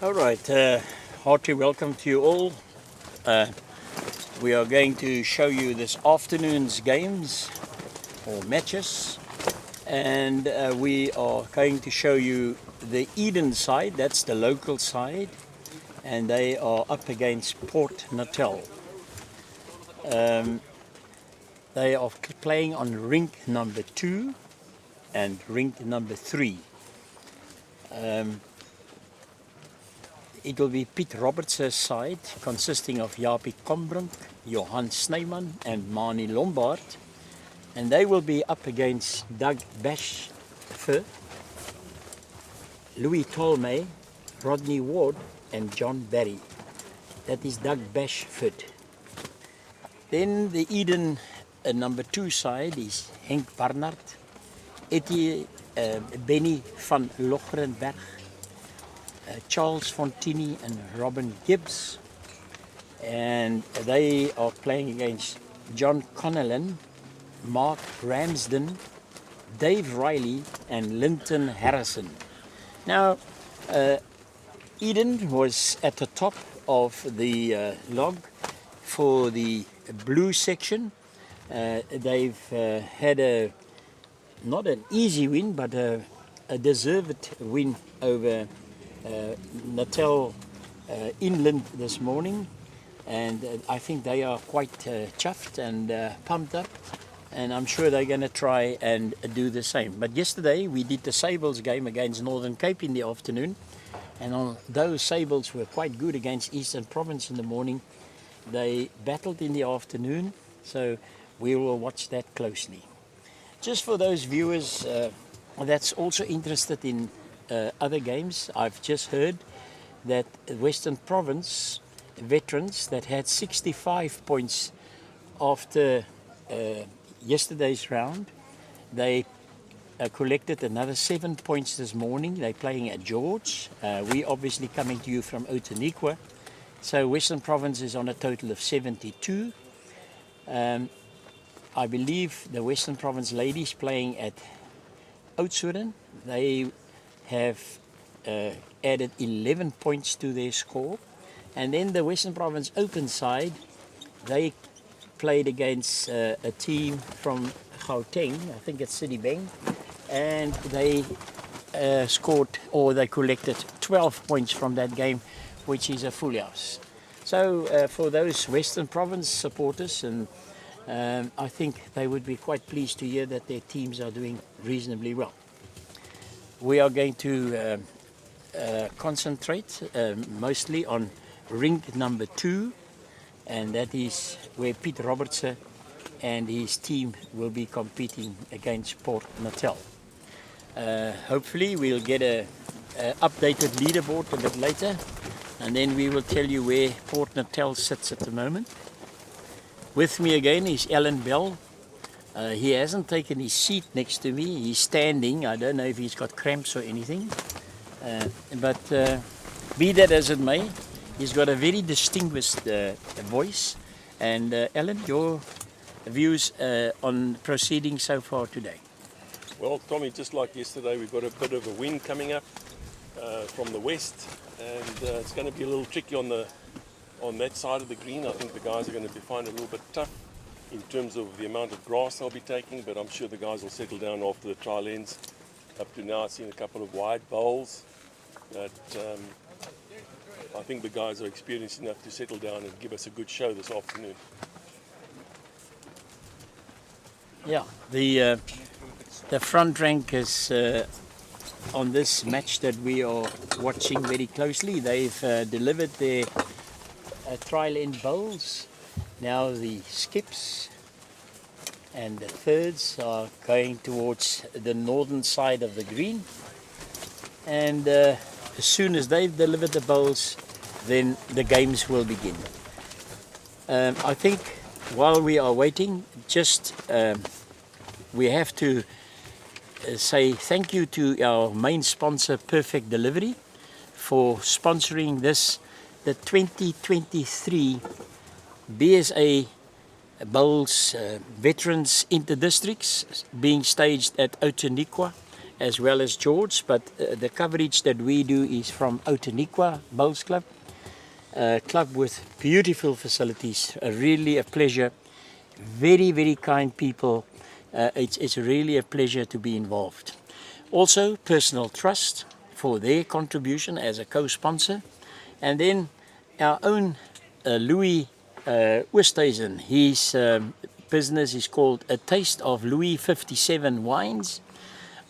Alright, hearty welcome to you all. We are going to show you this afternoon's games or matches, and we are going to show you the Eden side, that's the local side, and they are up against Port Natal. They are playing on rink number 2 and rink number 3. It will be Piet Roberts' side, consisting of Jaapie Kombrink, Johan Snyman and Mani Lombard. And they will be up against Doug Bashford, Louis Tolmay, Rodney Ward and John Barry. That is Doug Bashford. Then the Eden number 2 side is Henk Barnard, Benny van Lochrenberg, Charles Fontini and Robin Gibbs, and they are playing against John Connellan, Mark Ramsden, Dave Riley and Linton Harrison. Now Eden was at the top of the log for the blue section. They've had not an easy win, but a deserved win over Natal inland this morning, and I think they are quite chuffed and pumped up, and I'm sure they're going to try and do the same. But yesterday we did the Sables game against Northern Cape in the afternoon, and although Sables were quite good against Eastern Province in the morning, they battled in the afternoon, so we will watch that closely. Just for those viewers that's also interested in other games, I've just heard that Western Province veterans that had 65 points after yesterday's round, they collected another 7 points this morning. They're playing at George. We obviously coming to you from Outeniqua, so Western Province is on a total of 72. I believe the Western Province ladies playing at Oudtshoorn, they have added 11 points to their score. And then the Western Province Open side, they played against a team from Gauteng, I think it's Citibank, and they scored, or they collected 12 points from that game, which is a full house. So for those Western Province supporters, and I think they would be quite pleased to hear that their teams are doing reasonably well. We are going to concentrate mostly on rink number 2, and that is where Piet Roberts and his team will be competing against Port Natal. Hopefully we'll get a updated leaderboard a bit later, and then we will tell you where Port Natal sits at the moment. With me again is Alan Bell. He hasn't taken his seat next to me. He's standing. I don't know if he's got cramps or anything. But be that as it may, he's got a very distinguished voice. And Alan, your views on proceedings so far today? Well, Tommy, just like yesterday, we've got a bit of a wind coming up from the west, and it's going to be a little tricky on that side of the green. I think the guys are going to find it a little bit tough in terms of the amount of grass they'll be taking, but I'm sure the guys will settle down after the trial ends. Up to now I've seen a couple of wide bowls, but I think the guys are experienced enough to settle down and give us a good show this afternoon. Yeah, the front rank is on this match that we are watching very closely. They've delivered their trial end bowls. Now the skips and the thirds are going towards the northern side of the green, and as soon as they've delivered the bowls, then the games will begin. I think while we are waiting, just we have to say thank you to our main sponsor, Perfect Delivery, for sponsoring this, the 2023 BSA Bowls Veterans Interdistricts being staged at Outeniqua as well as George, but the coverage that we do is from Outeniqua Bowls Club, a club with beautiful facilities, really a pleasure, very, very kind people. It's really a pleasure to be involved. Also, Personal Trust for their contribution as a co-sponsor, and then our own Louis Oosthuizen. His business is called A Taste of Louis 57 Wines.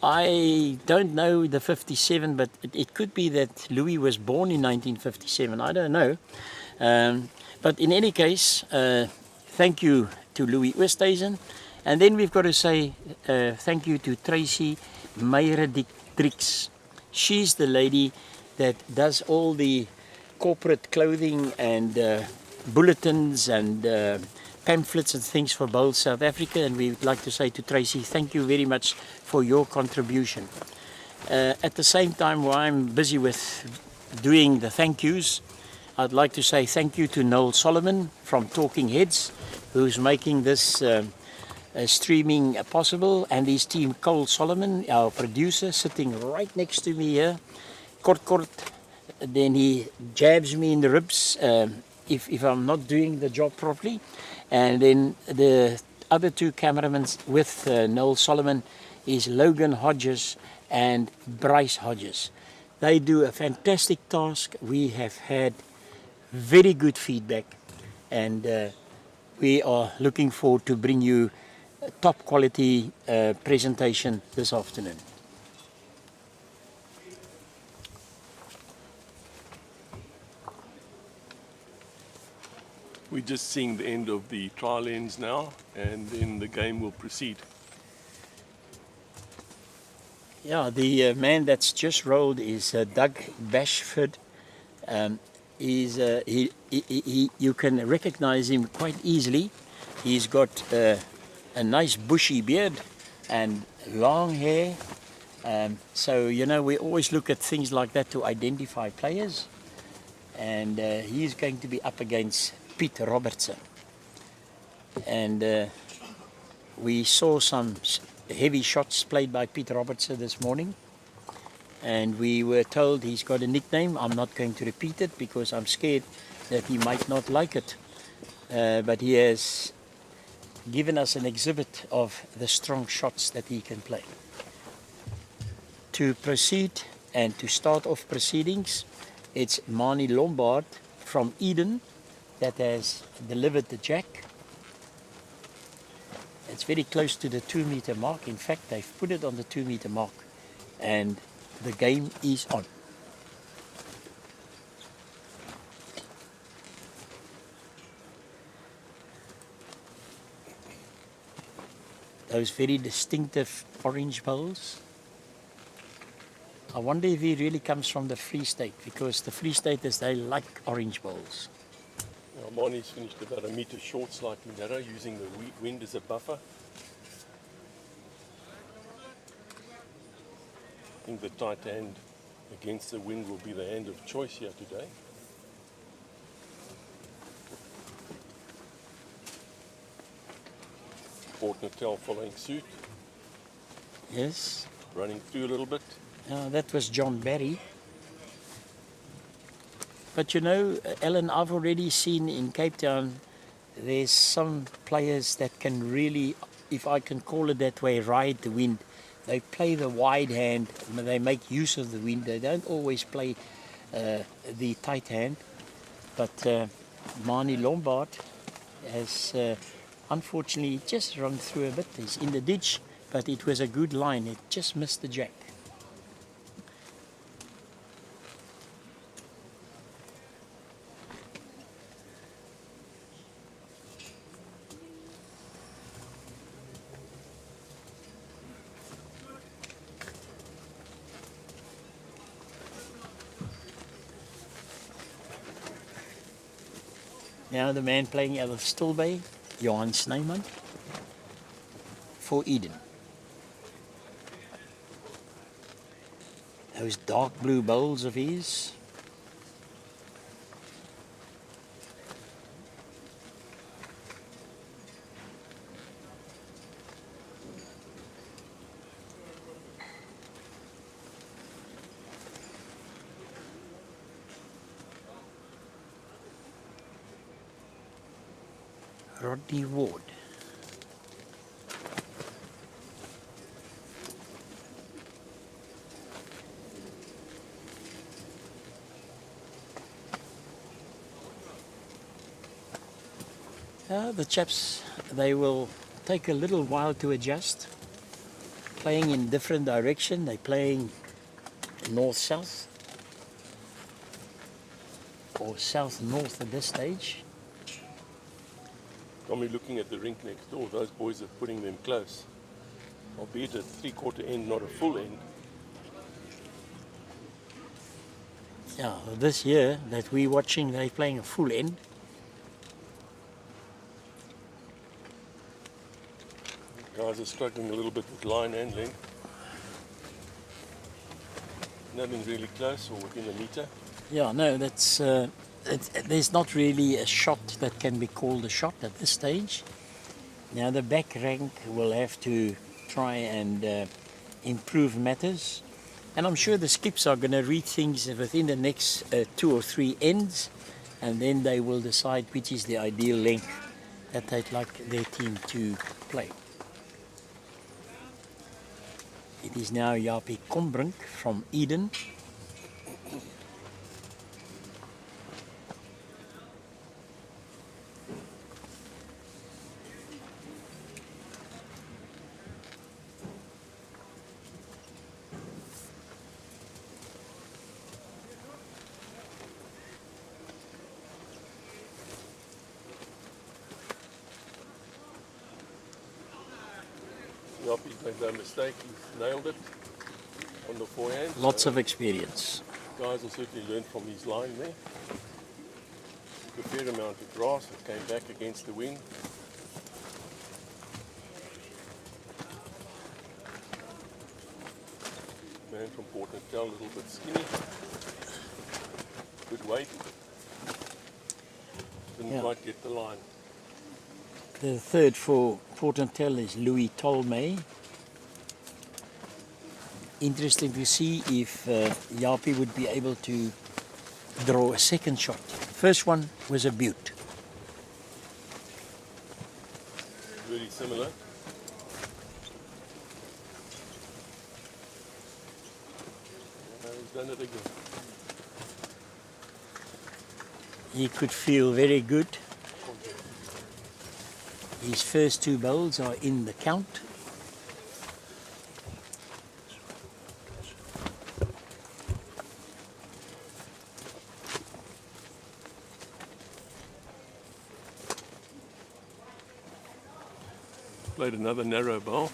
I don't know the 57, but it could be that Louis was born in 1957. I don't know. But in any case, thank you to Louis Oosthuizen. And then we've got to say thank you to Tracy Meyer-Dix. She's the lady that does all the corporate clothing and bulletins and pamphlets and things for Bowls South Africa, and we would like to say to Tracy, thank you very much for your contribution. At the same time, while I'm busy with doing the thank yous, I'd like to say thank you to Noel Solomon from Talking Heads, who's making this streaming possible, and his team, Cole Solomon, our producer, sitting right next to me here. Kort, then he jabs me in the ribs if I'm not doing the job properly. And then the other two cameramen with Noel Solomon is Logan Hodges and Bryce Hodges. They do a fantastic task. We have had very good feedback, and we are looking forward to bring you a top quality presentation this afternoon. We're just seeing the end of the trial ends now, and then the game will proceed. Yeah, the man that's just rolled is Doug Bashford. You can recognize him quite easily. He's got a nice bushy beard and long hair. So, you know, we always look at things like that to identify players. And he's going to be up against Pete Robertson. And we saw some heavy shots played by Pete Robertson this morning. And we were told he's got a nickname. I'm not going to repeat it because I'm scared that he might not like it. But he has given us an exhibit of the strong shots that he can play. To proceed and to start off proceedings, it's Mani Lombard from Eden that has delivered the jack. It's very close to the 2 meter mark. In fact, they've put it on the 2 meter mark, and the game is on. Those very distinctive orange bowls. I wonder if he really comes from the Free State, because the Free Staters, they like orange bowls. Now, Mani's finished about a metre short, slightly narrow, using the wind as a buffer. I think the tight hand against the wind will be the hand of choice here today. Port Natal following suit. Yes. Running through a little bit. That was John Barry. But you know, Alan, I've already seen in Cape Town, there's some players that can really, if I can call it that way, ride the wind. They play the wide hand, they make use of the wind. They don't always play the tight hand. But Mani Lombard has unfortunately just run through a bit. He's in the ditch, but it was a good line. It just missed the jack. Now the man playing out of Stilbay, Johan Snyman, for Eden. Those dark blue bowls of his. Rodney Ward. The chaps, they will take a little while to adjust. Playing in different direction, they're playing north-south or south-north at this stage. Tommy, looking at the rink next door, those boys are putting them close. Albeit a 3/4 end, not a full end. Yeah, this year that we're watching, they're playing a full end. Guys are struggling a little bit with line and length. Nothing really close or within a meter. Yeah, no, that's there's not really a shot that can be called a shot at this stage. Now the back rank will have to try and improve matters, and I'm sure the skips are going to read things within the next 2 or 3 ends, and then they will decide which is the ideal length that they'd like their team to play. It is now Japie Kombrink from Eden. Japie's made no mistake, he's nailed it on the forehand. Lots of experience. Guys will certainly learn from his line there. Took a fair amount of grass, it came back against the wind. Man from Port Natal, a little bit skinny. Good weight. Didn't quite get the line. The third for Port Natal is Louis Tolmay. Interesting to see if Japie would be able to draw a second shot. First one was a beaut. Very similar. He's done it again. He could feel very good. His first 2 bowls are in the count. Played another narrow bowl.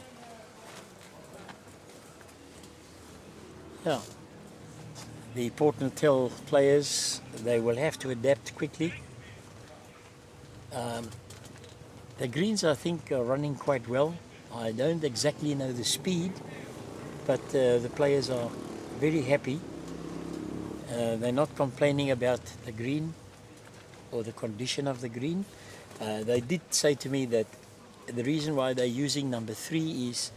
Yeah. The Port Natal players, they will have to adapt quickly. The greens, I think, are running quite well. I don't exactly know the speed, but the players are very happy. They're not complaining about the green or the condition of the green. They did say to me that the reason why they're using number 3 is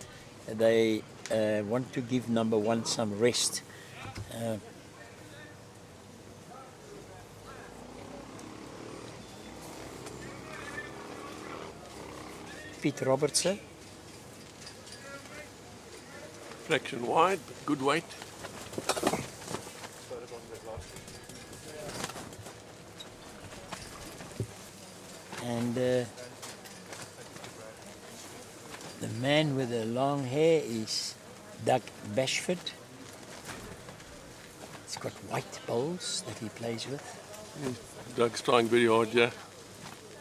they want to give number 1 some rest. Pete Robertson. Fraction wide, but good weight. And the man with the long hair is Doug Bashford. He's got white bowls that he plays with. Doug's trying very hard, yeah.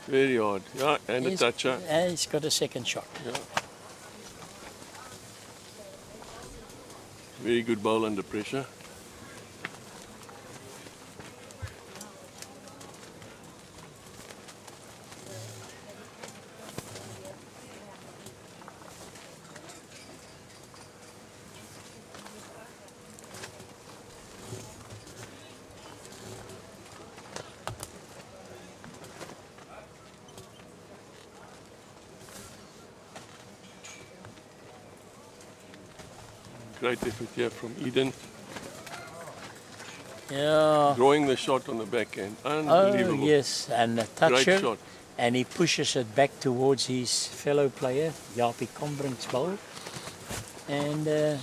Very hard, yeah, and a toucher. And he's got a second shot. Yeah. Very good bowl under pressure. Great effort here from Eden. Yeah. Drawing the shot on the backhand. Oh, Unbelievable. yes, and a toucher. Great shot. and he pushes it back towards his fellow player, Japie Combrink's bowl. And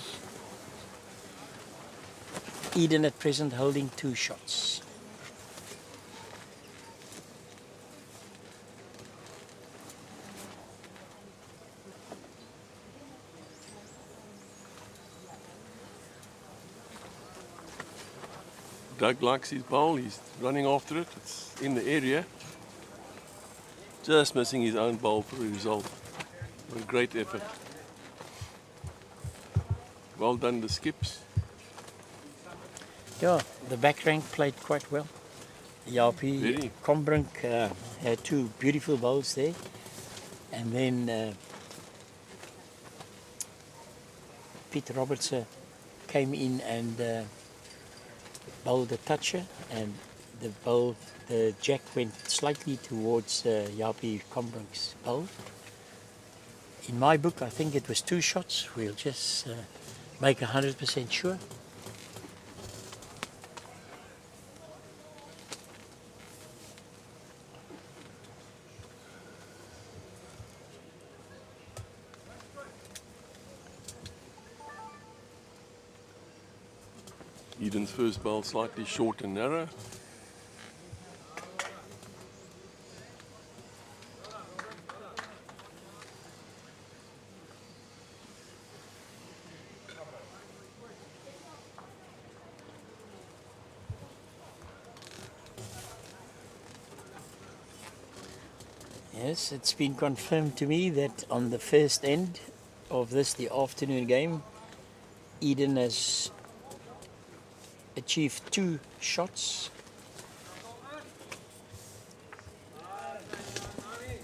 Eden at present holding 2 shots. Doug likes his bowl, he's running after it, it's in the area. Just missing his own bowl for a result. A great effort. Well done the skips. Yeah, the back rank played quite well. Japie Very. Combrink had 2 beautiful bowls there. And then Pete Robertson came in and bowled a toucher, and the jack went slightly towards Japie Combrink's bowl. In my book, I think it was 2 shots. We'll just make 100% sure. Eden's first bowl slightly short and narrow. Yes, it's been confirmed to me that on the first end of the afternoon game, Eden has achieved 2 shots.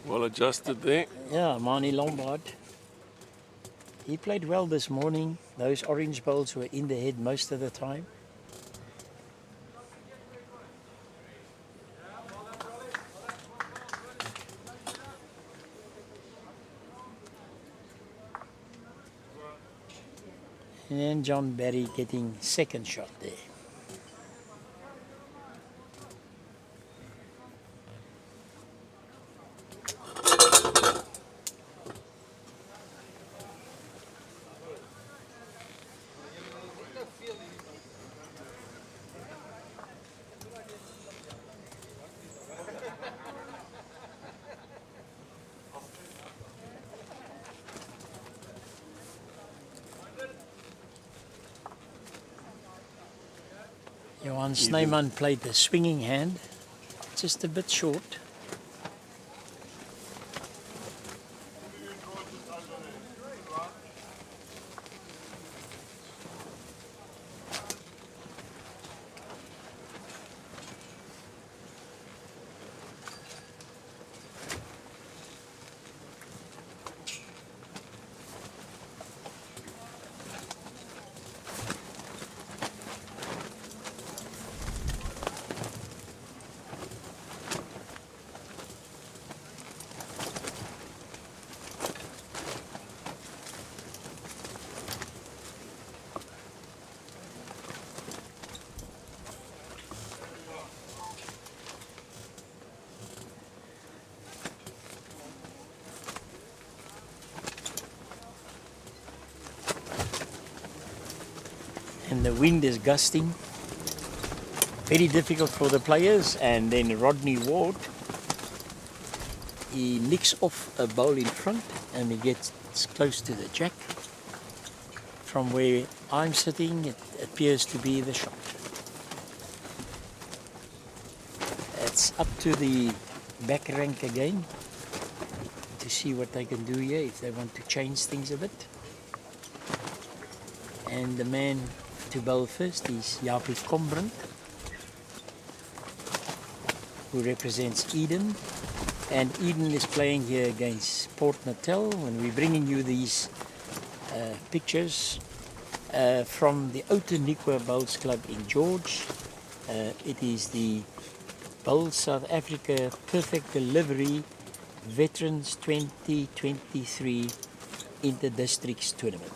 Well adjusted there. Yeah, Mani Lombard. He played well this morning. Those orange bowls were in the head most of the time. And John Barry getting 2nd shot there. Johan Snyman played the swinging hand, just a bit short. And the wind is gusting. Very difficult for the players. And then Rodney Ward, he nicks off a bowl in front and he gets close to the jack. From where I'm sitting, it appears to be the shot. It's up to the back rank again to see what they can do here, if they want to change things a bit. And the man to bowl first is Japie Combrink, who represents Eden. And Eden is playing here against Port Natal. When we're bringing you these pictures from the Outeniqua Bowls Club in George. It is the Bowls South Africa Perfect Delivery Veterans 2023 Inter-Districts Tournament.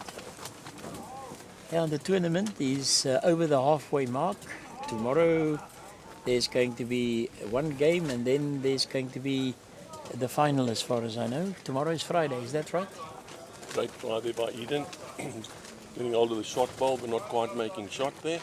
And the tournament is over the halfway mark. Tomorrow there's going to be 1 game, and then there's going to be the final as far as I know. Tomorrow is Friday, is that right? Great try there by Eden. Getting hold of the shot ball, but not quite making shot there.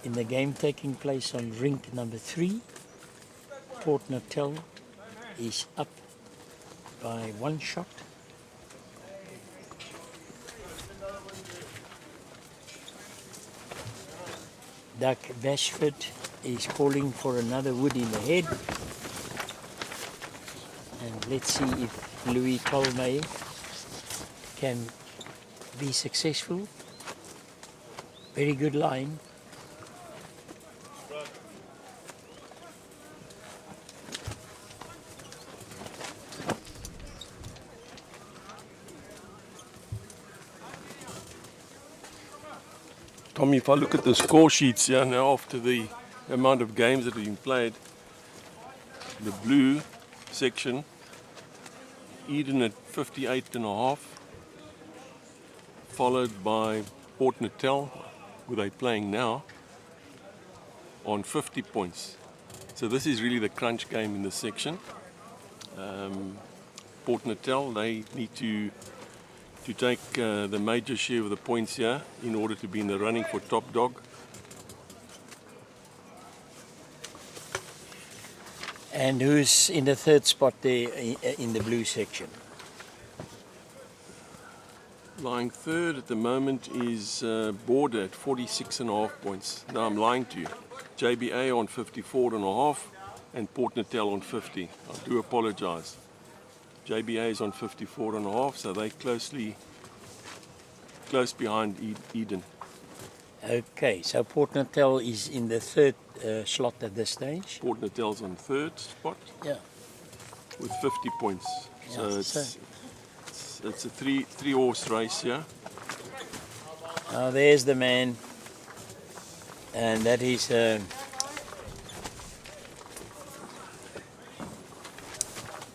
In the game taking place on rink number 3, Port Natal is up by 1 shot. Doug Bashford is calling for another wood in the head. And let's see if Louis Tolmay can be successful. Very good line. Tommy, if I look at the score sheets here now after the amount of games that have been played, the blue section, Eden at 58.5, followed by Port Natal, who they're playing now, on 50 points. So this is really the crunch game in this section. Port Natal, they need to take the major share of the points here in order to be in the running for top dog. And who's in the third spot there in the blue section? Lying third at the moment is Border at 46.5 points. Now I'm lying to you. JBA on 54.5 and Port Natal on 50. I do apologize. JBA is on 54.5, so they're close behind Eden. Okay, so Port Natal is in the third slot at this stage. Port Natal's on third spot. Yeah. With 50 points. So Yeah, it's a three horse race here. Now there's the man, and that is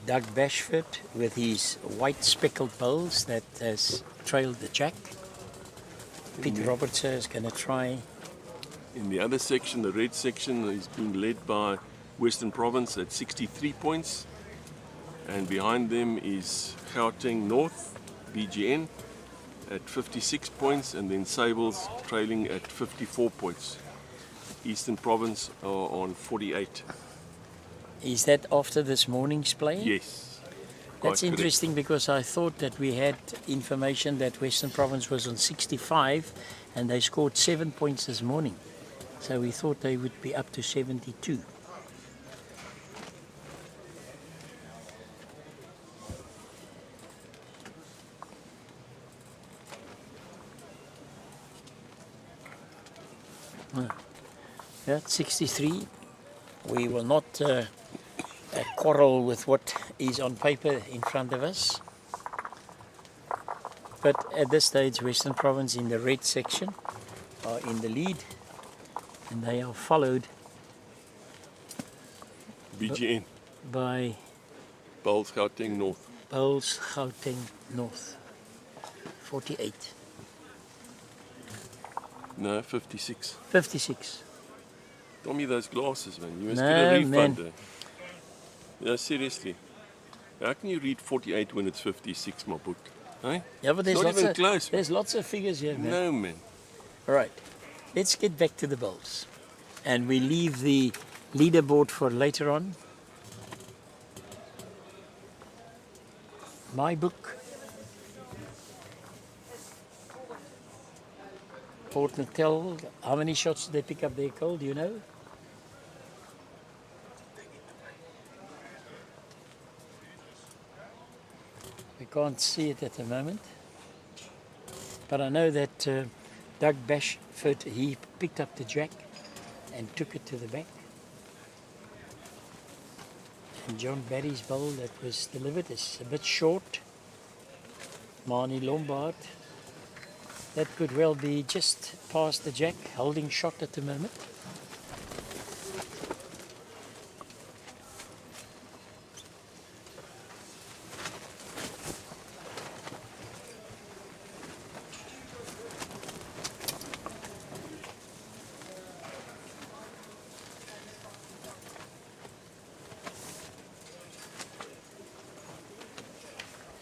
Doug Bashford with his white speckled bowls that has trailed the jack. Pete Robertson is going to try. In the other section, the red section, is being led by Western Province at 63 points. And behind them is Gauteng North, BGN, at 56 points. And then Sables trailing at 54 points. Eastern Province are on 48. Is that after this morning's play? Yes. That's quite interesting because I thought that we had information that Western Province was on 65 and they scored 7 points this morning. So we thought they would be up to 72. Yeah, 63. We will not quarrel with what is on paper in front of us. But at this stage, Western Province in the red section are in the lead, and they are followed BGN. by Bulls Gauteng North. Bulls Gauteng North, 48. No, 56. 56. Tommy, those glasses, man. You must No, get a refund. man. Yeah, seriously. How can you read 48 when it's 56, my book? Hey? Yeah, but there's Not lots even of close. there's lots of figures here, man. No, man. All right, let's get back to the Bulls, and we leave the leaderboard for later on. My book. Port Natal, how many shots did they pick up there, Cole? Do you know? We can't see it at the moment. But I know that Doug Bashford, he picked up the jack. and took it to the back. And John Barry's bowl that was delivered is a bit short. Marnie Lombard. That could well be just past the jack, holding shot at the moment.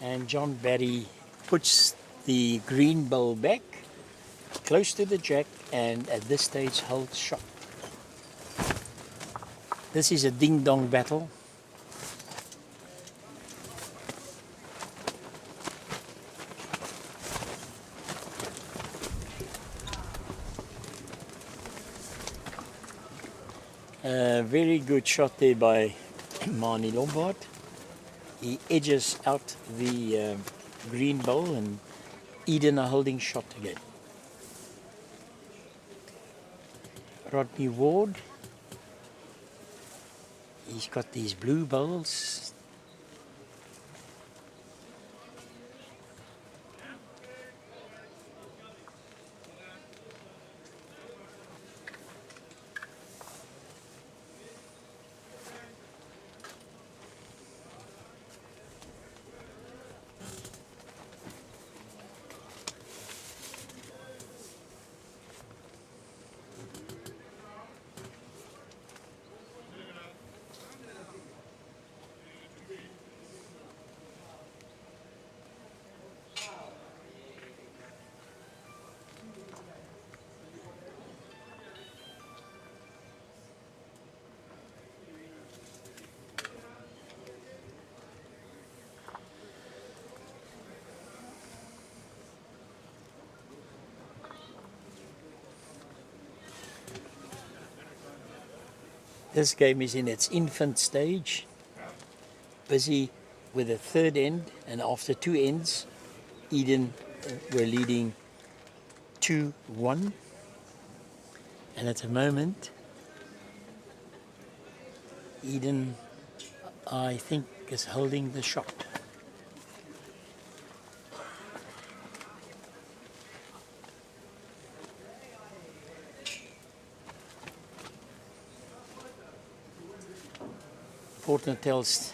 And John Barry puts the green bowl back close to the jack and at this stage holds shot. This is a ding-dong battle. A very good shot there by Marnie Lombard. He edges out the green bowl and Eden a holding shot again. Rodney Ward, he's got these blue bowls. This game is in its infant stage, busy with the third end, and after two ends, Eden were leading 2-1. And at the moment, Eden, I think, is holding the shot. Port Natal's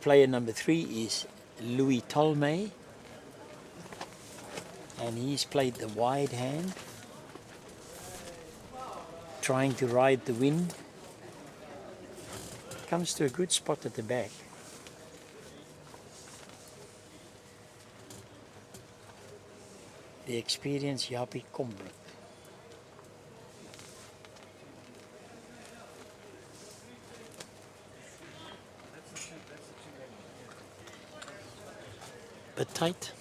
player number 3 is Louis Tolmay, and he's played the wide hand, trying to ride the wind. Comes to a good spot at the back. The experienced Jaapie Kombrink. Bit tight.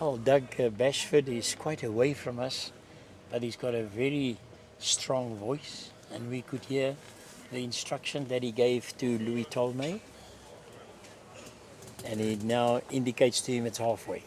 Oh, Doug Bashford is quite away from us, but he's got a very strong voice, and we could hear the instruction that he gave to Louis Tolmay, and he now indicates to him it's halfway.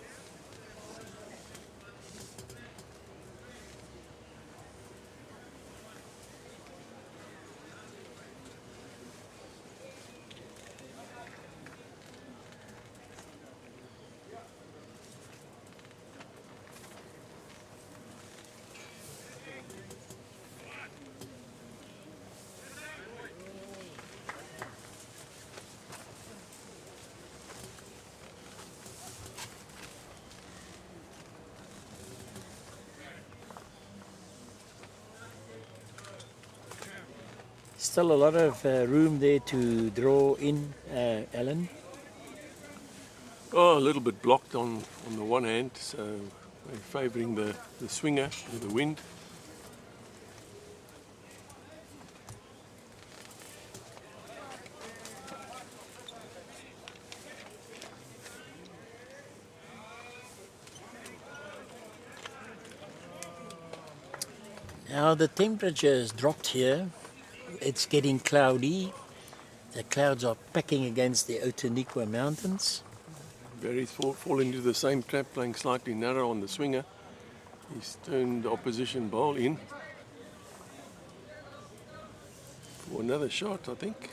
Still a lot of room there to draw in, Alan. Oh, a little bit blocked on the one hand, so they're favouring the swinger with the wind. Now the temperature has dropped here. It's getting cloudy. The clouds are packing against the Outeniqua mountains. Barry's fall into the same trap, playing slightly narrow on the swinger. He's turned the opposition bowl in for another shot, I think.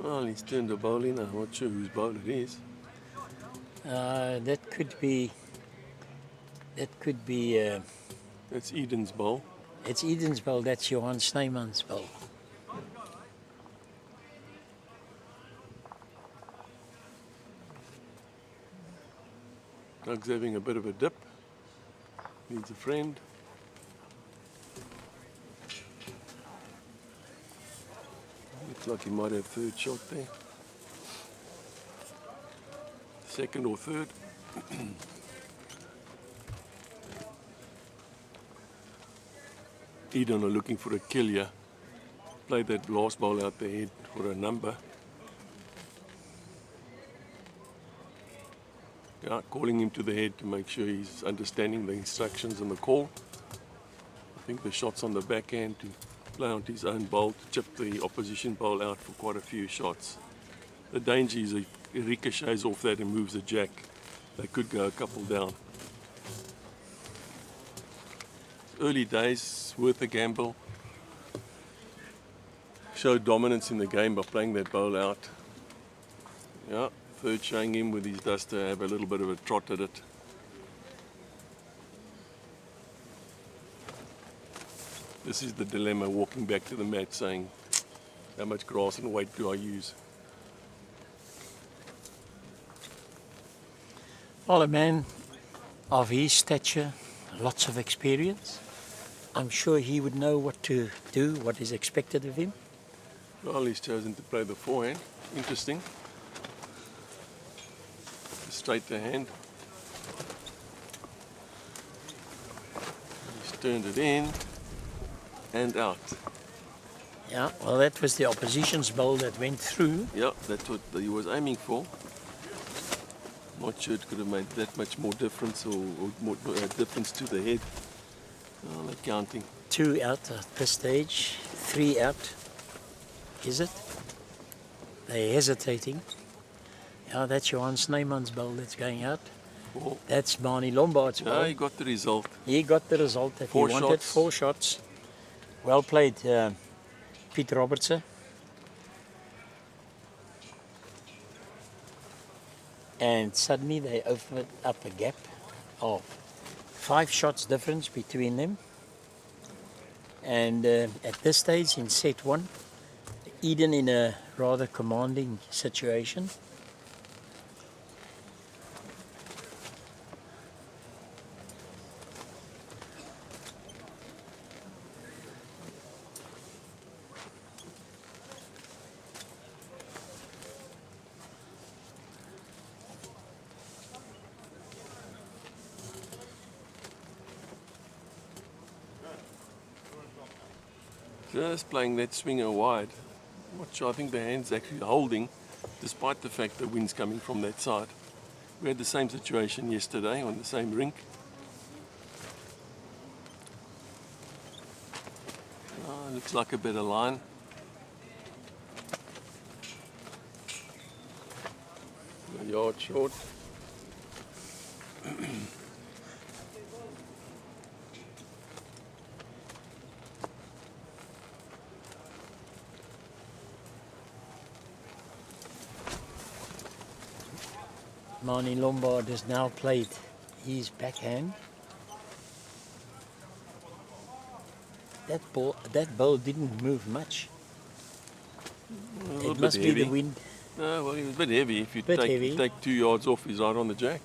Well, he's turned the bowl in. I'm not sure whose bowl it is. That could be. That's Eden's bowl. It's Eden's bowl. That's Johan Snyman's bowl. Doug's having a bit of a dip. Needs a friend. Looks like he might have third shot there. Second or third. Eden are looking for a kill here. Played that last ball out the head for a number. Yeah, calling him to the head to make sure he's understanding the instructions and the call. I think the shot's on the backhand to play on his own bowl to chip the opposition bowl out for quite a few shots. The danger is if he ricochets off that and moves the jack, they could go a couple down. Early days, worth a gamble. Showed dominance in the game by playing that bowl out. Yeah, third showing him with his duster, have a little bit of a trot at it. This is the dilemma, walking back to the mat saying, how much grass and weight do I use? Well, a man of his stature, lots of experience. I'm sure he would know what to do, what is expected of him. Well, he's chosen to play the forehand. Interesting. Straight to hand. He's turned it in and out. Yeah, well, that was the opposition's bowl that went through. Yeah, that's what he was aiming for. Not sure it could have made that much more difference or more difference to the head. Oh, they're counting. 2 out at this stage, 3 out. Is it? They're hesitating. Yeah, that's Johan Snyman's bowl that's going out. 4. That's Barney Lombard's bowl. Yeah, he got the result. He got the result that 4 he wanted. shots. 4 shots. Well played, Pete Robertson. And suddenly they opened up a gap of 5 shots difference between them. And at this stage in set 1, Eden in a rather commanding situation. Just playing that swinger wide. Not sure, I think the hand's actually holding, despite the fact the wind's coming from that side. We had the same situation yesterday on the same rink. Looks like a better line. A yard short. Barney Lombard has now played his backhand. That ball didn't move much. It must be the wind. No, well, he was a bit heavy. If you Heavy. take 2 yards off, he's right on the jack.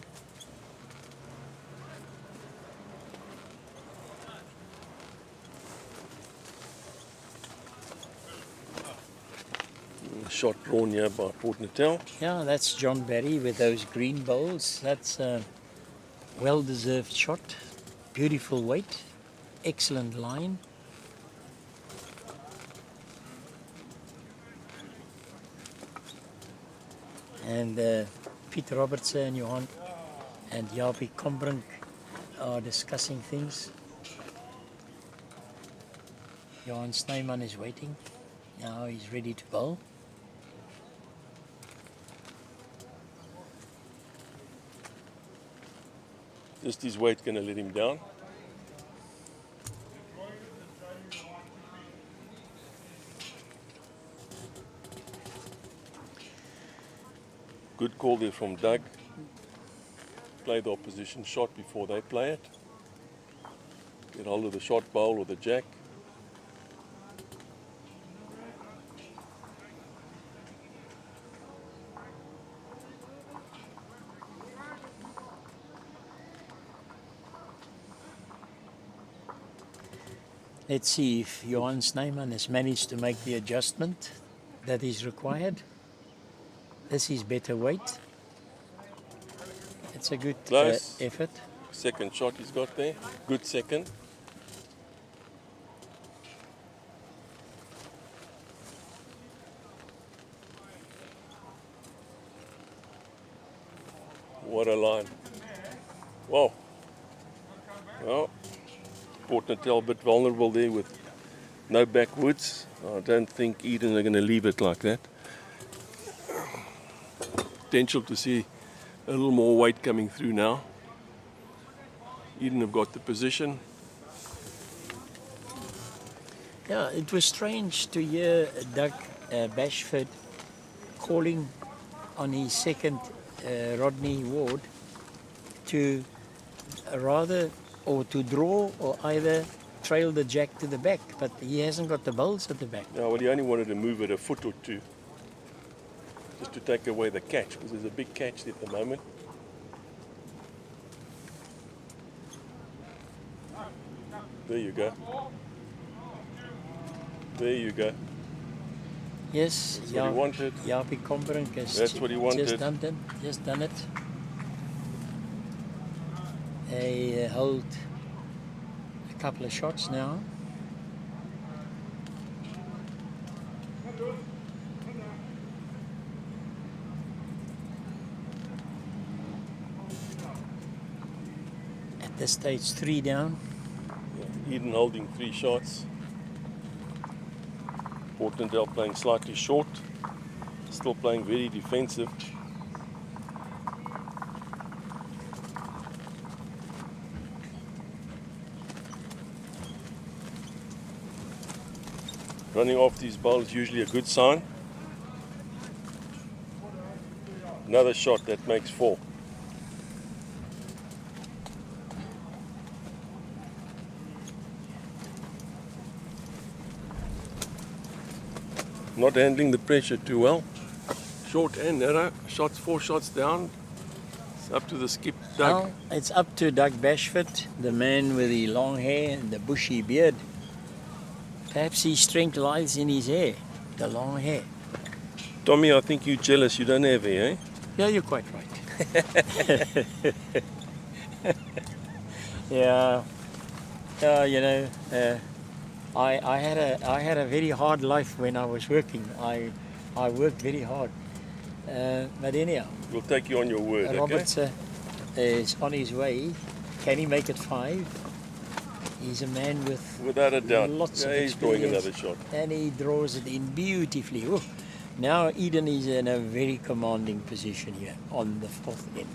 Shot drawn here by Port Natal. Yeah, that's John Barry with those green bowls. That's a well-deserved shot. Beautiful weight. Excellent line. And Peter Robertson and Johan and Jaapie Kombrink are discussing things. Johan Snyman is waiting. Now he's ready to bowl. Just his weight going to let him down. Good call there from Doug. Play the opposition shot before they play it. Get hold of the short bowl or the jack. Let's see if Johan Snyman has managed to make the adjustment that is required. This is better weight. It's a good effort. Second shot he's got there. Good second. What a line. Whoa. Well, Port Natal a bit vulnerable there with no backwoods. I don't think Eden are going to leave it like that. Potential to see a little more weight coming through now. Eden have got the position. Yeah, it was strange to hear Doug Bashford calling on his second Rodney Ward to rather or to draw or either trail the jack to the back, but he hasn't got the bowls at the back. No, well, he only wanted to move it a foot or two just to take away the catch, because there's a big catch at the moment. There you go. There you go. Yes, that's what he wanted. Jaapie Kombrink has That's what he wanted. Just done it. They hold a couple of shots now. At this stage, 3 down. Yeah, Eden holding 3 shots. Port Natal playing slightly short. Still playing very defensive. Running off these bowls is usually a good sign. Another shot that makes 4. Not handling the pressure too well. Short and narrow. Shots, 4 shots down. It's up to the skip, Doug. Well, it's up to Doug Bashford, the man with the long hair and the bushy beard. Perhaps his strength lies in his hair, the long hair. Tommy, I think you're jealous you don't have hair, eh? Yeah, you're quite right. Yeah, you know, I had a very hard life when I was working. I worked very hard. But anyhow, We'll take you on your word, okay? Roberts is on his way. Can he make it 5? He's a man with Without a doubt. lots of He's drawing experience, another shot. and he draws it in beautifully. Ooh. Now Eden is in a very commanding position here on the 4th end.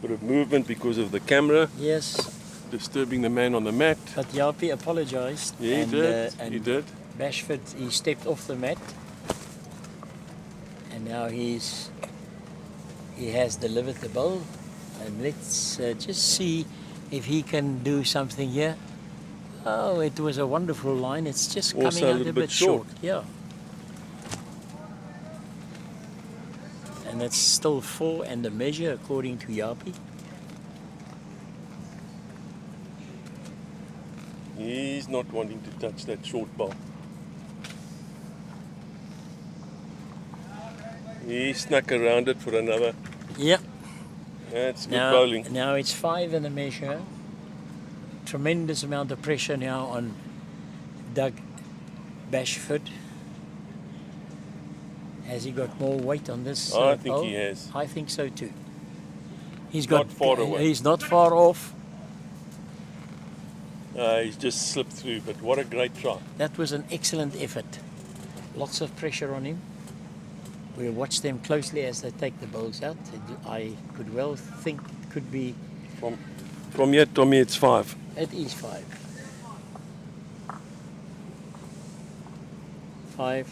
Bit of movement because of the camera, Yes, disturbing the man on the mat. but Jaapie apologized. Yeah, he and, did. and He did. Bashford, he stepped off the mat, and now he has delivered the ball. And let's just see if he can do something here. Oh, it was a wonderful line. It's just Also coming a out little a bit bit short. short. Yeah. And it's still 4 and a measure according to Jaapie. He's not wanting to touch that short ball. He snuck around it for another Yeah. That's good bowling. Now it's 5 in the measure. Tremendous amount of pressure now on Doug Bashford. Has he got more weight on this? I think bowl? he has. I think so too. He's Not far away. He's not far off. He's just slipped through, but what a great try. That was an excellent effort. Lots of pressure on him. We'll watch them closely as they take the bowls out. I could well think it could be. From here, Tommy, it's 5. It is 5. 5.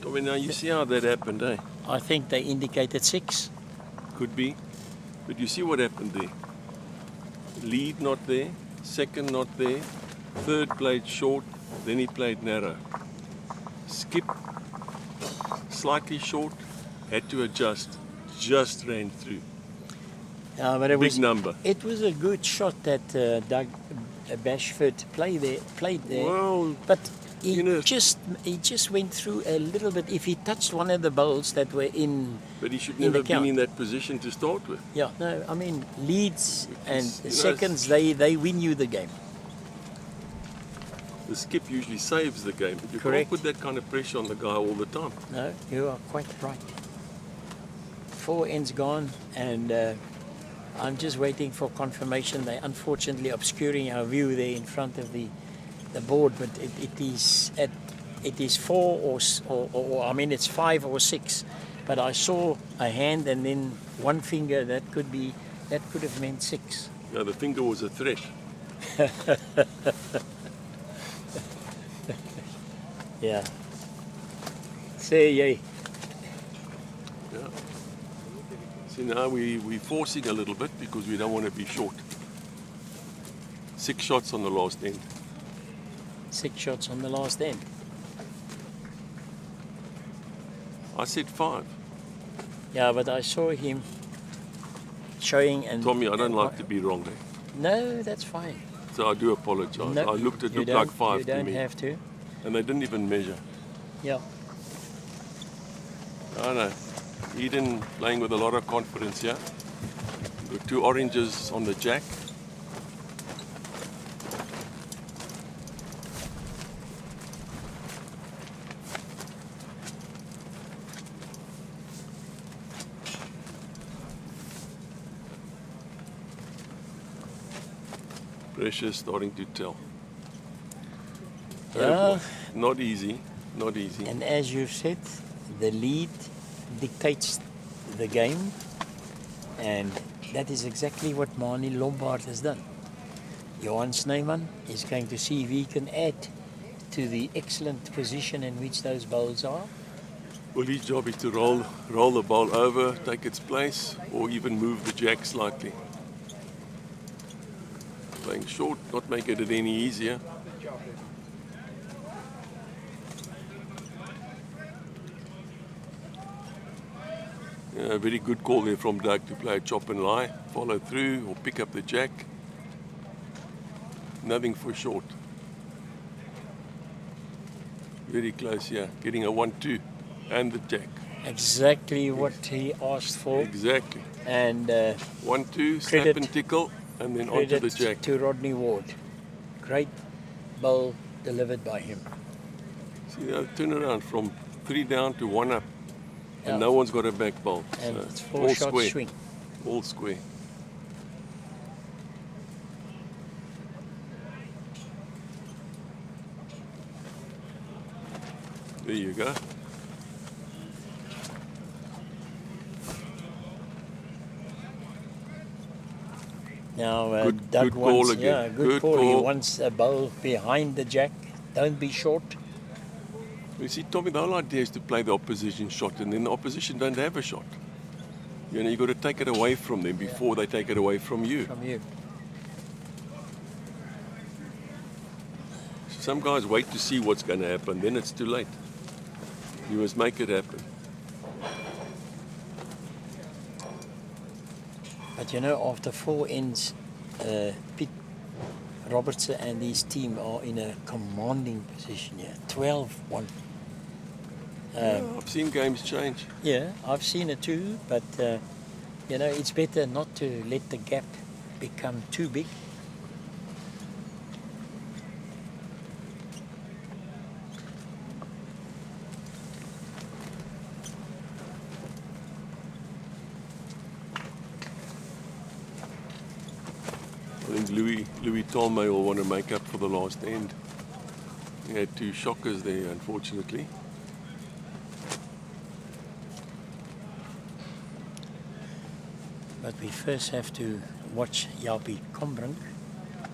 Tommy, now you see how that happened, eh? I think they indicated 6. Could be. But you see what happened there. Lead not there, second not there, third played short, then he played narrow. Skip slightly short, had to adjust, just ran through. But it Big number. It was a good shot that Doug Bashford played there. Well, but he you know, just went through a little bit. If he touched one of the bowls that were in, but he should in never the count. been in that position to start with. Yeah, no, I mean leads and you know, seconds they win you the game. The skip usually saves the game, but you Correct. can't put that kind of pressure on the guy all the time. No, you are quite right. 4 ends gone, and I'm just waiting for confirmation. They unfortunately obscuring our view there in front of the board, but it is 4 or I mean it's 5 or 6. But I saw a hand and then one finger. That could have meant 6. Yeah, the finger was a threat. Yeah. Say yay. Yeah. See, now we're forcing a little bit because we don't want to be short. 6 shots on the last end. 6 shots on the last end. I said 5. Yeah, but I saw him showing and. Tommy, I don't like to be wrong there. No, that's fine. So I do apologize. No, I looked, it you looked like don't- 5 You to don't me. have to. And they didn't even measure. Yeah. I know. Eden playing with a lot of confidence here. Got 2 oranges on the jack. Pressure starting to tell. Oh Yeah. boy. Not easy. Not easy. And as you've said, the lead dictates the game, and that is exactly what Mani Lombard has done. Johan Snyman is going to see if he can add to the excellent position in which those bowls are. Well, his job is to roll the ball over, take its place, or even move the jack slightly. Playing short, not making it any easier. Yeah, a very good call there from Doug to play a chop and lie, follow through or pick up the jack. Nothing for short. Very close here, getting a 1-2 and the jack. Exactly what he asked for. Exactly. And 1-2, slap credit- and tickle, and then onto the credit jack. to Rodney Ward. Great bowl delivered by him. See, they'll turn around from 3 down to 1 up. And Yeah. no one's got a back bowl. And So it's 4 all shot square. swing. All square. There you go. Now, Good- Doug good call wants, again. yeah, good Good call. He call. wants a bowl behind the jack. Don't be short. You see, Tommy, the whole idea is to play the opposition shot, and then the opposition don't have a shot. You know, you got to take it away from them before they take it away from you. From you. Some guys wait to see what's going to happen, then it's too late. You must make it happen. But you know, after 4 ends, Robertson and his team are in a commanding position here. 12-1. Yeah, I've seen games change. Yeah, I've seen it too, but you know, it's better not to let the gap become too big. I think Louis Tolmay will want to make up for the last end. He had 2 shockers there, unfortunately. But we first have to watch Jaapie Kombrink.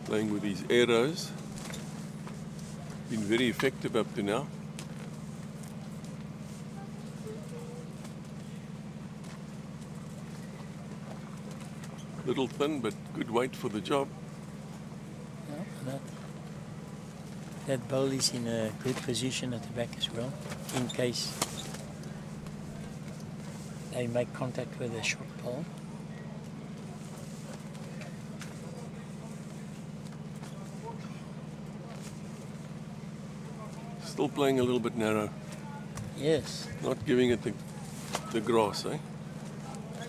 Playing with his arrows. Been very effective up to now. Little thin, but good weight for the job. Yeah, that bowl is in a good position at the back as well, in case they make contact with the short ball. Still playing a little bit narrow. Yes. Not giving it the grass, eh?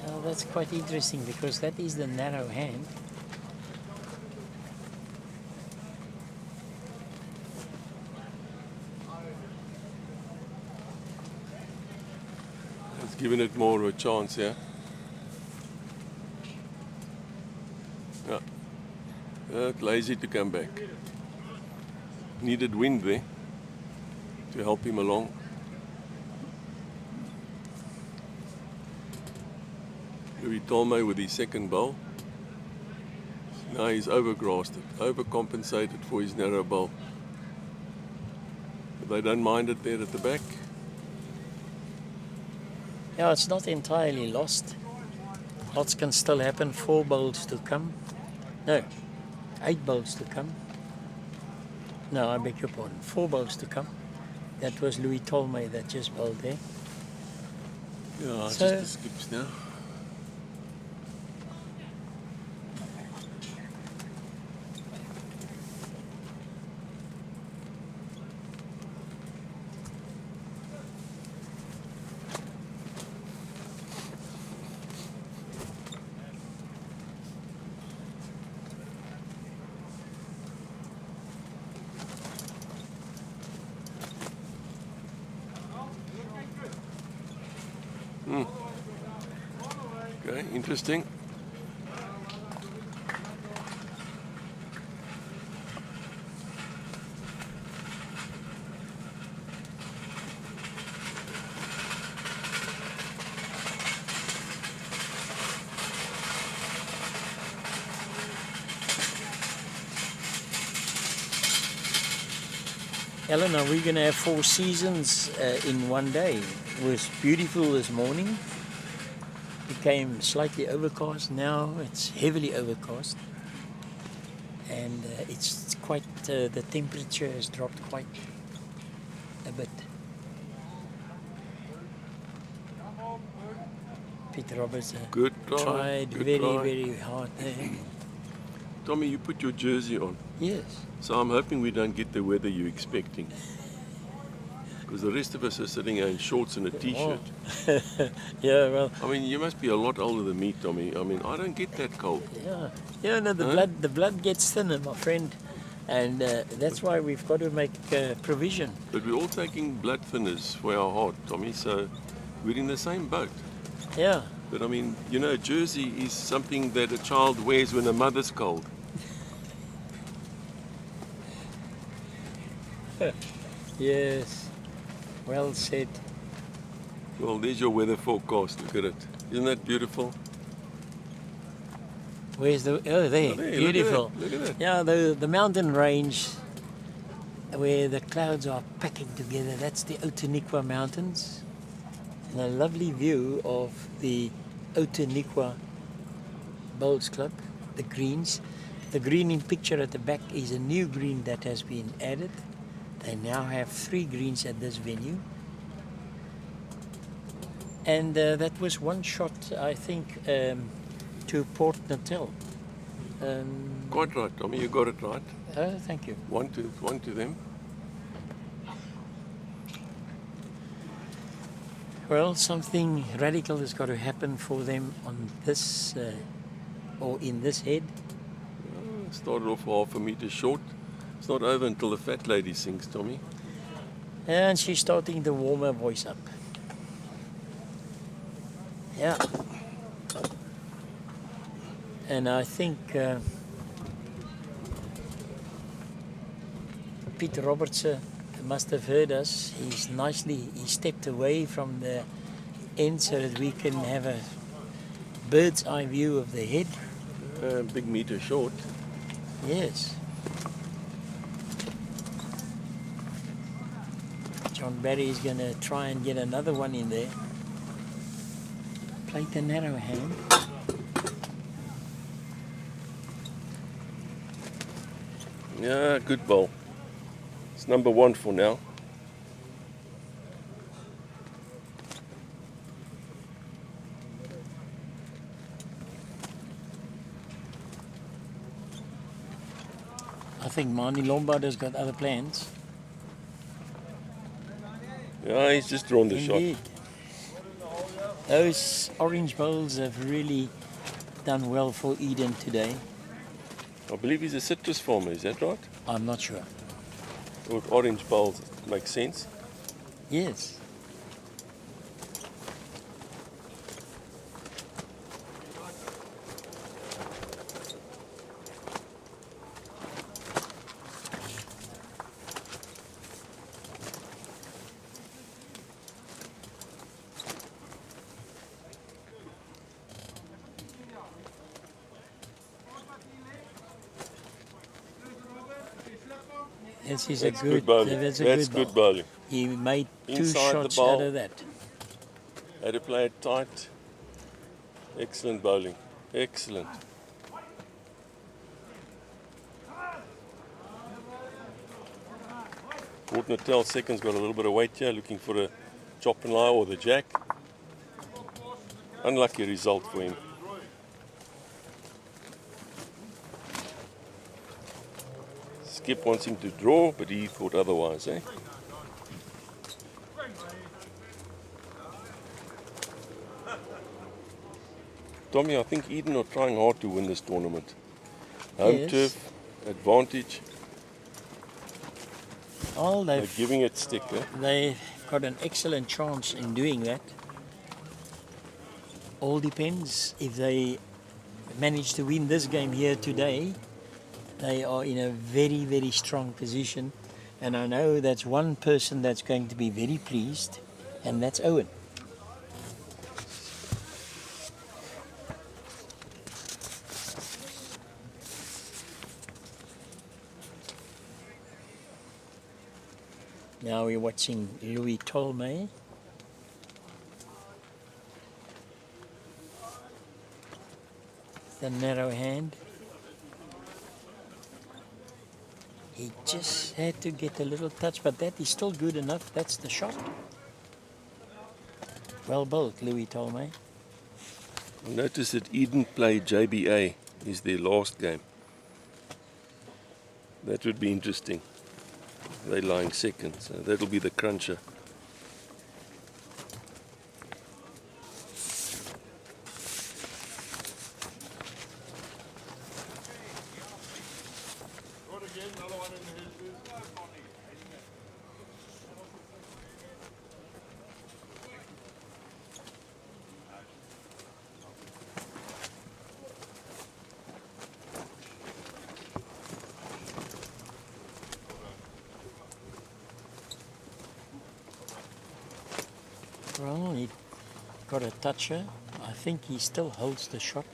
Well, that's quite interesting because that is the narrow hand. It's given it more of a chance, yeah? Yeah. Lazy to come back. Needed wind there to help him along. Louis Tolmay with his second bowl. Now he's overgrassed it, overcompensated for his narrow bowl. But they don't mind it there at the back. Yeah, it's not entirely lost. Lots can still happen. 4 bowls to come. No, 8 bowls to come. No, I beg your pardon. 4 bowls to come. That was Louis Tolmay that just bowled there. Yeah, So, just the skips now. Okay, interesting. Ellen, are we going to have 4 seasons in one day? It was beautiful this morning. Became slightly overcast. Now it's heavily overcast. And it's quite, the temperature has dropped quite a bit. Peter Roberts Good try. tried Good very, try. very hard there. Tommy, you put your jersey on. Yes. So I'm hoping we don't get the weather you're expecting. Because the rest of us are sitting here in shorts and a t-shirt. Yeah, well, I mean, you must be a lot older than me, Tommy. I mean, I don't get that cold. yeah. Yeah, no, the blood gets thinner, my friend. And that's why we've got to make provision. But we're all taking blood thinners for our heart, Tommy, so we're in the same boat. Yeah. But I mean, you know, a jersey is something that a child wears when a mother's cold. Yes. Well said. Well, there's your weather forecast. Look at it. Isn't that beautiful? Where's the... Oh, there. Oh, there, Beautiful. Look at that. Yeah, the mountain range where the clouds are packing together, that's the Outeniqua Mountains. And a lovely view of the Outeniqua Bowls Club, the greens. The green in picture at the back is a new green that has been added. They now have 3 greens at this venue. And that was one shot, I think, to Port Natal. quite right, Tommy. You got it right. Oh, thank you. One to them. Well, something radical has got to happen for them on this, or in this head. Started off half a meter short. It's not over until the fat lady sings, Tommy. And she's starting to warm her voice up. Yeah. And I think Peter Robertson must have heard us. He stepped away from the end so that we can have a bird's eye view of the head. Big meter short. Yes. John Barry is going to try and get another one in there. Played the narrow hand. Yeah, good bowl. It's number 1 for now. I think Marnie Lombard has got other plans. Yeah, he's just drawn the Indeed. shot. Those orange bowls have really done well for Eden today. I believe he's a citrus farmer, is that right? I'm not sure. With orange bowls, makes sense. Yes. This is That's a good bowling. That's a That's good good bowl. bowling. He made 2 Inside the shots bowl. out of that. Had to play it tight. Excellent bowling. Excellent. Port Natal second's got a little bit of weight here, looking for a chop and lie or the jack. Unlucky result for him. Skip wants him to draw, but he thought otherwise, eh? Tommy, I think Eden are trying hard to win this tournament. Home Yes. turf, advantage. Well, They're giving it stick, eh? they've got an excellent chance in doing that. All depends if they manage to win this game here today. They are in a very, very strong position. And I know that's one person that's going to be very pleased, and that's Owen. Now we're watching Louis Tolmay. The narrow hand. He just had to get a little touch, but that is still good enough. That's the shot. Well bowled, Louis Tolmay. Notice that Eden play JBA is their last game. That would be interesting. They're lying second, so that'll be the cruncher. Well, he got a toucher. I think he still holds the shot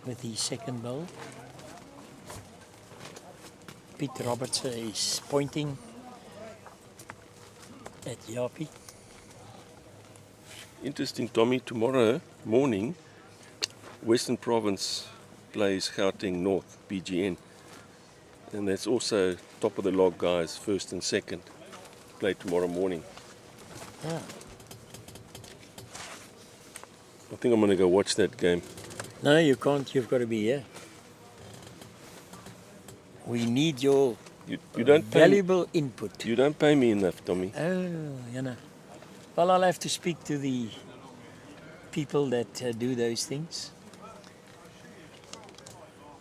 with his second bowl. Pete Robertson is pointing at Yapi. Interesting, Tommy. Tomorrow morning, Western Province plays Gauteng North, PGN. And that's also top of the log guys, first and second. Play tomorrow morning. Yeah. I think I'm going to go watch that game. No, you can't. You've got to be here. We need your You don't pay me, valuable input. you don't pay me enough, Tommy. Oh, you know. Well, I'll have to speak to the people that do those things.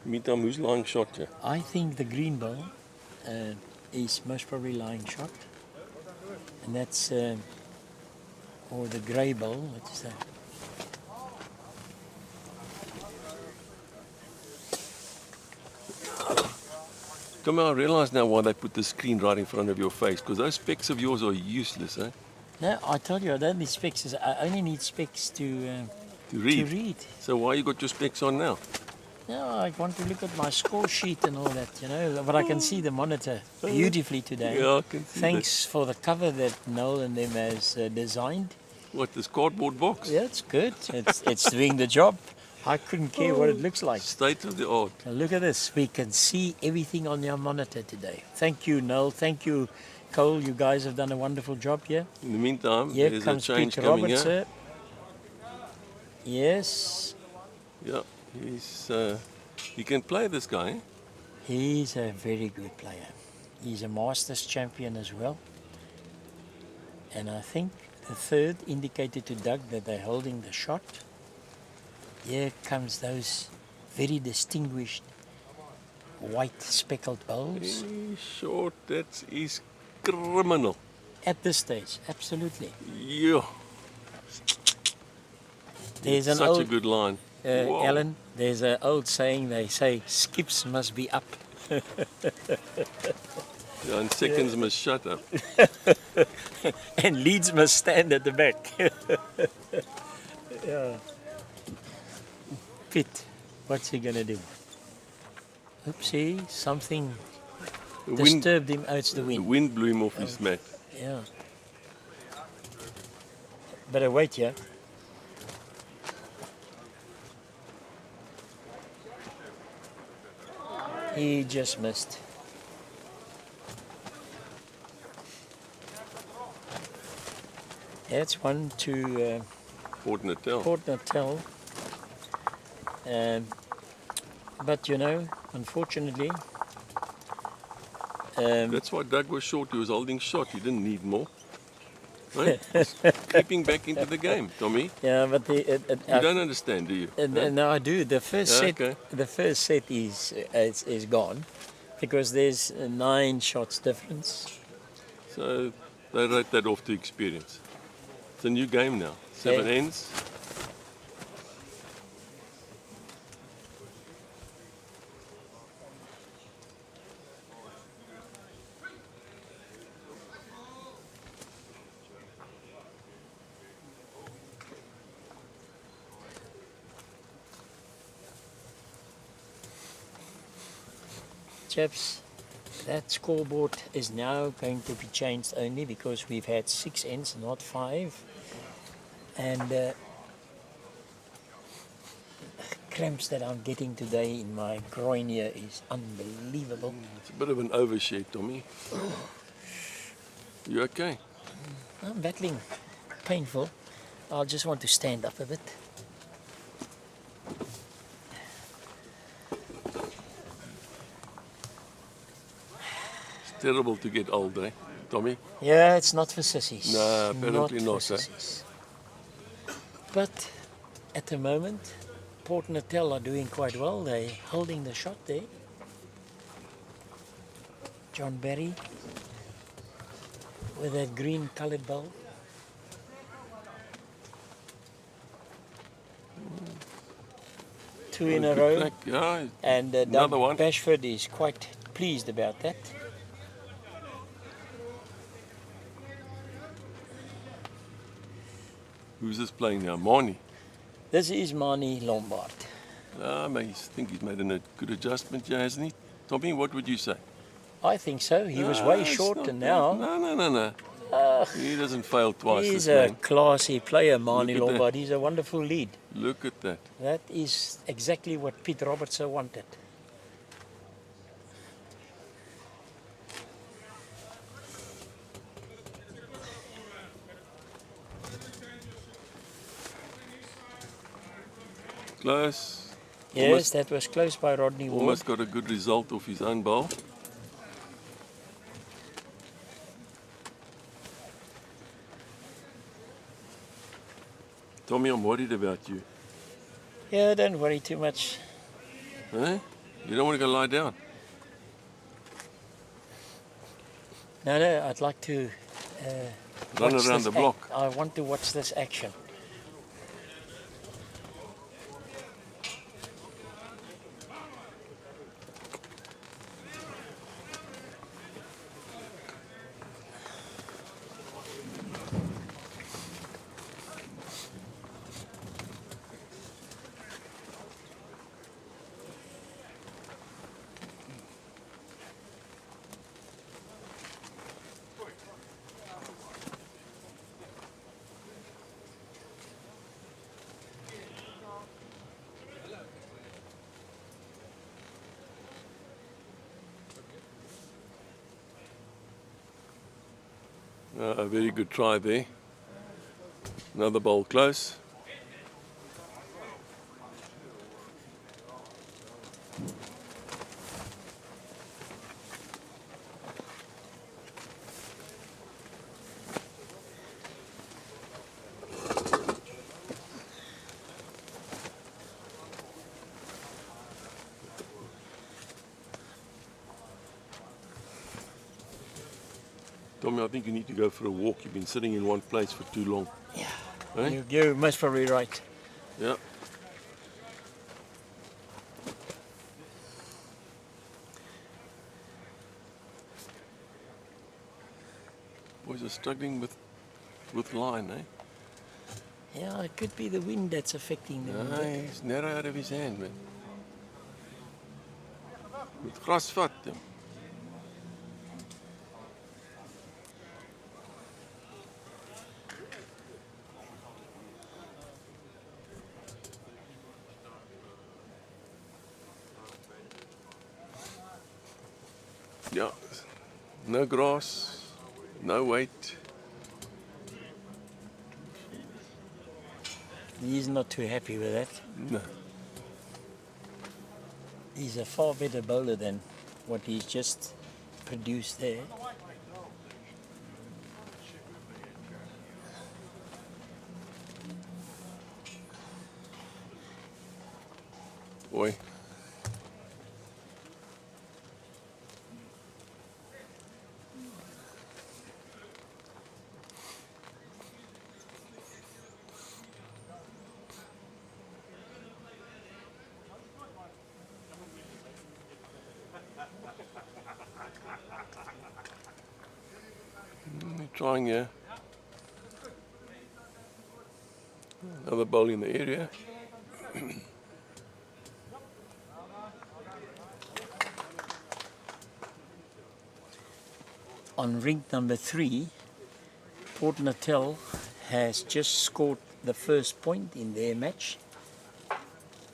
Meantime, who's lying shot here? I think the green ball is most probably lying shot. And that's, or the grey ball, what is that? Tommy, I realise now why they put the screen right in front of your face, because those specs of yours are useless, eh? No, I told you I don't need specs. I only need specs to To read. read. So why you got your specs on now? No, I want to look at my score sheet and all that, you know. But I can see the monitor beautifully today. Yeah, I can see Thanks for the cover that Noel and them has designed. that. What, this cardboard box? Yeah, it's good. It's doing the job. I couldn't care what it looks like. State of the art. Now look at this. We can see everything on your monitor today. Thank you, Noel. Thank you, Cole. You guys have done a wonderful job here. In the meantime, Here there's a comes change Peter coming Roberts, here. sir. Yes, Yeah, he can play, this guy, eh? he's a very good player. He's a Masters champion as well. And I think the third indicated to Doug that they're holding the shot. Here comes those very distinguished white speckled bowls. He's short, that is criminal. At this stage, absolutely. Yeah, There's an such old, a good line. Wow. Alan, there's an old saying, they say, skips must be up. Yeah, and seconds must shut up. And leads must stand at the back. Yeah. Pete, what's he gonna do? Oopsie, something The wind, disturbed him. Oh, it's the the wind. wind blew him off his mat. Yeah. Better wait here. He just missed. That's one to Port Natal. Port Natal. But you know, unfortunately, That's why Doug was short. He was holding shot. He didn't need more. Right? He's creeping back into the game, Tommy. yeah, but You don't understand, do you? no, I do. The first set, Okay. the first set is gone because there's 9 shots difference. So they wrote that off to experience. It's a new game now. 7 Yeah. ends. Chaps, that scoreboard is now going to be changed only because we've had 6 ends, not 5. And cramps that I'm getting today in my groin here is unbelievable. It's a bit of an overshare, Tommy. You okay? I'm battling painful. I'll just want to stand up a bit. It's terrible to get old, eh, Tommy? Yeah, it's not for sissies. No, apparently for not, eh? sissies. But at the moment, Port Natal are doing quite well. They're holding the shot there. John Barry with that green coloured ball. Two in a Good row. black, yeah. And Doug Another one. Bashford is quite pleased about that. Who's this playing now? Marnie. This is Mani Lombard. I think he's made a good adjustment, yeah, hasn't he? Tommy, what would you say? I think so. He was Ah, way it's short not and bad. now No. He doesn't fail twice, he's this a man. classy player, Mani Look at that. Lombard. He's a wonderful lead. Look at that. That is exactly what Pete Robertson wanted. Close. Yes, that was close by Rodney Ward. Almost got a good result off his own bowl. Tommy, I'm worried about you. Yeah, don't worry too much. Eh? You don't want to go lie down? No, I'd like to Run watch around this the block. I want to watch this action. A very good try there. Another bowl close. Tommy, I think you need to go for a walk. You've been sitting in one place for too long. Yeah, Eh? you're most probably right. Yeah. Boys are struggling with line, eh? Yeah, it could be the wind that's affecting them. No, he's narrow out of his hand, man. Met gras vat, hom. Yeah, no grass, no weight. He's not too happy with that. No. He's a far better bowler than what he's just produced there. Boy. Trying here. Another bowl in the area. On ring number 3, Port Natal has just scored the first point in their match.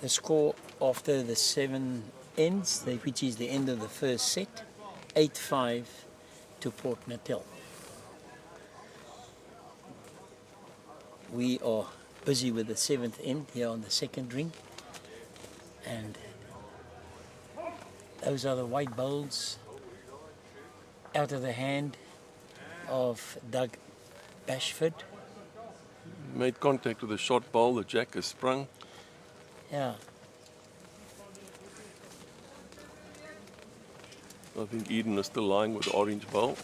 The score after the 7 ends, which is the end of the first set, 8-5 to Port Natal. We are busy with the 7th end here on the second ring, and those are the white bowls out of the hand of Doug Bashford. Made contact with a shot bowl, the jack has sprung. Yeah, I think Eden is still lying with the orange bowl.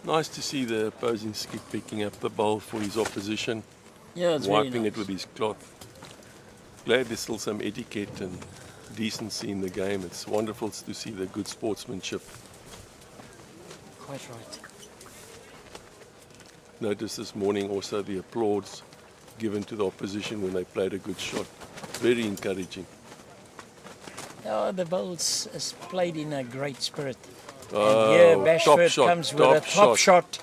Nice to see the opposing skip picking up the bowl for his opposition. Yeah, it's very wiping nice. it with his cloth. Glad there's still some etiquette and decency in the game. It's wonderful to see the good sportsmanship. Quite right. Noticed this morning also the applause given to the opposition when they played a good shot. Very encouraging. Oh, the bowls is played in a great spirit. And Oh, here top Bashford shot, comes with a top top shot.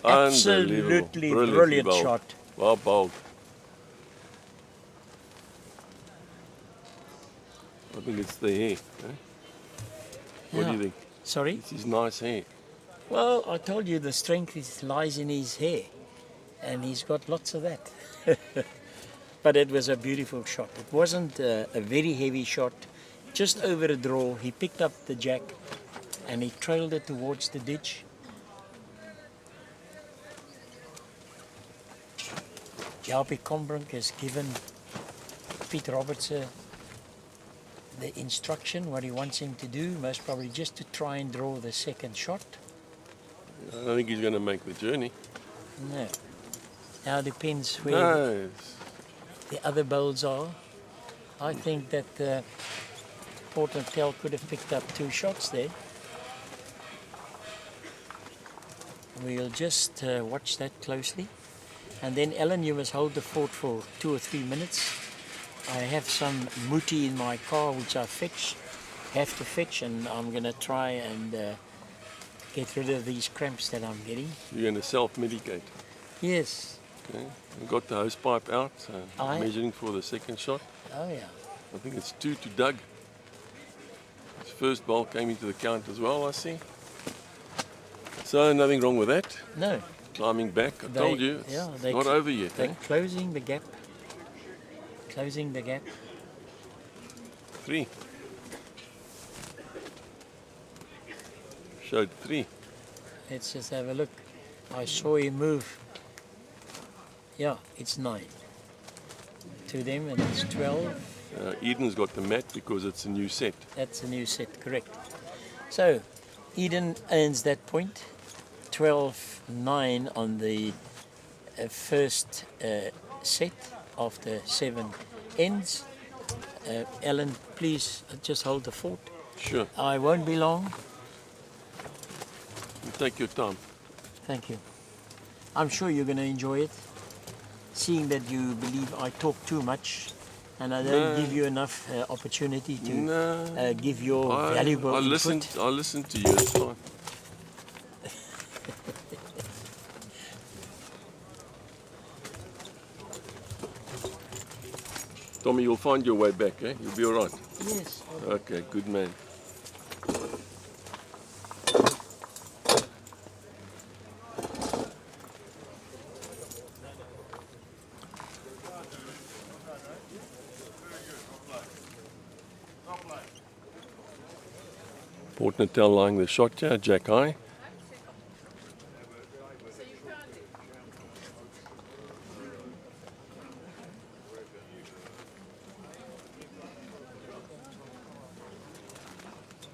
Unbelievable. Absolutely Brilliantly brilliant bowled. shot. Well bowled. I think it's the hair. Eh? What do Yeah. you think? Sorry? It's his nice hair. Well, I told you the strength lies in his hair, and he's got lots of that. But it was a beautiful shot. It wasn't a very heavy shot, just over a draw. He picked up the jack and he trailed it towards the ditch. Jaapie Combrink has given Pete Roberts the instruction, what he wants him to do, most probably just to try and draw the second shot. I don't think he's going to make the journey. No. Now it depends where No. the other bowls are. I think that Port Natal could have picked up 2 shots there. We'll just watch that closely. And then Ellen, you must hold the fort for 2 or 3 minutes. I have some muti in my car which I have to fetch, and I'm going to try and get rid of these cramps that I'm getting. You're going to self-medicate. Yes. Okay. I've got the hose pipe out, Aye. measuring for the second shot. Oh yeah. I think it's 2 to Doug. His first ball came into the count as well, I see. So nothing wrong with that. No. Climbing back, I told you, it's not over yet. They're Eh? closing the gap. Closing the gap. 3. Showed 3. Let's just have a look. I saw him move. Yeah, it's 9 to them, and it's 12. Eden's got the mat because it's a new set. That's a new set, correct. So, Eden earns that point. 12-9 on the first set after 7 ends. Ellen, please just hold the fort. Sure. I won't be long. You take your time. Thank you. I'm sure you're going to enjoy it. Seeing that you believe I talk too much and I don't give you enough opportunity to give your valuable input. I listen to you, it's fine. Tommy, you'll find your way back, eh? You'll be all right. Yes. Okay, good man. Port Natal lying the shot here, Jack high.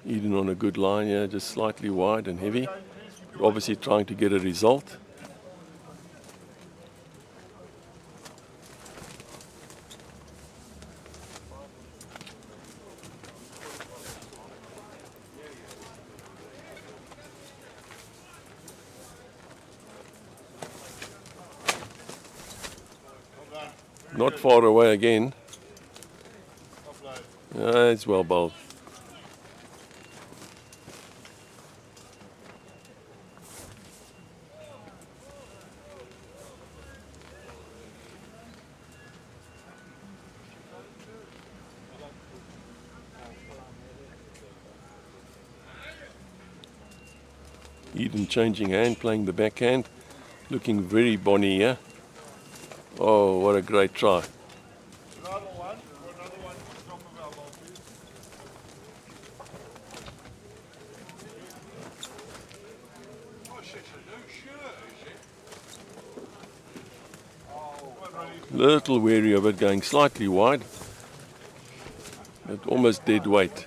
Eden on a good line here, just slightly wide and heavy. Obviously trying to get a result. Not far away again. It's well bowled. Eden changing hand, playing the backhand, looking very bonny here. Oh, what a great try. Another one to top of our ball, please. Oh, shit, a new shirt, is it? Little wary of it, going slightly wide. At almost dead weight.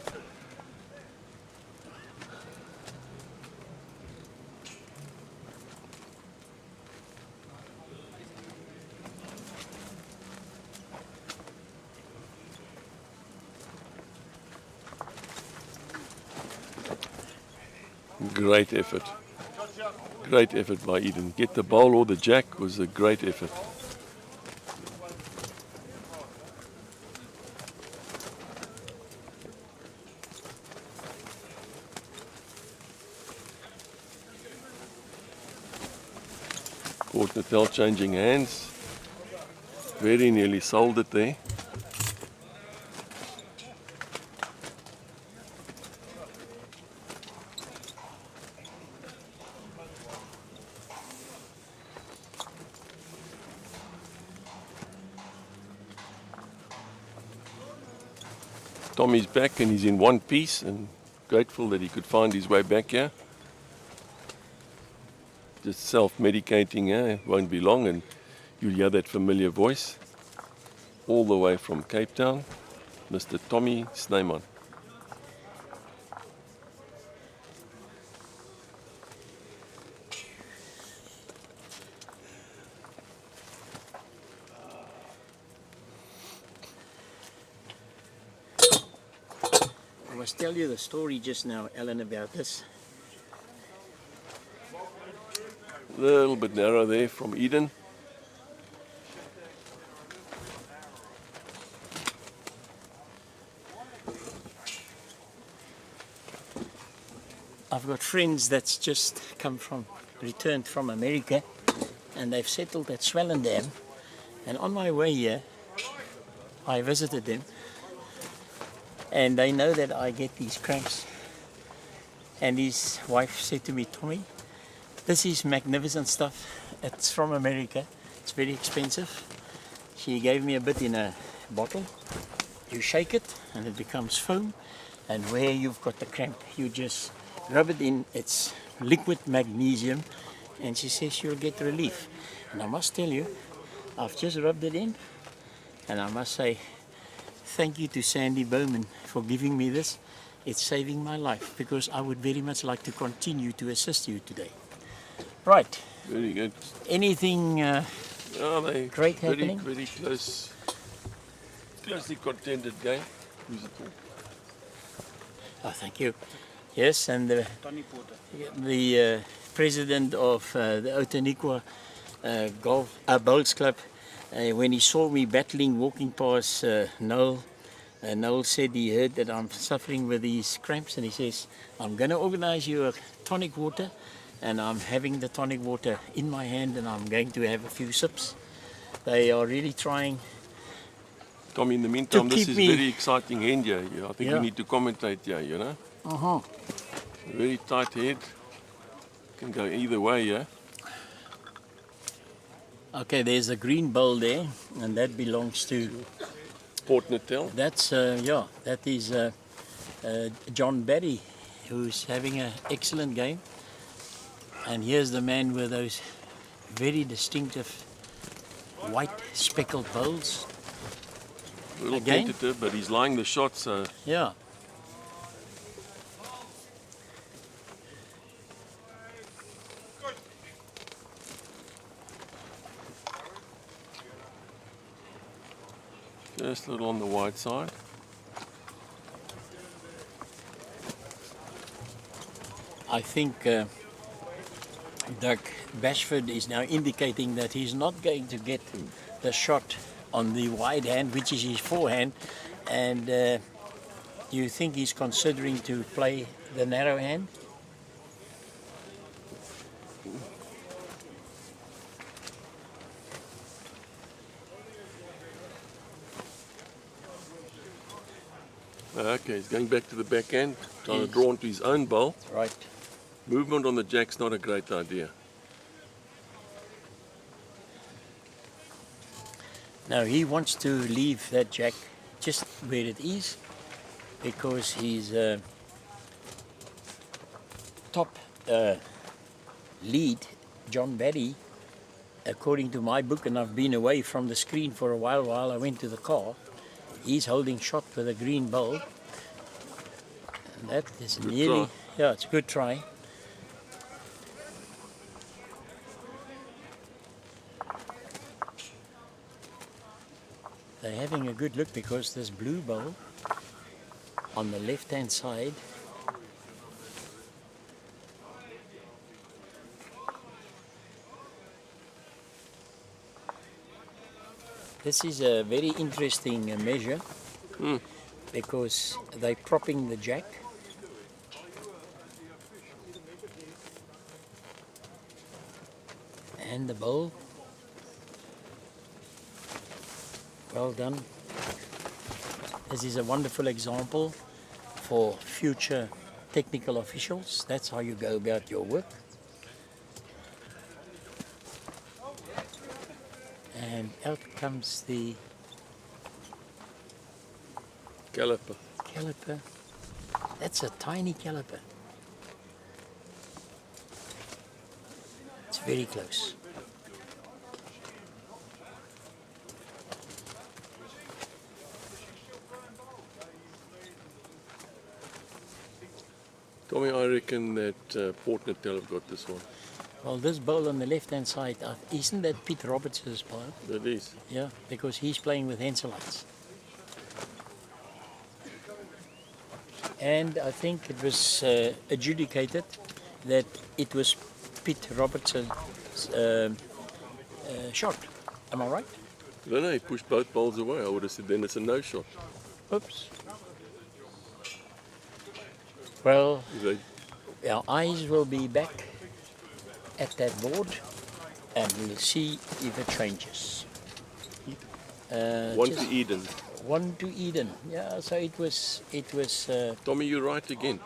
Great effort. Great effort by Eden. Get the bowl or the jack was a great effort. Port Natal changing hands. Very nearly sold it there. Tommy's back and he's in one piece and grateful that he could find his way back here. Just self-medicating here, won't be long and you'll hear that familiar voice all the way from Cape Town, Mr. Tommy Snyman. I must tell you the story just now, Alan, about this. A little bit narrow there from Eden. I've got friends that's just returned from America, and they've settled at Swellendam. And on my way here, I visited them, and they know that I get these cramps. And his wife said to me, Tommy, this is magnificent stuff. It's from America. It's very expensive. She gave me a bit in a bottle. You shake it and it becomes foam. And where you've got the cramp, you just rub it in. It's liquid magnesium. And she says you'll get relief. And I must tell you, I've just rubbed it in. And I must say, thank you to Sandy Bowman for giving me this. It's saving my life because I would very much like to continue to assist you today. Right. Very good. Anything great happening? Very closely contended game. Who's it for? Oh, thank you. Yes, and the president of the Outeniqua Bowls Club, when he saw me battling, walking past Noel, Noel said he heard that I'm suffering with these cramps, and he says, I'm going to organize you a tonic water. And I'm having the tonic water in my hand and I'm going to have a few sips. They are really trying. Tommy, in the meantime, this is me very exciting hand here. I think Yeah. we need to commentate here, you know. Very tight head. Can go either way, yeah. Okay, there's a green bowl there, and that belongs to Port Natal. That's that is John Barry, who's having an excellent game. And here's the man with those very distinctive white speckled bowls. A little Again? tentative, but he's lying the shot, so Yeah. just a little on the wide side. I think Doug Bashford is now indicating that he's not going to get the shot on the wide hand, which is his forehand, and you think he's considering to play the narrow hand? Okay, he's going back to the backhand, trying to draw onto his own bowl. Right. Movement on the jack's not a great idea. Now he wants to leave that jack just where it is because his top lead, John Barry, according to my book, and I've been away from the screen for a while I went to the car, he's holding shot with a green bowl. And that is Good nearly, try. yeah, it's a good try. They're having a good look because this blue bowl on the left hand side This is a very interesting measure because they're propping the jack. And the bowl. Well done. This is a wonderful example for future technical officials. That's how you go about your work. And out comes the Caliper. caliper. That's a tiny caliper. It's very close. Tommy, I reckon that Port Natal have got this one. Well, this bowl on the left-hand side, isn't that Pete Roberts' bowl? That is. Yeah, because he's playing with Henselites. And I think it was adjudicated that it was Pete Roberts' shot. Am I right? No, he pushed both balls away. I would have said then it's a no shot. Oops. Well, They, our eyes will be back at that board and we'll see if it changes. one Just to Eden. 1 to Eden. Yeah, so it was Tommy, you're right again.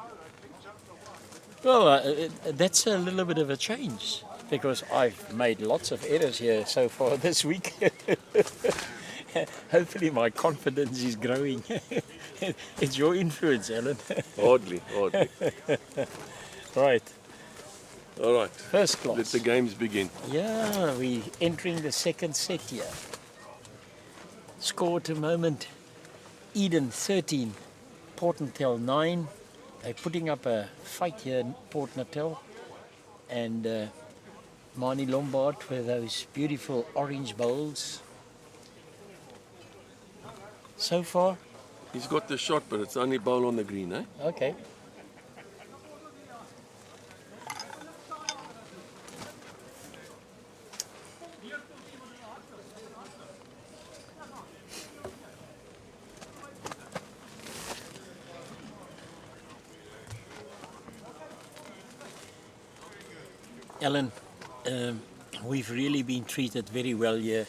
well, that's a little bit of a change because I've made lots of errors here so far this week. Hopefully my confidence is growing. It's your influence, Alan. Hardly, hardly. Right, All right, first class. let the games begin. Yeah, we're entering the second set here. Score to moment, Eden 13, Port Natal 9. They're putting up a fight here in Port Natal. And Marnie Lombard with those beautiful orange bowls. So far, He's got the shot, but it's only bowl on the green, eh? okay. Alan, we've really been treated very well here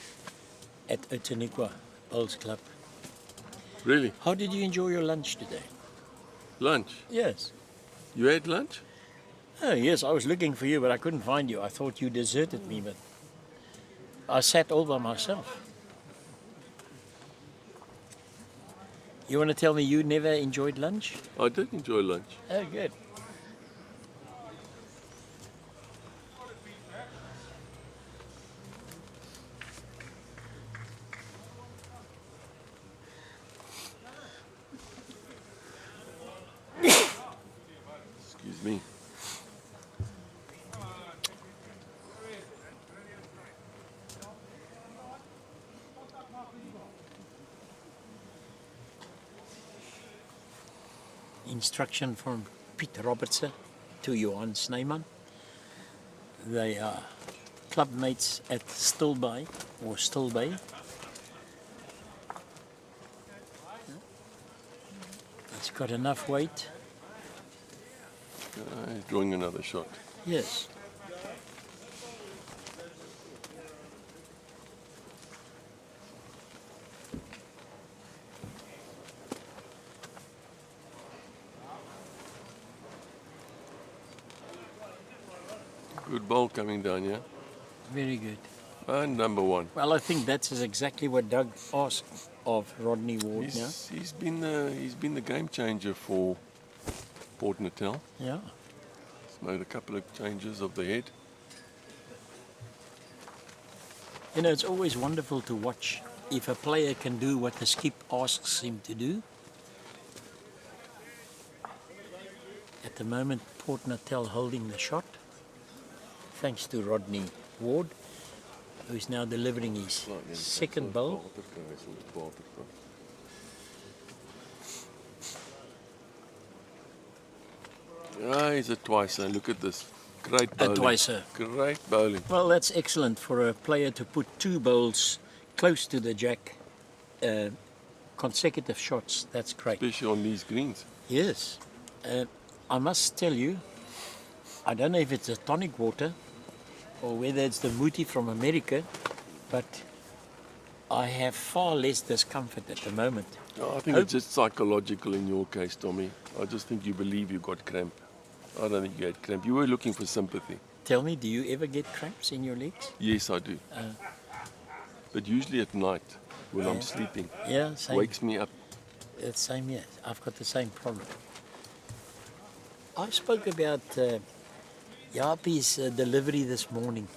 at Outeniqua Bowls Club. Really? How did you enjoy your lunch today? Lunch? Yes. You had lunch? Oh, yes, I was looking for you, but I couldn't find you. I thought you deserted me, but I sat all by myself. You want to tell me you never enjoyed lunch? I did enjoy lunch. Oh, good. Excuse me. Instruction from Pete Robertson to Johan Snyman. They are clubmates at Stilbay or Stilbay. It's got enough weight. He's drawing another shot. Yes. Good ball coming down here. Very good. And number one. Well, I think that's exactly what Doug asked of Rodney Ward now. He's been the game changer for Port Natal. Yeah. He's made a couple of changes of the head. You know, it's always wonderful to watch if a player can do what the skip asks him to do. At the moment, Port Natal holding the shot, thanks to Rodney Ward, who's now delivering his second bowl. Ah, he's a twicer. Look at this. Great bowling. A twicer. Great bowling. Well, that's excellent for a player to put two bowls close to the jack, consecutive shots, that's great. Especially on these greens. Yes. I must tell you, I don't know if it's the tonic water or whether it's the muti from America, but I have far less discomfort at the moment. I think it's just psychological in your case, Tommy. I just think you believe you got cramp. I don't think you had cramp. You were looking for sympathy. Tell me, do you ever get cramps in your legs? Yes, I do. But usually at night when I'm sleeping. Yeah, same. Wakes me up. It's same here. I've got the same problem. I spoke about Yapi's delivery this morning,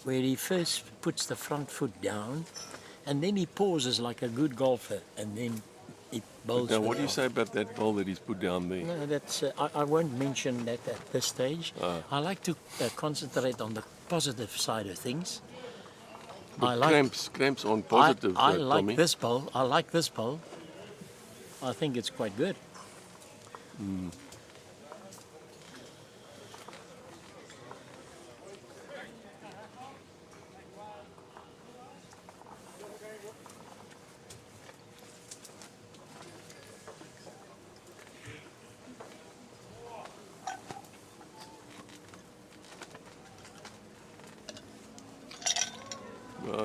where he first puts the front foot down, and then he pauses like a good golfer, and then it bowls. Now, what do you say about that bowl that he's put down there? No, that's I won't mention that at this stage. I like to concentrate on the positive side of things. But cramps on positive, I like Tommy. this bowl. I like this bowl. I think it's quite good.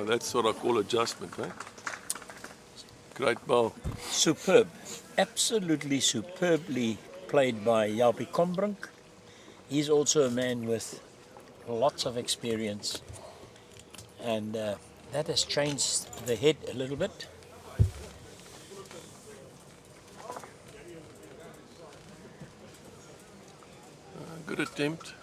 That's what I call adjustment, right? Great bowl. Superb. Absolutely superbly played by Jaapie Kombrink. He's also a man with lots of experience, and that has changed the head a little bit. Good attempt.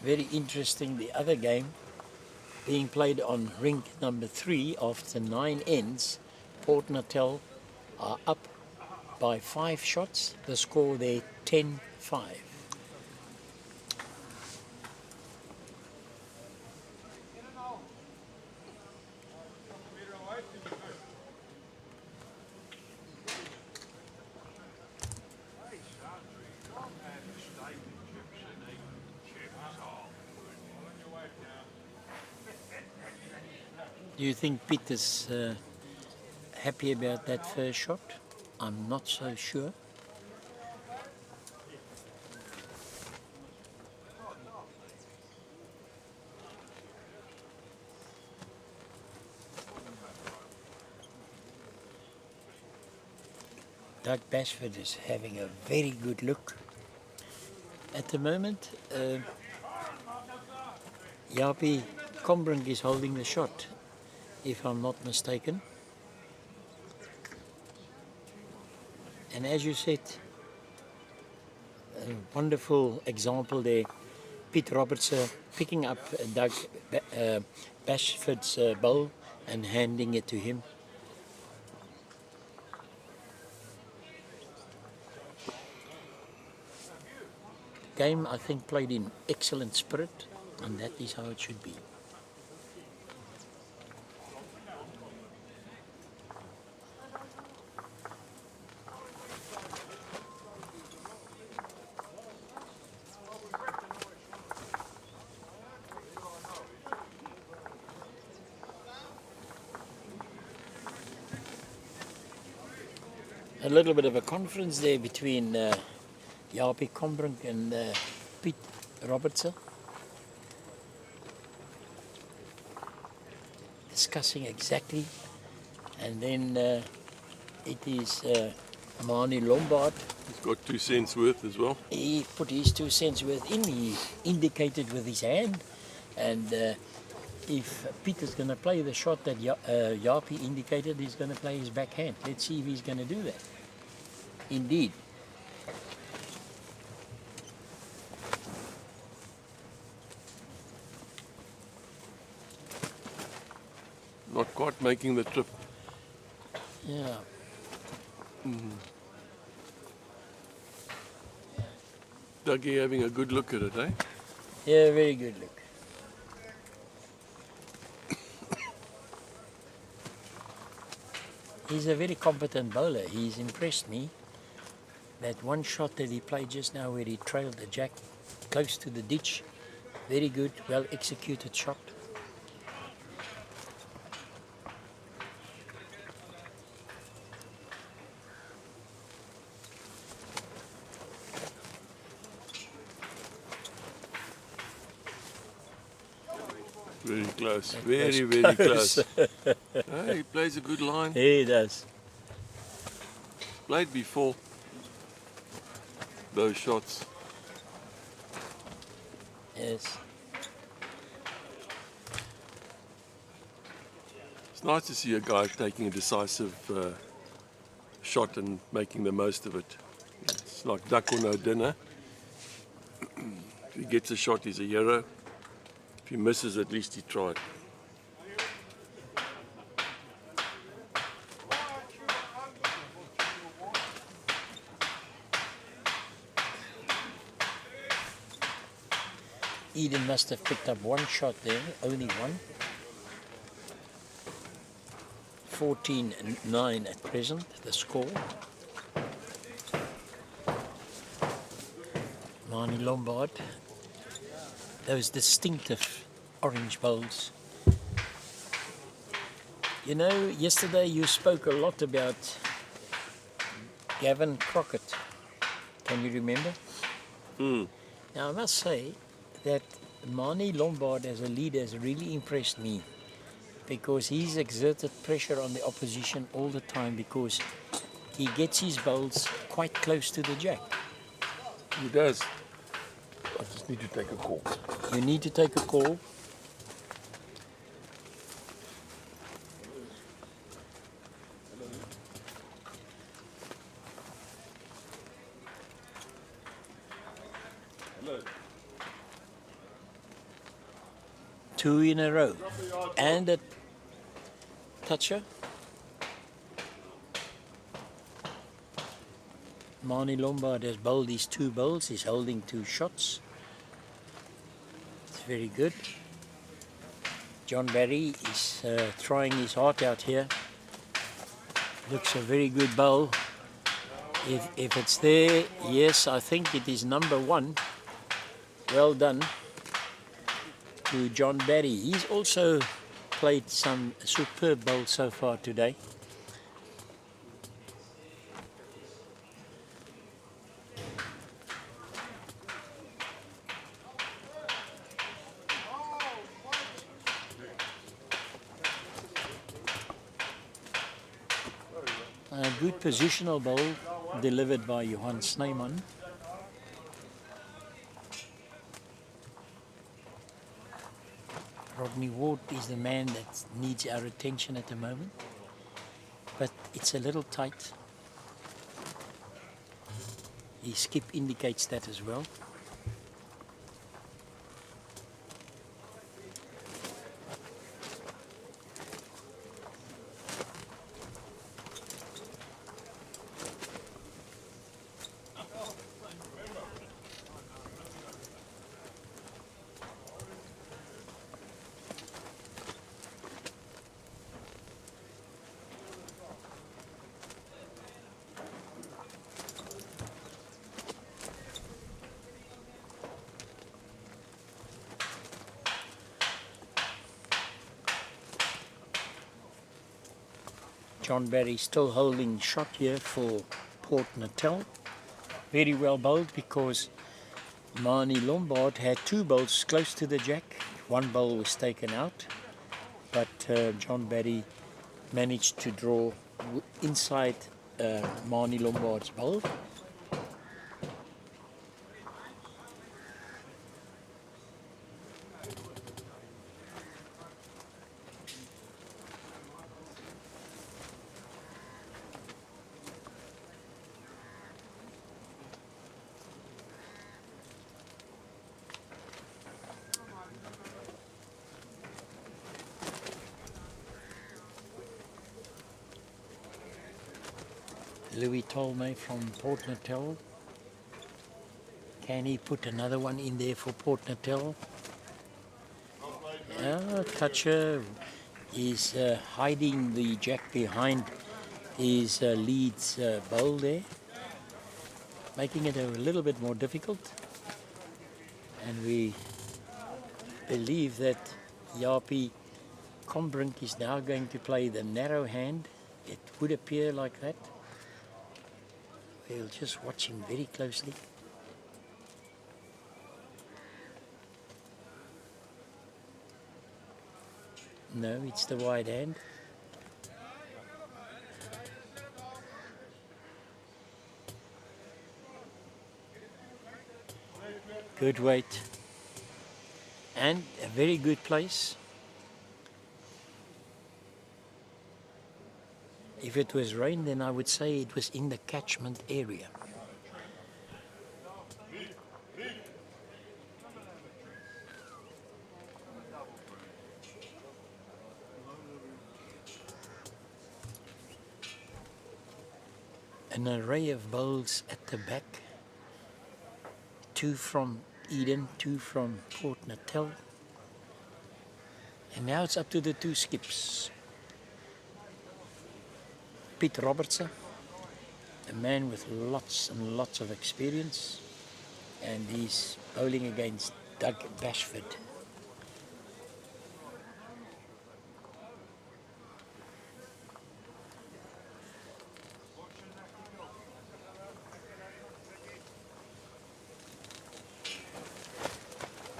Very interesting, the other game being played on rink number 3 after 9 ends. Port Natal are up by 5 shots. The score there 10-5. Do you think Peter's happy about that first shot? I'm not so sure. Doug Bashford is having a very good look. At the moment, Jaapie Kombrink is holding the shot, if I'm not mistaken. And as you said, a wonderful example there, Pete Robertson picking up Doug Bashford's bowl and handing it to him. Game, I think, played in excellent spirit, and that is how it should be. A little bit of a conference there between Jaapie Kombrink and Pete Robertson, discussing exactly, and then it is Mani Lombard. He's got 2 cents worth as well. He put his 2 cents worth in. He indicated with his hand, and if Peter's going to play the shot that Jaapie indicated, he's going to play his backhand. Let's see if he's going to do that. Indeed. Not quite making the trip. Yeah. Dougie having a good look at it, eh? Yeah, very good look. He's a very competent bowler. He's impressed me. That one shot that he played just now where he trailed the jack close to the ditch. Very good, well executed shot. Very close. That Very, was very close. close. Hey, he plays a good line. Yeah, he does. Played before those shots. Yes. It's nice to see a guy taking a decisive shot and making the most of it. It's like duck or no dinner. If he gets a shot, he's a hero. If he misses, at least he tried. Eden must have picked up one shot there, only one. 14-9 at present, the score. Marnie Lombard, those distinctive orange bowls. You know, yesterday you spoke a lot about Gavin Crockett. Can you remember? Now I must say that Marnie Lombard as a leader has really impressed me, because he's exerted pressure on the opposition all the time, because he gets his bowls quite close to the jack. He does. I just need to take a call. You need to take a call. Hello. 2 in a row. And a toucher. Marnie Lombard has bowled these 2 bowls. He's holding 2 shots. It's very good. John Barry is trying his heart out here. Looks a very good bowl. If it's there, yes, I think it is number 1. Well done to John Barry. He's also played some superb bowls so far today. A good positional bowl delivered by Johan Snyman. Rodney Ward is the man that needs our attention at the moment, but it's a little tight. His skip indicates that as well. John Barry still holding shot here for Port Natal. Very well bowled, because Marnie Lombard had 2 bowls close to the jack. 1 bowl was taken out, but John Barry managed to draw inside Marnie Lombard's bowl. Louis Tolmay from Port Natal Can he put another one in there for Port Natal? Toucher is hiding the jack behind his Leeds bowl there, making it a little bit more difficult. And we believe that Yapi Combrink is now going to play the narrow hand. It would appear like that. We'll just watch him very closely. No, it's the wide hand. Good weight. And a very good place. If it was rain, then I would say it was in the catchment area. An array of bowls at the back. 2 from Eden, 2 from Port Natal. And now it's up to the 2 skips. Pete Robertson, a man with lots and lots of experience, and he's bowling against Doug Bashford.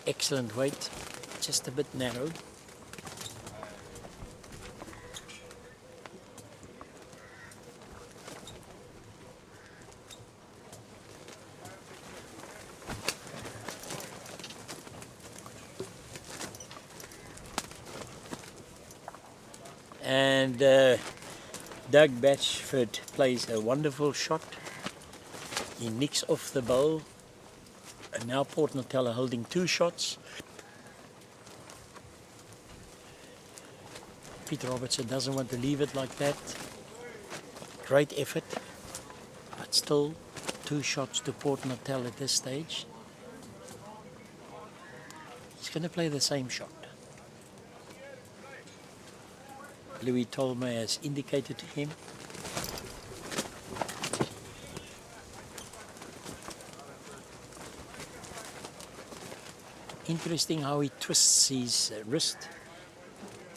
Excellent weight, just a bit narrow. And Doug Bashford plays a wonderful shot. He nicks off the bowl. And now Port Natal are holding 2 shots. Peter Robertson doesn't want to leave it like that. Great effort, but still 2 shots to Port Natal at this stage. He's going to play the same shot. Louis Tolmay has indicated to him. Interesting how he twists his wrist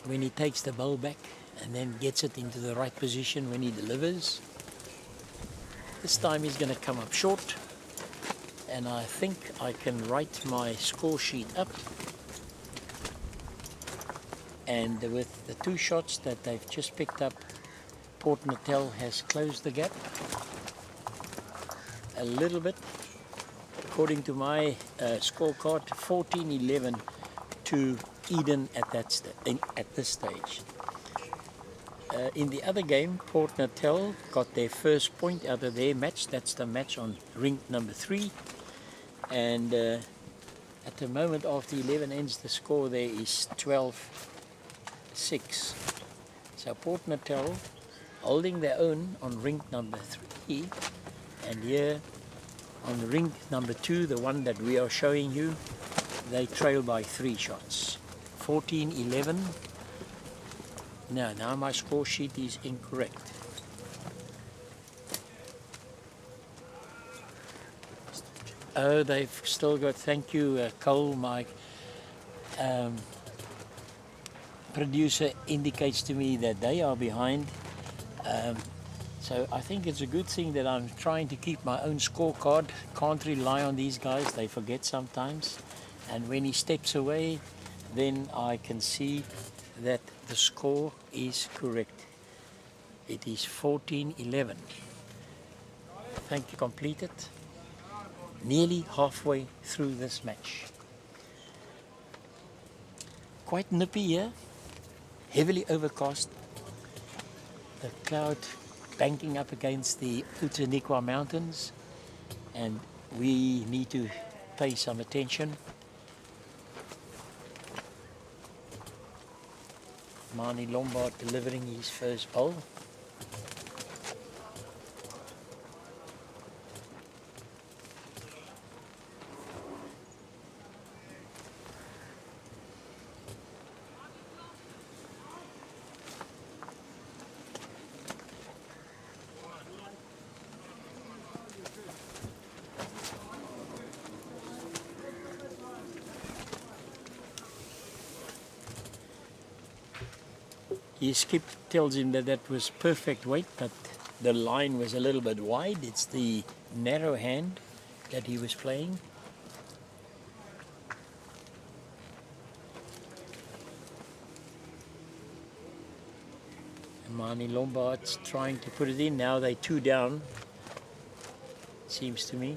when he takes the bowl back and then gets it into the right position when he delivers. This time he's going to come up short, and I think I can write my score sheet up. And with the 2 shots that they've just picked up, Port Natal has closed the gap a little bit. According to my scorecard, 14-11 to Eden at this stage. In the other game, Port Natal got their first point out of their match. That's the match on ring number 3. And at the moment after 11 ends, the score there is 12-6. So Port Natal holding their own on ring number 3. And here on ring number 2, the one that we are showing you, they trail by 3 shots. 14-11. Now my score sheet is incorrect. Oh, they've still got, thank you, Cole, my producer indicates to me that they are behind. So I think it's a good thing that I'm trying to keep my own scorecard. Can't rely on these guys, they forget sometimes. And when he steps away, then I can see that the score is correct. It is 14-11. Thank you, completed. Nearly halfway through this match. Quite nippy here, heavily overcast. The cloud banking up against the Outeniqua mountains, and we need to pay some attention. Mani Lombard delivering his first bowl. His skip tells him that that was perfect weight, but the line was a little bit wide. It's the narrow hand that he was playing. And Mani Lombard's trying to put it in. Now they're 2 down, seems to me.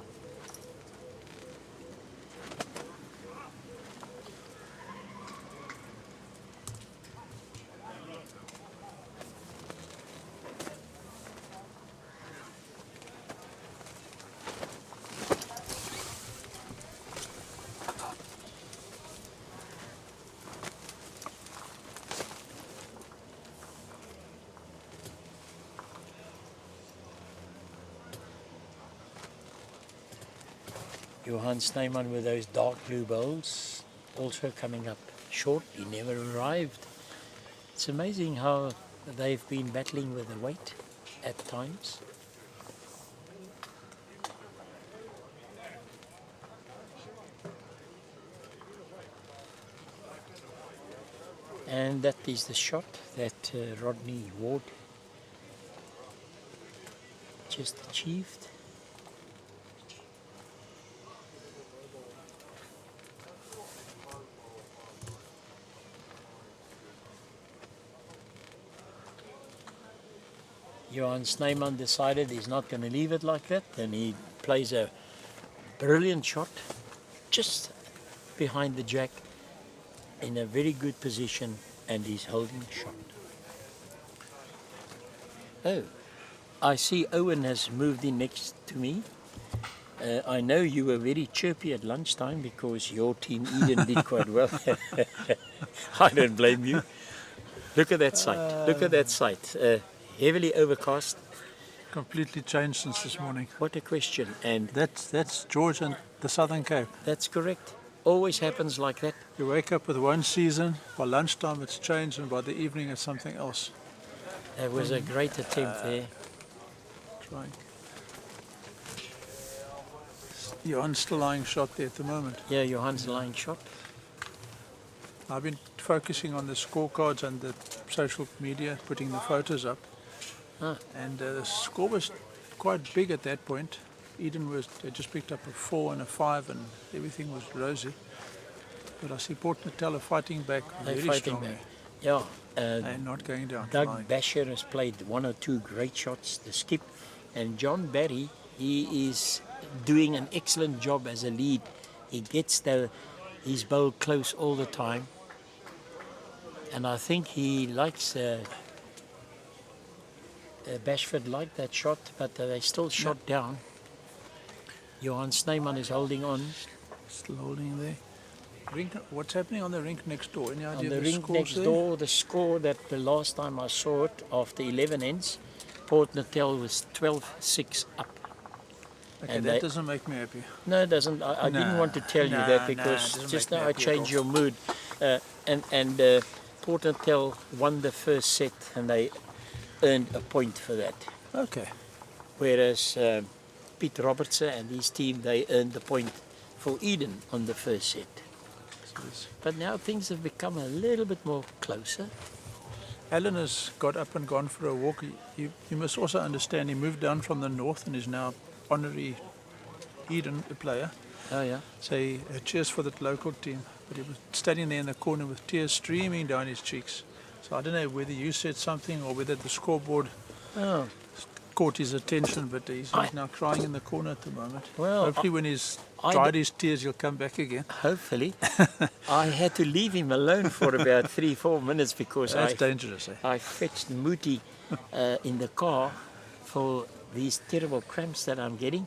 Johan Snyman with those dark blue bowls, also coming up short. He never arrived. It's amazing how they've been battling with the weight at times. And that is the shot that Rodney Ward just achieved. Johan Snyman decided he's not going to leave it like that, and he plays a brilliant shot just behind the jack in a very good position, and he's holding shot. Oh, I see Owen has moved in next to me. I know you were very chirpy at lunchtime because your team Eden did quite well. I don't blame you. Look at that sight. Look at that sight. Heavily overcast. Completely changed since this morning. What a question. And That's George and the Southern Cape. that's correct. Always happens like that. You wake up with one season, by lunchtime it's changed, and by the evening it's something else. That was a great attempt there. Trying. You're on still lying shot there at the moment. Yeah, Johan's lying shot. I've been focusing on the scorecards and the social media, putting the photos up. Ah. And the score was quite big at that point. Eden they just picked up a 4 and a 5 and everything was rosy. But I see Port Natal are fighting back They're very fighting strongly. back. Yeah. And not going down. Doug flying. Basher has played 1 or 2 great shots, the skip. And John Barry, he is doing an excellent job as a lead. He gets his bowl close all the time. And I think he likes, Bashford liked that shot, but they still shot down. Johan Snyman is holding on. Still holding there. What's happening on the rink next door? Any idea On the of rink scores next there? door, the score that the last time I saw it, after 11 ends, Port Natal was 12-6 up. Okay, and that they- doesn't make me happy. No, it doesn't. I didn't Nah, want to tell you nah, that nah, because doesn't just make me now I happy at changed all. your mood. And Port Natal won the first set and they earned a point for that. Okay. Whereas Pete Robertson and his team, they earned the point for Eden on the first set. So it's- But now things have become a little bit more closer. Alan has got up and gone for a walk. You must also understand he moved down from the north and is now honorary Eden player. Oh yeah. So he cheers for the local team. But he was standing there in the corner with tears streaming down his cheeks. So I don't know whether you said something or whether the scoreboard Oh, caught his attention, but he's I- now crying in the corner at the moment. Well, hopefully when he's I dried d- his tears, he'll come back again. hopefully. I had to leave him alone for about 3-4 minutes because That's dangerous, eh? I fetched Muti in the car for these terrible cramps that I'm getting.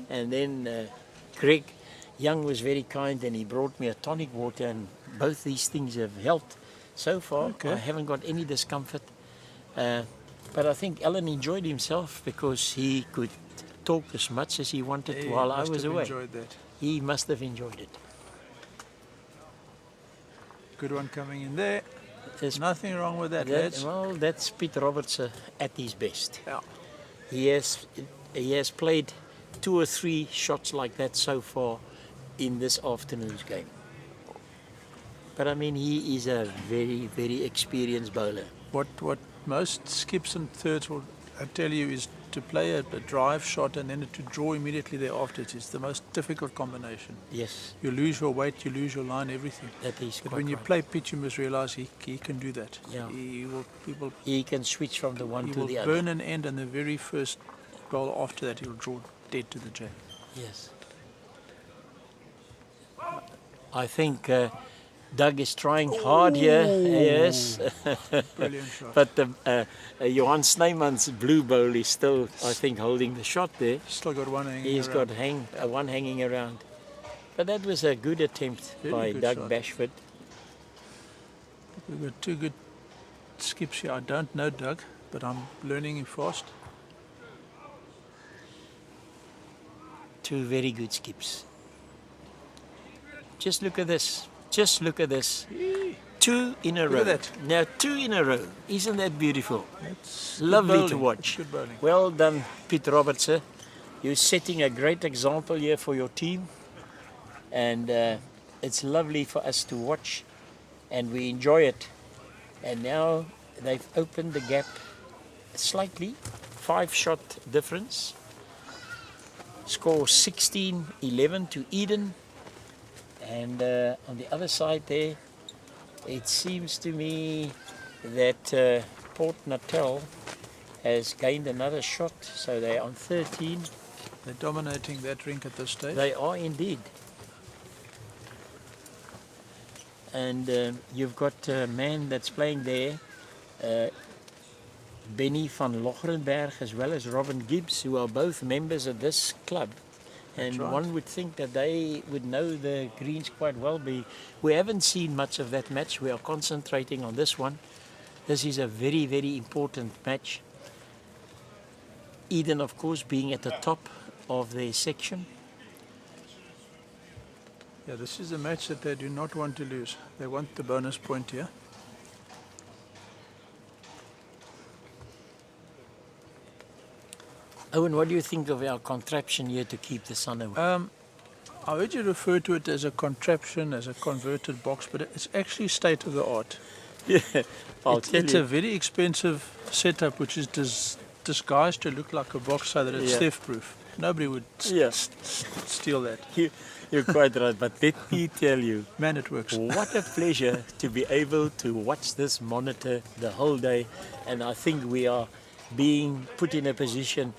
And then Greg Young was very kind and he brought me a tonic water, and both these things have helped. So far, Okay. I haven't got any discomfort. But I think Alan enjoyed himself because he could talk as much as he wanted He while I must was have away. enjoyed that. He must have enjoyed it. Good one coming in there. There's Nothing wrong with that, that- lads. well, that's Pete Robertson at his best. Yeah. He has played 2 or 3 shots like that so far in this afternoon's game. But I mean, he is a very, very experienced bowler. What most skips and thirds will tell you is to play a drive shot and then to draw immediately thereafter. It's the most difficult combination. Yes, You lose your weight, you lose your line, everything. that is But quite when you right. play pitch, you must realize he can do that. Yeah. He He can switch from the one to will the burn other. an end, and the very first bowl after that, he'll draw dead to the jack. Yes. I think Doug is trying hard here. Yes. Brilliant shot. But the Johan Snyman's blue bowl is still, I think, holding the shot there. Still got one hanging He's around. got one hanging around. But that was a good attempt Very by good Doug shot. Bashford. We've got two good skips here. I don't know Doug, but I'm learning him fast. Two very good skips. Just look at this. Just look at this. Two in a row. Look at that. Now, two in a row. Isn't that beautiful? That's Lovely good to bowling. watch. That's good bowling. Well done, Pete Robertson. You're setting a great example here for your team. And it's lovely for us to watch. And we enjoy it. And now they've opened the gap slightly. 5-shot difference. Score 16-11 to Eden. And on the other side there, it seems to me that Port Natal has gained another shot, so they're on 13. They're dominating that rink at this stage. They are indeed. And you've got a man that's playing there, Benny van Lochrenberg, as well as Robin Gibbs, who are both members of this club. And That's right. one would think that they would know the greens quite well. We haven't seen much of that match. We are concentrating on this one. This is a very, very important match. Eden, of course, being at the top of their section. Yeah, this is a match that they do not want to lose. They want the bonus point here. Owen, what do you think of our contraption here to keep the sun away? I heard you refer to it as a contraption, as a converted box, but it's actually state of the art. Yeah, I'll It's tell a you. very expensive setup which is disguised to look like a box so that it's Yeah. theft proof. Nobody would Yeah. steal that. You're quite right, but let me tell you, Man, it works. what a pleasure to be able to watch this monitor the whole day. And I think we are being put in a position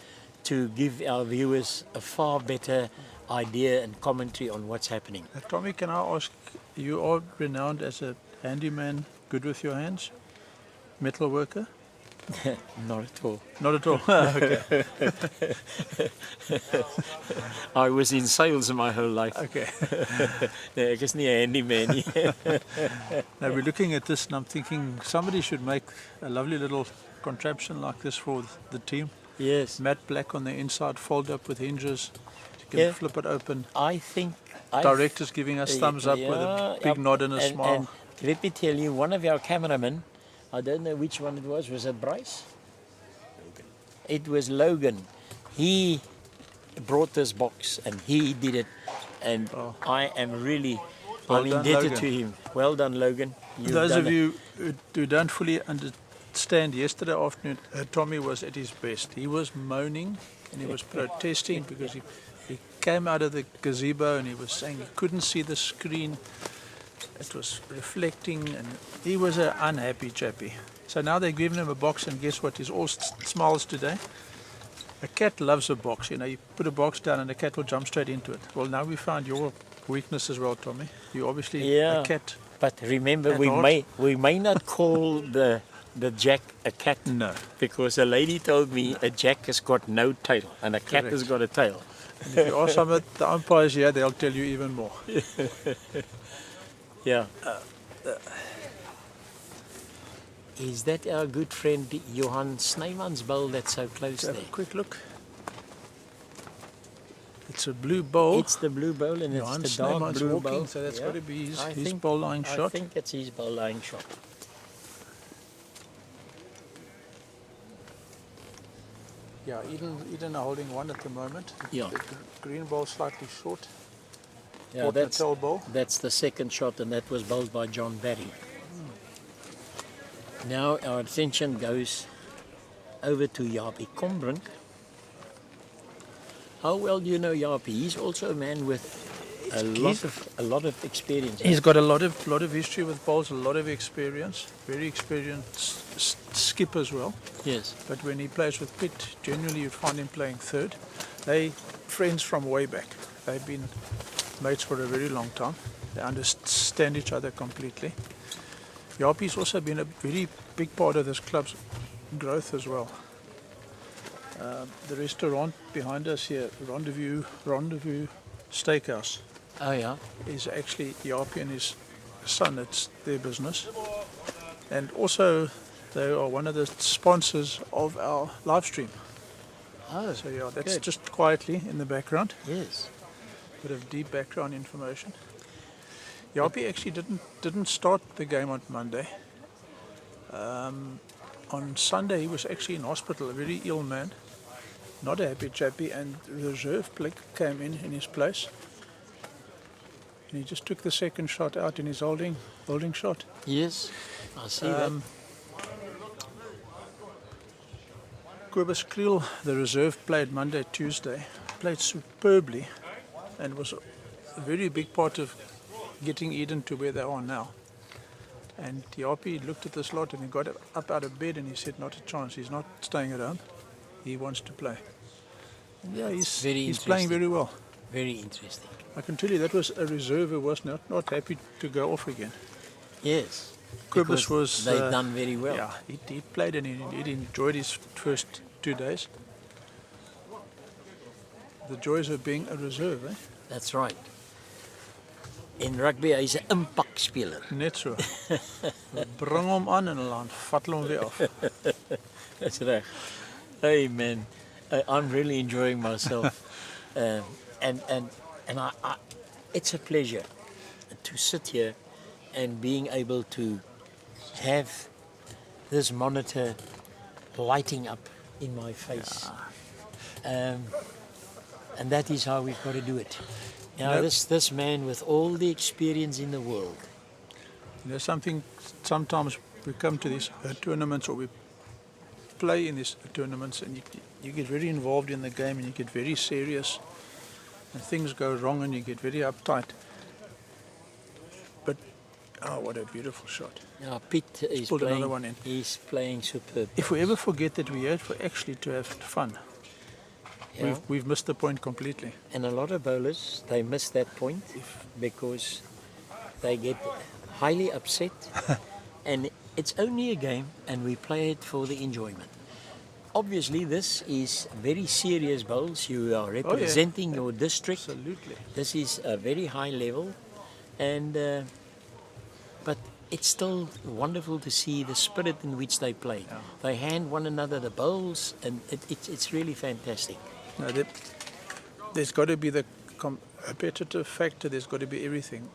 to give our viewers a far better idea and commentary on what's happening. Tommy, can I ask, you are renowned as a handyman, good with your hands? Metal worker? Not at all. Not at all. Okay. I was in sales my whole life. Okay. Nee, ek is nie 'n handyman nie. Now we're looking at this and I'm thinking somebody should make a lovely little contraption like this for the team. Yes, Matte black on the inside, fold up with hinges. You can Yeah. flip it open. I think... Director's giving us thumbs up with a big nod and a smile. And let me tell you, one of our cameramen, I don't know which one it was it Bryce? Logan. It was Logan. He brought this box and he did it. And I am really, Well I'm done, indebted Logan. to him. Well done, Logan. You've Those done of it. you who don't fully understand, yesterday afternoon, Tommy was at his best. He was moaning and he was protesting because he came out of the gazebo and he was saying he couldn't see the screen. It was reflecting and he was an unhappy chappy. So now they've given him a box and guess what? He's all smiles today. A cat loves a box. You know, you put a box down and the cat will jump straight into it. Well, now we found your weakness as well, Tommy. You obviously Yeah. a cat. But remember, At we heart. may not call the jack a cat. No. Because a lady told me a jack has got no tail and a cat has Correct. got a tail. And if you ask some of the umpires here, they'll tell you even more. Yeah. Is that our good friend Johan Snyman's bowl that's so close Let's have there? a quick look. It's a blue bowl. It's the blue bowl and Johan it's the dark Snyman's blue walking, bowl. so that's Yeah. got to be his I bowl line shot. I think it's his bowl line shot. Yeah, Eden are holding one at the moment. Yeah. The green ball slightly short. Yeah, Port Natal bowl. that's the second shot and that was bowled by John Barry. Now our attention goes over to Japie Kombrink. How well do you know Japie? He's also a man with a lot of experience. He's got a lot of history with bowls, a lot of experience, very experienced skip as well. Yes. But when he plays with Pitt, generally you find him playing third. They friends from way back. They've been mates for a very long time. They understand each other completely. Japie's also been a very big part of this club's growth as well. The restaurant behind us here, Rendezvous Steakhouse, Oh yeah. is actually Japie and his son. It's their business. And also they are one of the sponsors of our live stream. Oh, So yeah, that's good. just quietly in the background. Yes. Bit of deep background information. Japie actually didn't start the game on Monday. On Sunday he was actually in hospital, a very ill man, not a happy chappy, and the reserve came in his place. And he just took the second shot out in his holding shot. Yes. I see that. Kobus Kriel, the reserve, played Monday, Tuesday, played superbly, and was a very big part of getting Eden to where they are now. And Japie looked at this lot and he got up out of bed and he said, not a chance, he's not staying at home, he wants to play. And yeah, he's playing very well. Very interesting. I can tell you that was a reserve who was not happy to go off again. Yes. Kobus Because was... they've done very well. Yeah, he played and he enjoyed his first 2 days. The joys of being a reserve, eh? That's right. In rugby hy's 'n impaktspeler. Net so. Bring hom aan en dan vat hulle hom weer af. That's right. Hey man, I'm really enjoying myself, and it's a pleasure to sit here and being able to have this monitor lighting up in my face, and that is how we've got to do it. Now, this man with all the experience in the world. You know something, sometimes we come to these tournaments or we play in these tournaments and you get very involved in the game and you get very serious and things go wrong and you get very uptight. But, oh, what a beautiful shot. Now, Pitt is pulled playing, another one in. he's playing superb. If we ever forget that we're here for actually to have fun, Yeah. we've missed the point completely. And a lot of bowlers, they miss that point because they get highly upset and it's only a game and we play it for the enjoyment. Obviously this is very serious bowls. You are representing your district. Absolutely. This is a very high level and but it's still wonderful to see the spirit in which they play. Yeah. They hand one another the bowls and it's really fantastic. No, there's got to be the competitive factor. There's got to be everything.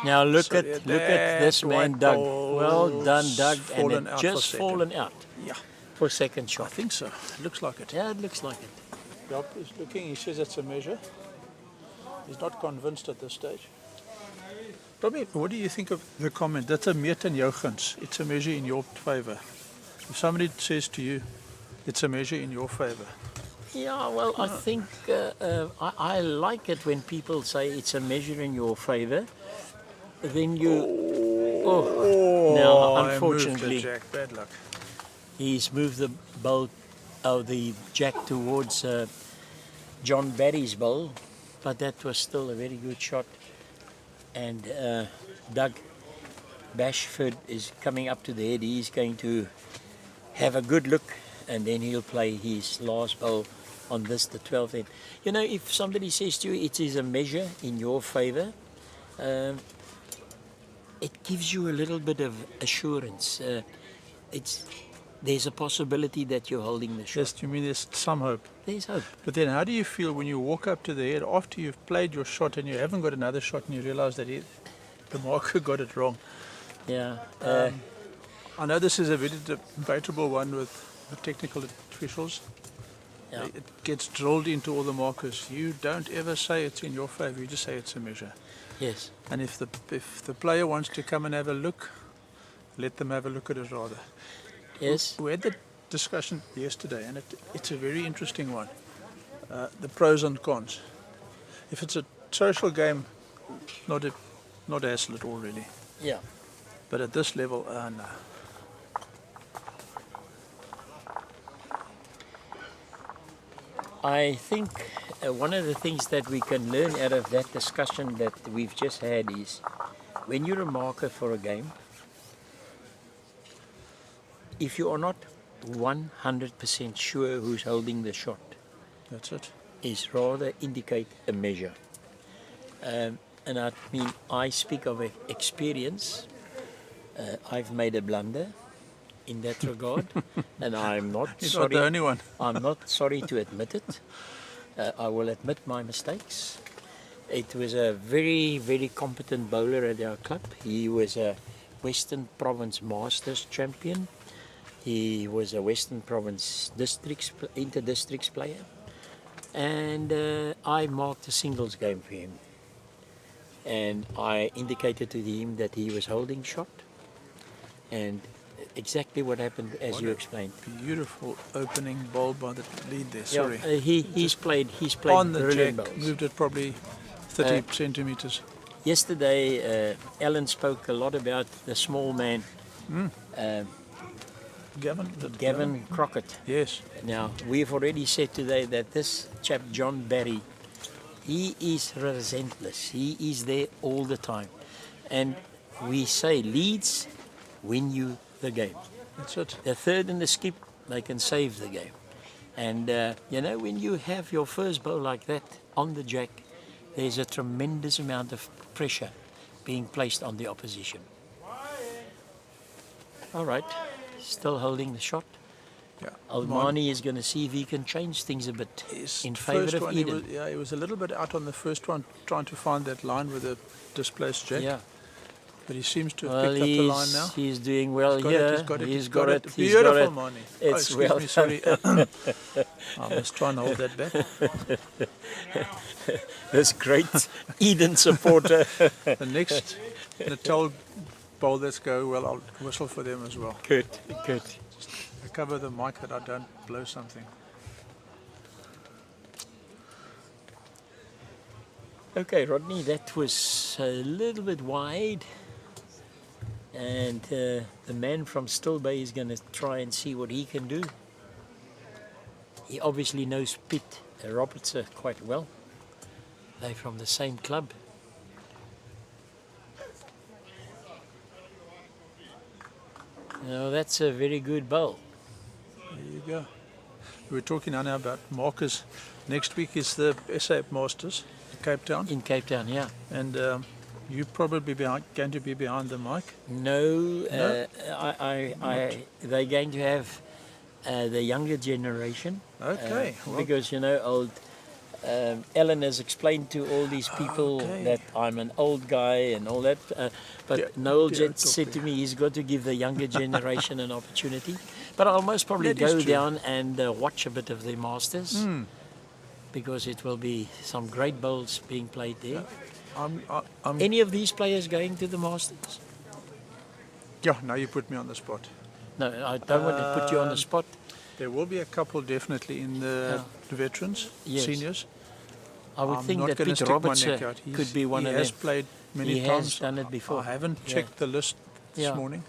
Now look So, at this man, white Doug. ball's Well done, Doug, and fallen it out just for fallen out Yeah, for second I shot. think so. It looks like it. Yeah, it looks like it. Job is looking. He says it's a measure. He's not convinced at this stage. Tommy, what do you think of the comment? That's a meet in jou guns. It's a measure in your favour. If somebody says to you, it's a measure in your favour. Yeah, well, I think I like it when people say it's a measure in your favour. Then you, now I unfortunately moved the jack. Bad luck. he's moved the bowl, the jack towards John Barry's bowl, but that was still a very good shot. And Doug Bashford is coming up to the head. He's going to have a good look and then he'll play his last bowl on this, the 12th end. You know, if somebody says to you it is a measure in your favour, it gives you a little bit of assurance. There's a possibility that you're holding the shot. Yes, you mean there's some hope. There's hope. But then how do you feel when you walk up to the head after you've played your shot and you haven't got another shot and you realise that the marker got it wrong? Yeah. I know this is a very debatable one with the technical officials. Yeah. It gets drilled into all the markers. You don't ever say it's in your favour, you just say it's a measure. Yes. And if the player wants to come and have a look, let them have a look at it rather. Yes. We had the discussion yesterday, and it's a very interesting one. The pros and cons. If it's a social game, not a hassle at all, really. Yeah. But at this level, no. I think one of the things that we can learn out of that discussion that we've just had is when you're a marker for a game, if you are not 100% sure who's holding the shot, That's it. is rather indicate a measure. And I mean, I speak of experience. I've made a blunder in that regard, and I'm not You're sorry. not the only one. I'm not sorry to admit it. I will admit my mistakes. It was a very, very competent bowler at our club. He was a Western Province Masters champion. He was a Western Province inter-districts player. And I marked a singles game for him. And I indicated to him that he was holding shot. And exactly what happened as you explained. Beautiful opening bowl by the lead there. Sorry. Yeah, he's played On the brilliant jack, bowls. moved it probably 30 centimeters. Yesterday, Alan spoke a lot about the small man, Gavin Crockett. Yes. Now, we've already said today that this chap, John Barry, he is relentless. He is there all the time. And we say leads win you the game. That's it. The third and the skip, they can save the game. And, when you have your first bowl like that on the jack, there's a tremendous amount of pressure being placed on the opposition. All right, still holding the shot. Yeah. Almani is going to see if he can change things a bit His in favour first of one, Eden. he was a little bit out on the first one, trying to find that line with the displaced jack. Yeah. But he seems to have Well, picked up the line now. he's doing well He's got here. it, he's got it, He's got it. He's Beautiful, got it. Mani. It's excuse well me, sorry. I must try and hold that back. This great Eden supporter. The next Natal bowl that's go, well, I'll whistle for them as well. Good, good. Cover the mic that I don't blow something. Okay, Rodney, that was a little bit wide. And the man from Still Bay is going to try and see what he can do. He obviously knows Pete Robertson quite well. They're from the same club. Now that's a very good bowl. There you go. We're talking now about markers. Next week is the SA Masters in Cape Town. In Cape Town, yeah. And you probably going to be behind the mic. No, No? they're going to have the younger generation. Okay. Well, Because, old Ellen has explained to all these people Okay. that I'm an old guy and all that. But Yeah, Noel yeah, just talk said there. to me he's got to give the younger generation an opportunity. But I'll most probably That is go true. down and watch a bit of the Masters. Because it will be some great bowls being played there. I'm Any of these players going to the Masters? yeah, now you put me on the spot. No, I don't want to put you on the spot. There will be a couple definitely in the veterans, Yes. seniors. I would I'm think not that gonna Pete stick my Robertson neck out. could be one of He has them. played many He times. has done it before. I haven't Yeah. checked the list this Yeah. morning.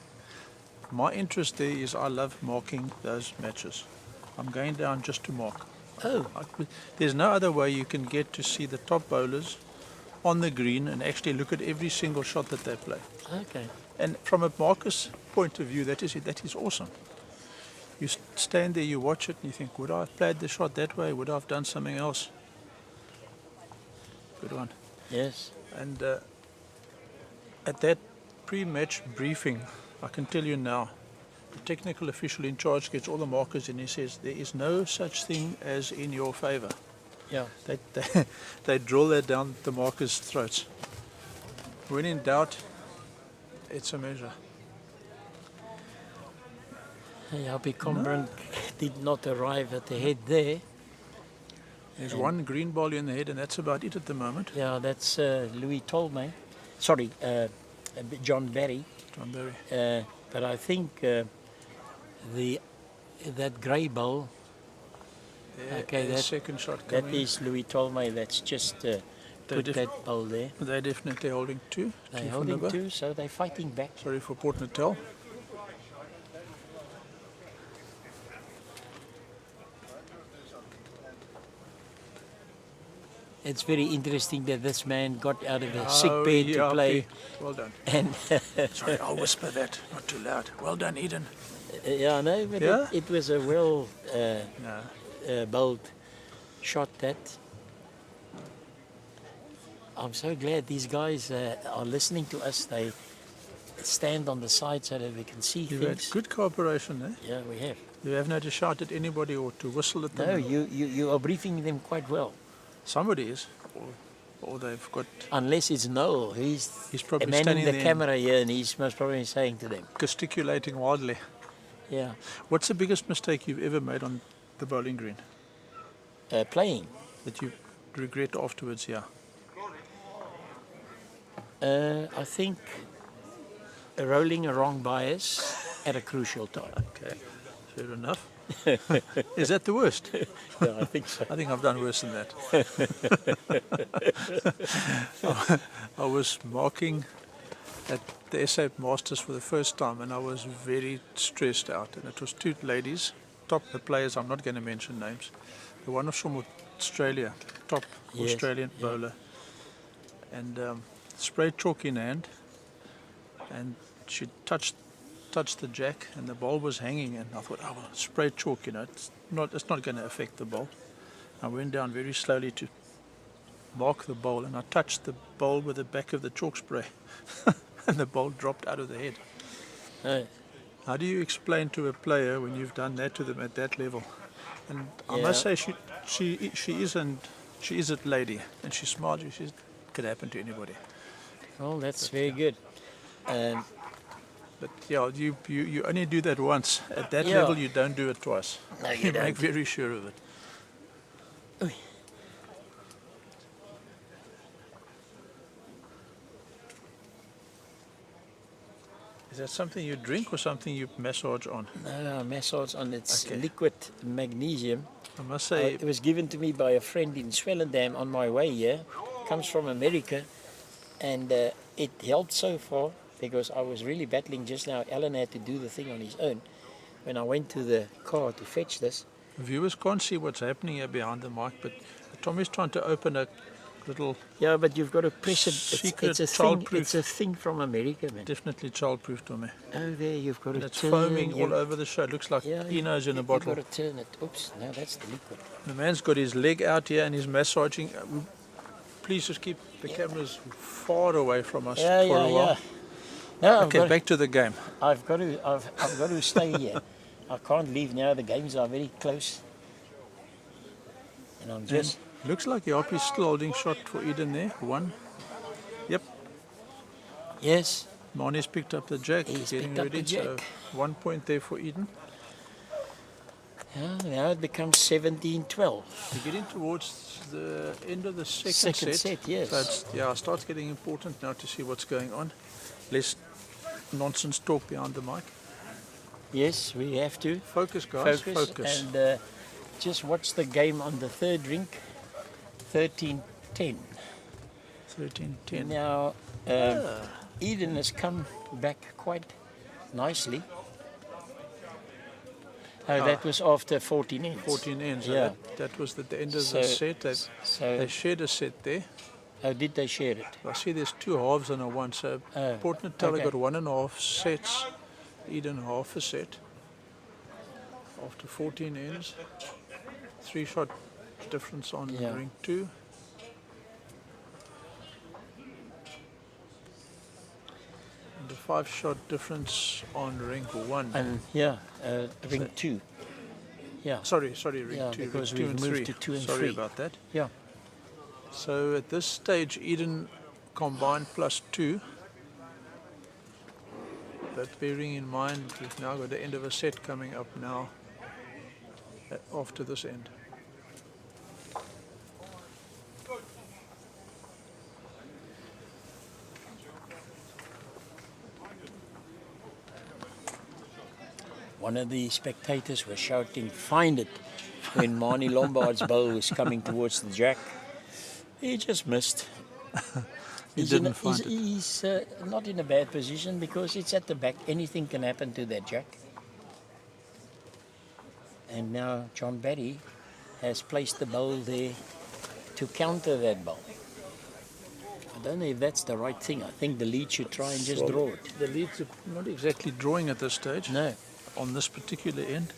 My interest there is I love marking those matches. I'm going down just to mark. Oh, There's no other way you can get to see the top bowlers on the green and actually look at every single shot that they play. okay. And from a marker's point of view, that is awesome. You stand there, you watch it, and you think, would I have played the shot that way? Would I have done something else? Good one. Yes. And at that pre-match briefing, I can tell you now, the technical official in charge gets all the markers and he says, there is no such thing as in your favour. Yeah. They drill that down the markers' throats. When in doubt, it's a measure. Jaapie Combrink did not arrive at the head there. There's one green ball in the head and that's about it at the moment. Yeah, that's Louis Tolmay. Sorry, John Barry. John Barry. But I think that grey bowl, okay, the that second shot that coming. is Louis Tolmay. That's just put def- that bowl there. They're definitely holding two. They're Two for holding Nibba. two, so they're fighting back. Sorry for Port Natal. It's very interesting that this man got out of a sick bed to play. Well done. And Sorry, I'll whisper that, not too loud. Well done, Eden. yeah, no, but Yeah? it was a well No. bowled shot. That I'm so glad these guys are listening to us. They stand on the side so that we can see You've had things. good cooperation, eh? Yeah, we have. You haven't had to shout at anybody or to whistle at them. No, you are briefing them quite well. Somebody is. Or they've got Unless it's Noel, he's probably manning standing the there camera here, and he's most probably saying to them, gesticulating wildly. "Yeah, What's the biggest mistake you've ever made on the bowling green playing." that you regret afterwards? Yeah. I think rolling a wrong bias at a crucial time. Okay. Fair enough. Is that the worst? Yeah, I think so. I think I've done worse than that. I was marking at the SA Masters for the first time and I was very stressed out. And it was two ladies, top the players, I'm not going to mention names. The one was from Australia, top Yes, Australian yeah. bowler. And sprayed chalk in hand and she touched the jack and the ball was hanging and I thought, oh well, spray chalk, it's not going to affect the ball. I went down very slowly to mark the bowl and I touched the bowl with the back of the chalk spray and the ball dropped out of the head. How do you explain to a player when you've done that to them at that level? And I must say she is a lady and she's smart. She could happen to anybody. Well, that's very good. But yeah, you only do that once. At that Yeah. level, you don't do it twice. No, you don't. Make very sure of it. Oei. Is that something you drink or something you massage on? No, massage on its Okay. liquid magnesium. I must say, It was given to me by a friend in Swellendam on my way here. Comes from America, and it helped so far because I was really battling just now. Alan had to do the thing on his own. When I went to the car to fetch this, viewers can't see what's happening here behind the mic, but Tommy's trying to open a little, yeah, but you've got to press it. Secret It's a thing. childproof. It's a thing from America, man. definitely childproof, Tommy. Oh, there you've got to And it's turn. foaming you- all over the show. It looks like Yeah, Eno's in a you've bottle. got to turn it. Oops, no, that's the liquid. The man's got his leg out here and he's massaging. Please just keep the cameras far away from us Yeah, for yeah, a while. yeah. No, Okay, back to the game. I've got to stay here. I can't leave now. The games are very close, and I'm just. Looks like Yapi's still holding shot for Eden there. One. Yep. Yes, Mani's picked up the jack. He's Getting picked up ready. the jack. So 1 point there for Eden. yeah, now it becomes 17-12. We're getting towards the end of the second Second set, yes. So it starts getting important now to see what's going on. Less nonsense talk behind the mic. Yes, we have to Focus, guys. focus and just watch the game on the third rink. 13-10. 13-10. Now, Eden has come back quite nicely. Oh, that was after 14 ends. 14 ends. Yeah. That was at the end of So- the set. They So, shared a set there. how did they share it? I see there's two halves and a one. So Oh, Port Natal okay. got 1.5 sets. Eden half a set. After 14 ends. 3 shot difference on Yeah. ring 2. And a 5 shot difference on ring 1. And yeah, ring 2. Yeah, Sorry, ring Yeah, 2. because ring 2 we've and moved 3. to 2 and Sorry 3. about that. yeah. So at this stage, Eden combined +2. But bearing in mind, we've now got the end of a set coming up now after this end. one of the spectators was shouting, "Find it," when Marnie Lombard's bowl was coming towards the jack. He just missed. He didn't find it. He's not in a bad position because it's at the back. Anything can happen to that jack. And now John Barry has placed the bowl there to counter that bowl. I don't know if that's the right thing. I think the lead should try and just draw it. The leads are not exactly drawing at this stage. No. On this particular end.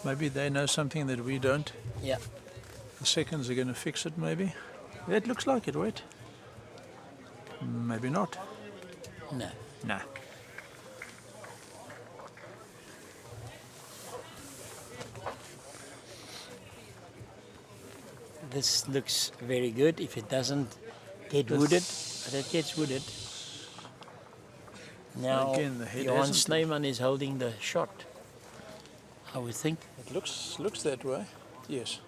Maybe they know something that we don't. Yeah. The seconds are going to fix it, maybe. It looks like it, wait. Maybe not. No. Nah. This looks very good. If it doesn't get wooded, but it gets wooded. Now, Again, the head Johan hasn't- Snyman is holding the shot, I would think. It looks that way. Yes.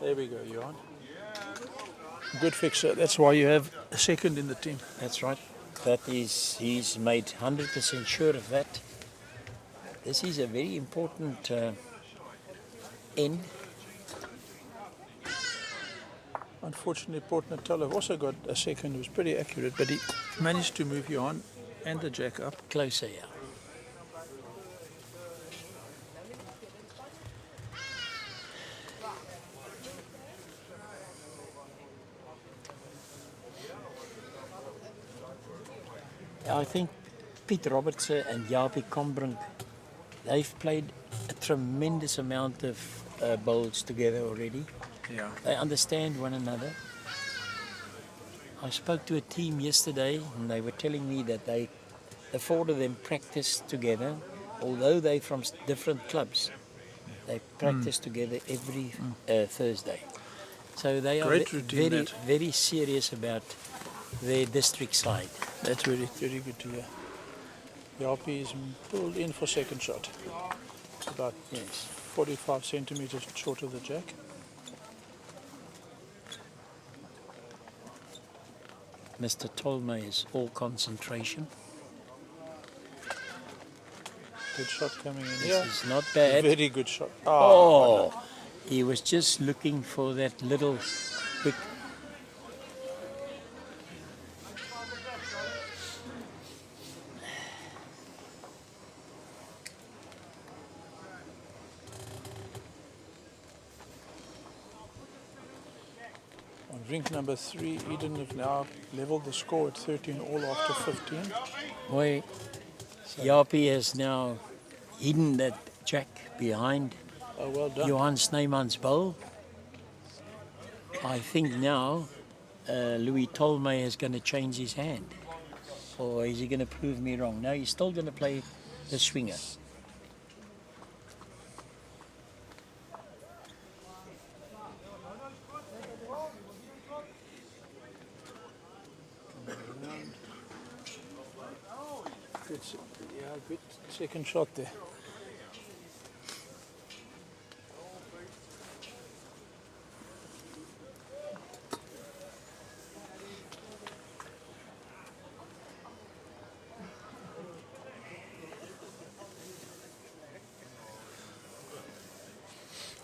There we go, Johan. Good fixer. That's why you have a second in the team. That's right. That is, he's made 100% sure of that. This is a very important end. Unfortunately, Port Natal have also got a second who was pretty accurate, but he managed to move Johan and the jack up. Closer, yeah. I think Piet Robertson and Jaapie Kombrink, they've played a tremendous amount of bowls together already. Yeah. They understand one another. I spoke to a team yesterday and they were telling me that the four of them practice together, although they're from different clubs. They practice together every Thursday. So they are Great routine, very, that. very serious about their district side. That's very, very good to hear. Jaapie is pulled in for second shot. It's about Yes. 45 centimeters short of the jack. Mr. Tolme is all concentration. Good shot coming in This here. is not bad. Very good shot. Oh, he was just looking for that little quick. On rink number 3, Eden have now leveled the score at 13 all after 15. Boy, Jaapie has now hidden that jack behind Oh, well done. Johan Snyman's bowl. I think now Louis Tolme is going to change his hand. Or is he going to prove me wrong? No, he's still going to play the swinger. Good, yeah, good second shot there.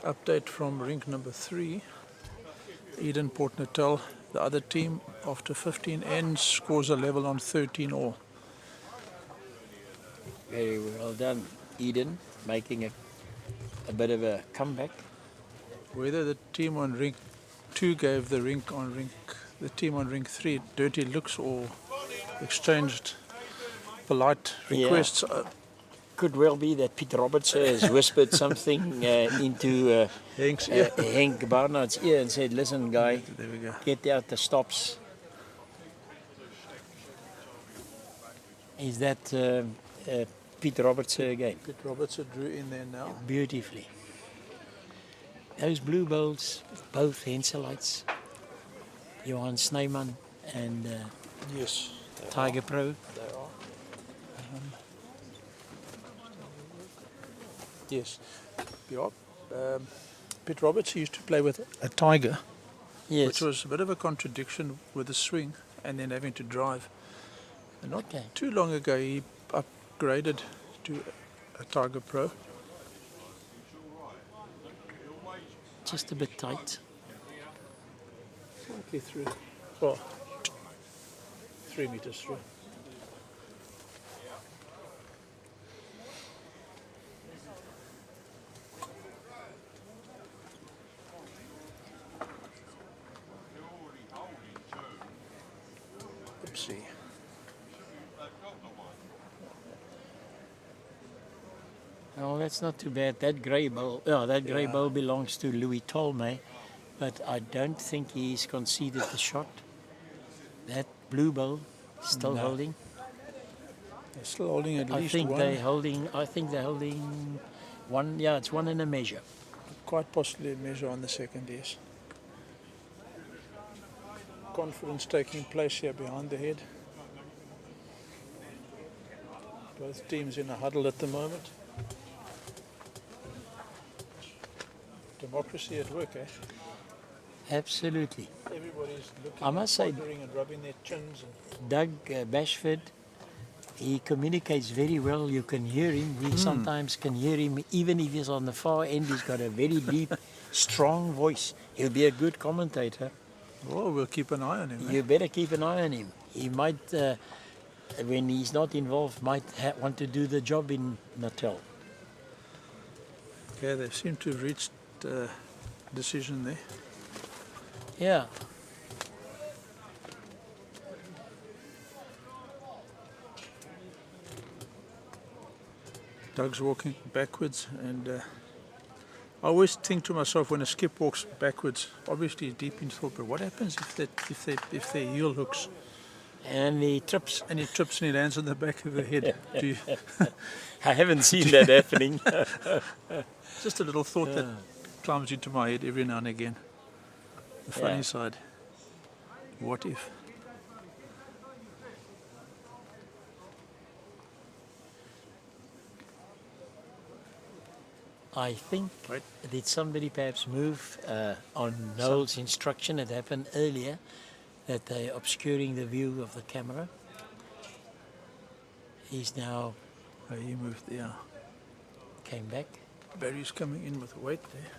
Update from rink number 3. Eden Port Natal, the other team, after 15 ends, scores a level on 13 all. Very well done, Eden, making a bit of a comeback. Whether the team on rink 2 gave the team on rink 3 dirty looks or exchanged polite Yeah. requests, Could well be that Piet Robertson has whispered something into Hank's ear. Henk Barnard's ear and said, "Listen, guy, There we go. get out the stops." Is that Piet Robertson again? Piet Robertson drew in there now. Beautifully. Those blue bowls, both Henselites, Johan Snyman and Yes, Tiger Pro. they are. Yes. Yeah. Pete Roberts used to play with a Tiger, Yes. which was a bit of a contradiction with the swing and then having to drive. And not Okay. too long ago, he upgraded to a Tiger Pro. Just a bit tight. Slightly through. Well, 3 meters through. Oopsie. Oh, that's not too bad. That grey bowl, that grey Yeah. bowl belongs to Louis Tolmay, but I don't think he's conceded the shot. That blue bowl still No. holding. They're still holding at I least think one. they're holding. I think they're holding one. Yeah, it's one in a measure. Quite possibly a measure on the second, yes. Confidence taking place here behind the head. Both teams in a huddle at the moment. Democracy at work, eh? Absolutely. Everybody's looking I must say- pondering and rubbing their chins. And Doug Bashford, he communicates very well. You can hear him. We sometimes can hear him even if he's on the far end. He's got a very deep, strong voice. He'll be a good commentator. well, we'll keep an eye on him. You better keep an eye on him. He might, when he's not involved, might want to do the job in Natal. Okay, they seem to have reached a decision there. Yeah. Doug's walking backwards, and I always think to myself when a skip walks backwards, obviously he's deep in thought, but what happens if their heel hooks And he trips. and he trips and he lands on the back of the head? Do you, I haven't seen that happening. just a little thought that climbs into my head every now and again. The funny Yeah. side. What if? I think, Right. did somebody perhaps move on Noel's instruction? It happened earlier that they're obscuring the view of the camera. He's now Oh, he moved, yeah. came back. Barry's coming in with weight there.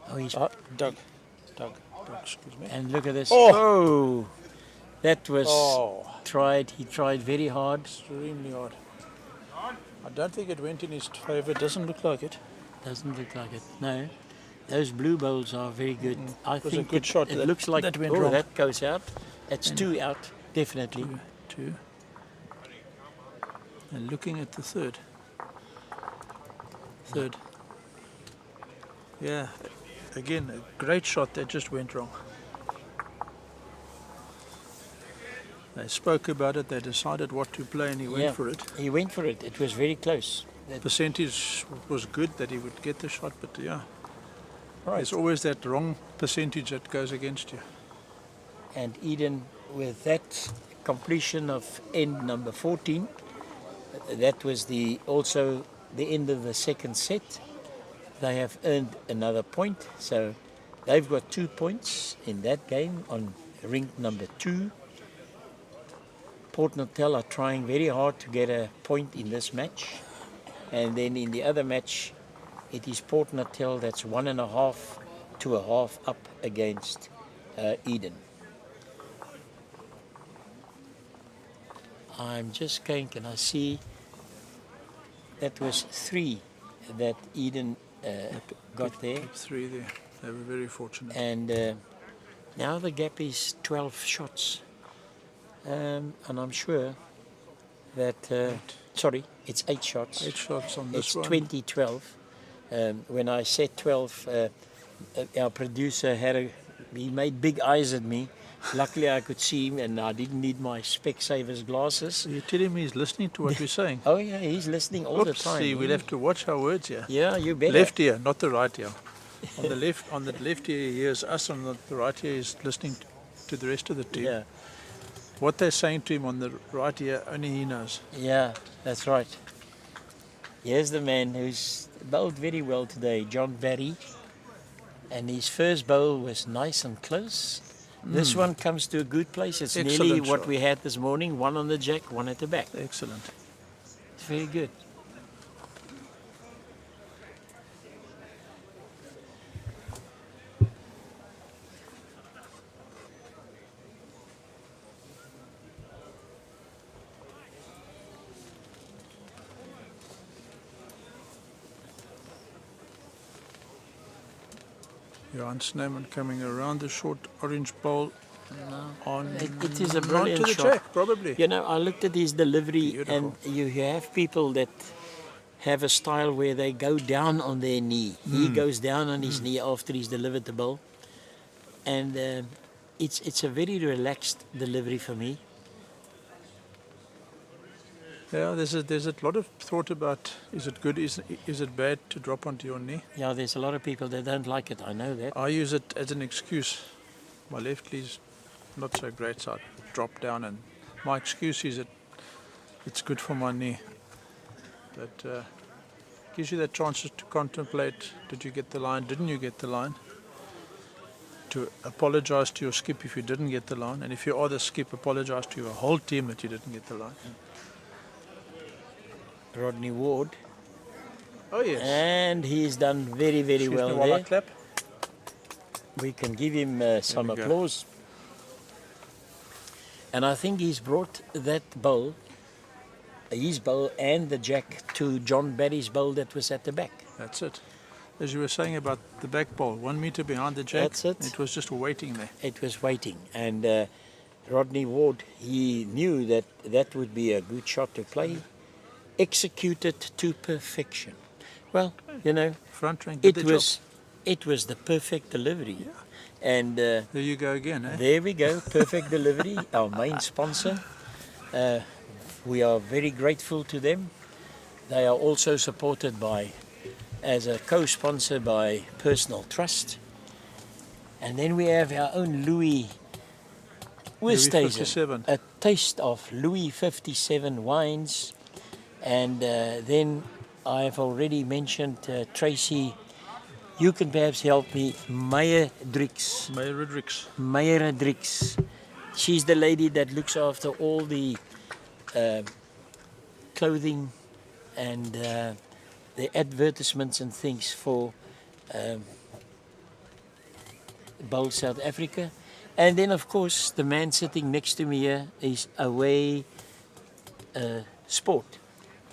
Oh, he's Doug, excuse me. and look at this. Oh! Oh, that was Oh, tried. He tried very hard. extremely hard. I don't think it went in his favour. It doesn't look like it. Doesn't look like it. No, those blue bowls are very good. I was a think good shot It that- looks like that went oh, wrong. that goes out. That's two out, definitely. Two. And looking at the third. Yeah, again, a great shot that just went wrong. They spoke about it, they decided what to play, and he Yeah. went for it. He went for it. It was very close. That, Percentage was good that he would get the shot, but yeah, right. there's always that wrong percentage that goes against you. And Eden, with that completion of end number 14, that was also the end of the second set. They have earned another point, so they've got 2 points in that game on ring number 2. Port Natal are trying very hard to get a point in this match, and then in the other match, it is Port Natal that's 1.5 to a half up against Eden. I'm just going, can I see? That was 3 that Eden got there, Keep 3 there. They were very fortunate. and now the gap is 12 shots. And I'm sure that, sorry, it's 8 shots. 8 shots on this It's one. 2012. When I said 12, our producer he made big eyes at me. Luckily I could see him and I didn't need my Specsavers glasses. So you're telling me he's listening to what we're saying? Oh yeah, he's listening all the time. See, we'll have to watch our words here. Yeah, you better. Left ear, not the right ear. On the left ear he hears us, on the right ear he's listening to the rest of the team. Yeah, What they're saying to him on the right ear, only he knows. yeah, that's right. Here's the man who's bowled very well today, John Barry. And his first bowl was nice and close. This one comes to a good place. It's nearly Excellent what shot. we had this morning. One on the jack, one at the back. Excellent. It's very good. Johan Snowman coming around the short orange bowl on It is a onto brilliant the shot. jack, probably. You know, I looked at his delivery, Beautiful. and you have people that have a style where they go down on their knee. He goes down on his knee after he's delivered the ball, and it's a very relaxed delivery for me. Yeah, there's a lot of thought about, is it good, is it bad to drop onto your knee? Yeah, there's a lot of people that don't like it. I know that. I use it as an excuse. My left knee's not so great, so I drop down, and my excuse is that it's good for my knee. But gives you that chance to contemplate, did you get the line, didn't you get the line? To apologize to your skip if you didn't get the line, and if you are the skip, apologize to your whole team that you didn't get the line. Rodney Ward, Oh yes. and he's done very, very Excuse me well while I there. clap. We can give him some we go. applause. And I think he's brought that bowl, his bowl and the jack, to John Barry's bowl that was at the back. That's it. As you were saying about the back ball, 1 meter behind the jack, That's it. it was just waiting there. It was waiting, and Rodney Ward, he knew that that would be a good shot to play, executed to perfection. Well, you know, Front rank did it the was the perfect delivery, and job. There you go again, eh? there we go, perfect delivery. Our main sponsor. We are very grateful to them. They are also supported by, as a co-sponsor, by Personal Trust. And then we have our own Louis Louis Westhuizen, 57. a taste of Louis 57 wines. And then I've already mentioned Tracy. You can perhaps help me. Meyer Drix. Meyer Drix. She's the lady that looks after all the clothing and the advertisements and things for Bowl South Africa. And then, of course, the man sitting next to me here is Away Sport,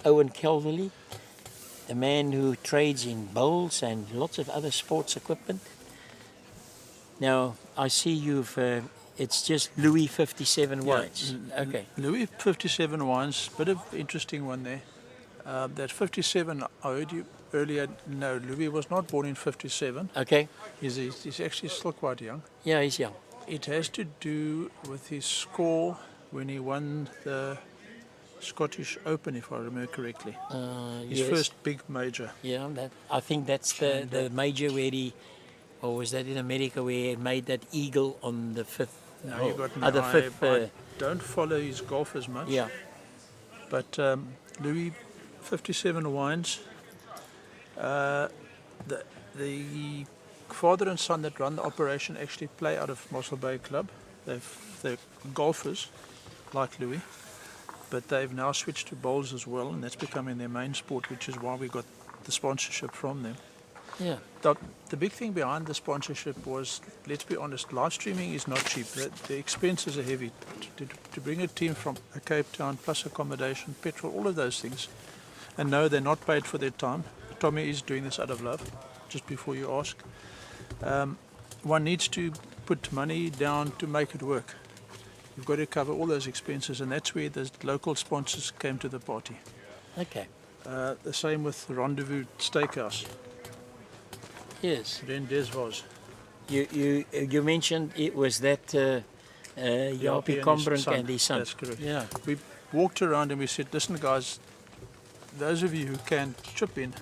Owen Calverley, the man who trades in bowls and lots of other sports equipment. Now, I see you've, it's just Louis 57 wines. Okay. Louis 57 wines, bit of interesting one there. That 57 I heard you earlier. No, Louis was not born in 57. Okay. He's actually still quite young. Yeah, he's young. It has to do with his score when he won the Scottish Open, if I remember correctly. His Yes. first big major. Yeah, I think that's the major where he, or was that in America where he made that eagle on the fifth? Now you got me. The fifth. I don't follow his golf as much. Yeah. But Louis 57 wines. The father and son that run the operation actually play out of Mossel Bay Club. They're golfers like Louis, but they've now switched to bowls as well, and that's becoming their main sport, which is why we got the sponsorship from them. Yeah. The big thing behind the sponsorship was, let's be honest, live streaming is not cheap. The expenses are heavy. To bring a team from Cape Town, plus accommodation, petrol, all of those things. And no, they're not paid for their time. Tommy is doing this out of love, just before you ask. One needs to put money down to make it work. You've got to cover all those expenses, and that's where the local sponsors came to the party. Okay. The same with Rendezvous Steakhouse. Yes. Then Des was. You mentioned it was that Japie Combrink and his son. That's correct. Yeah. We walked around and we said, listen guys, those of you who can chip in,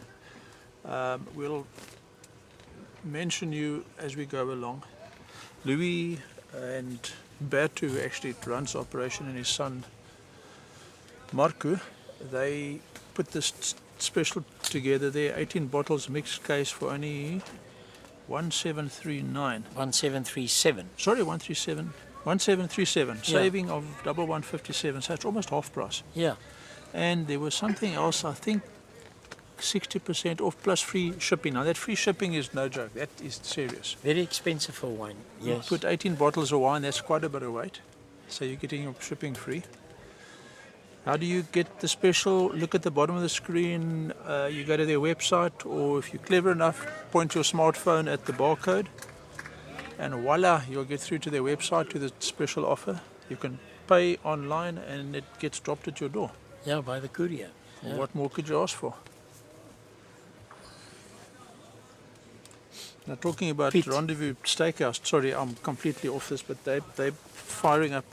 we'll mention you as we go along. Louis and Bert, who actually runs the operation, and his son Marco, they put this special together there. 18 bottles mixed case for only 1739. 1737. Sorry, 137. 1737. Yeah. Saving of double 157. So it's almost half price. Yeah. And there was something else, I think 60% off plus free shipping. Now that free shipping is no joke. That is serious. Very expensive for wine. You Yes. put 18 bottles of wine, that's quite a bit of weight. So you're getting your shipping free. How do you get the special? Look at the bottom of the screen. You go to their website, or if you're clever enough, point your smartphone at the barcode, and voila, you'll get through to their website to the special offer. You can pay online and it gets dropped at your door. Yeah, by the courier. Yeah. What more could you ask for? Now talking about Pete. Rendezvous Steakhouse, sorry, I'm completely off this, but they're firing up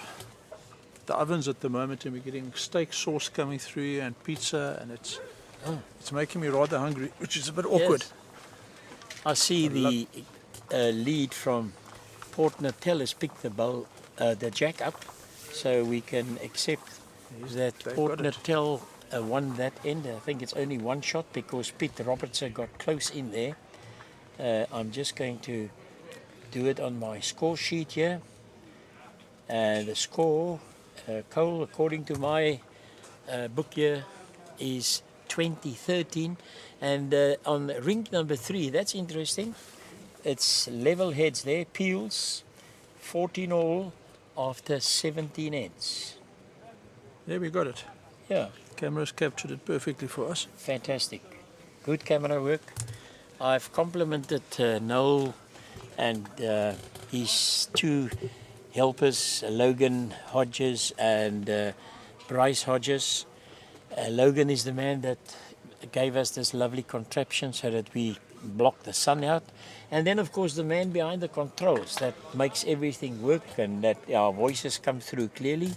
the ovens at the moment, and we're getting steak sauce coming through and pizza, and it's making me rather hungry, which is a bit awkward. Yes. I see the lead from Port Natal has picked the jack up, so we can accept that They've Port got it. Natal won that end. I think it's only one shot because Pete Robertson got close in there. I'm just going to do it on my score sheet here. The score, Cole, according to my book here, is 2013. And on ring number 3, that's interesting. It's level heads there, peels, 14 all after 17 ends. There we got it. Yeah, Camera's captured it perfectly for us. fantastic. Good camera work. I've complimented Noel and his 2 helpers, Logan Hodges and Bryce Hodges. Logan is the man that gave us this lovely contraption so that we block the sun out. And then, of course, the man behind the controls that makes everything work and that our voices come through clearly.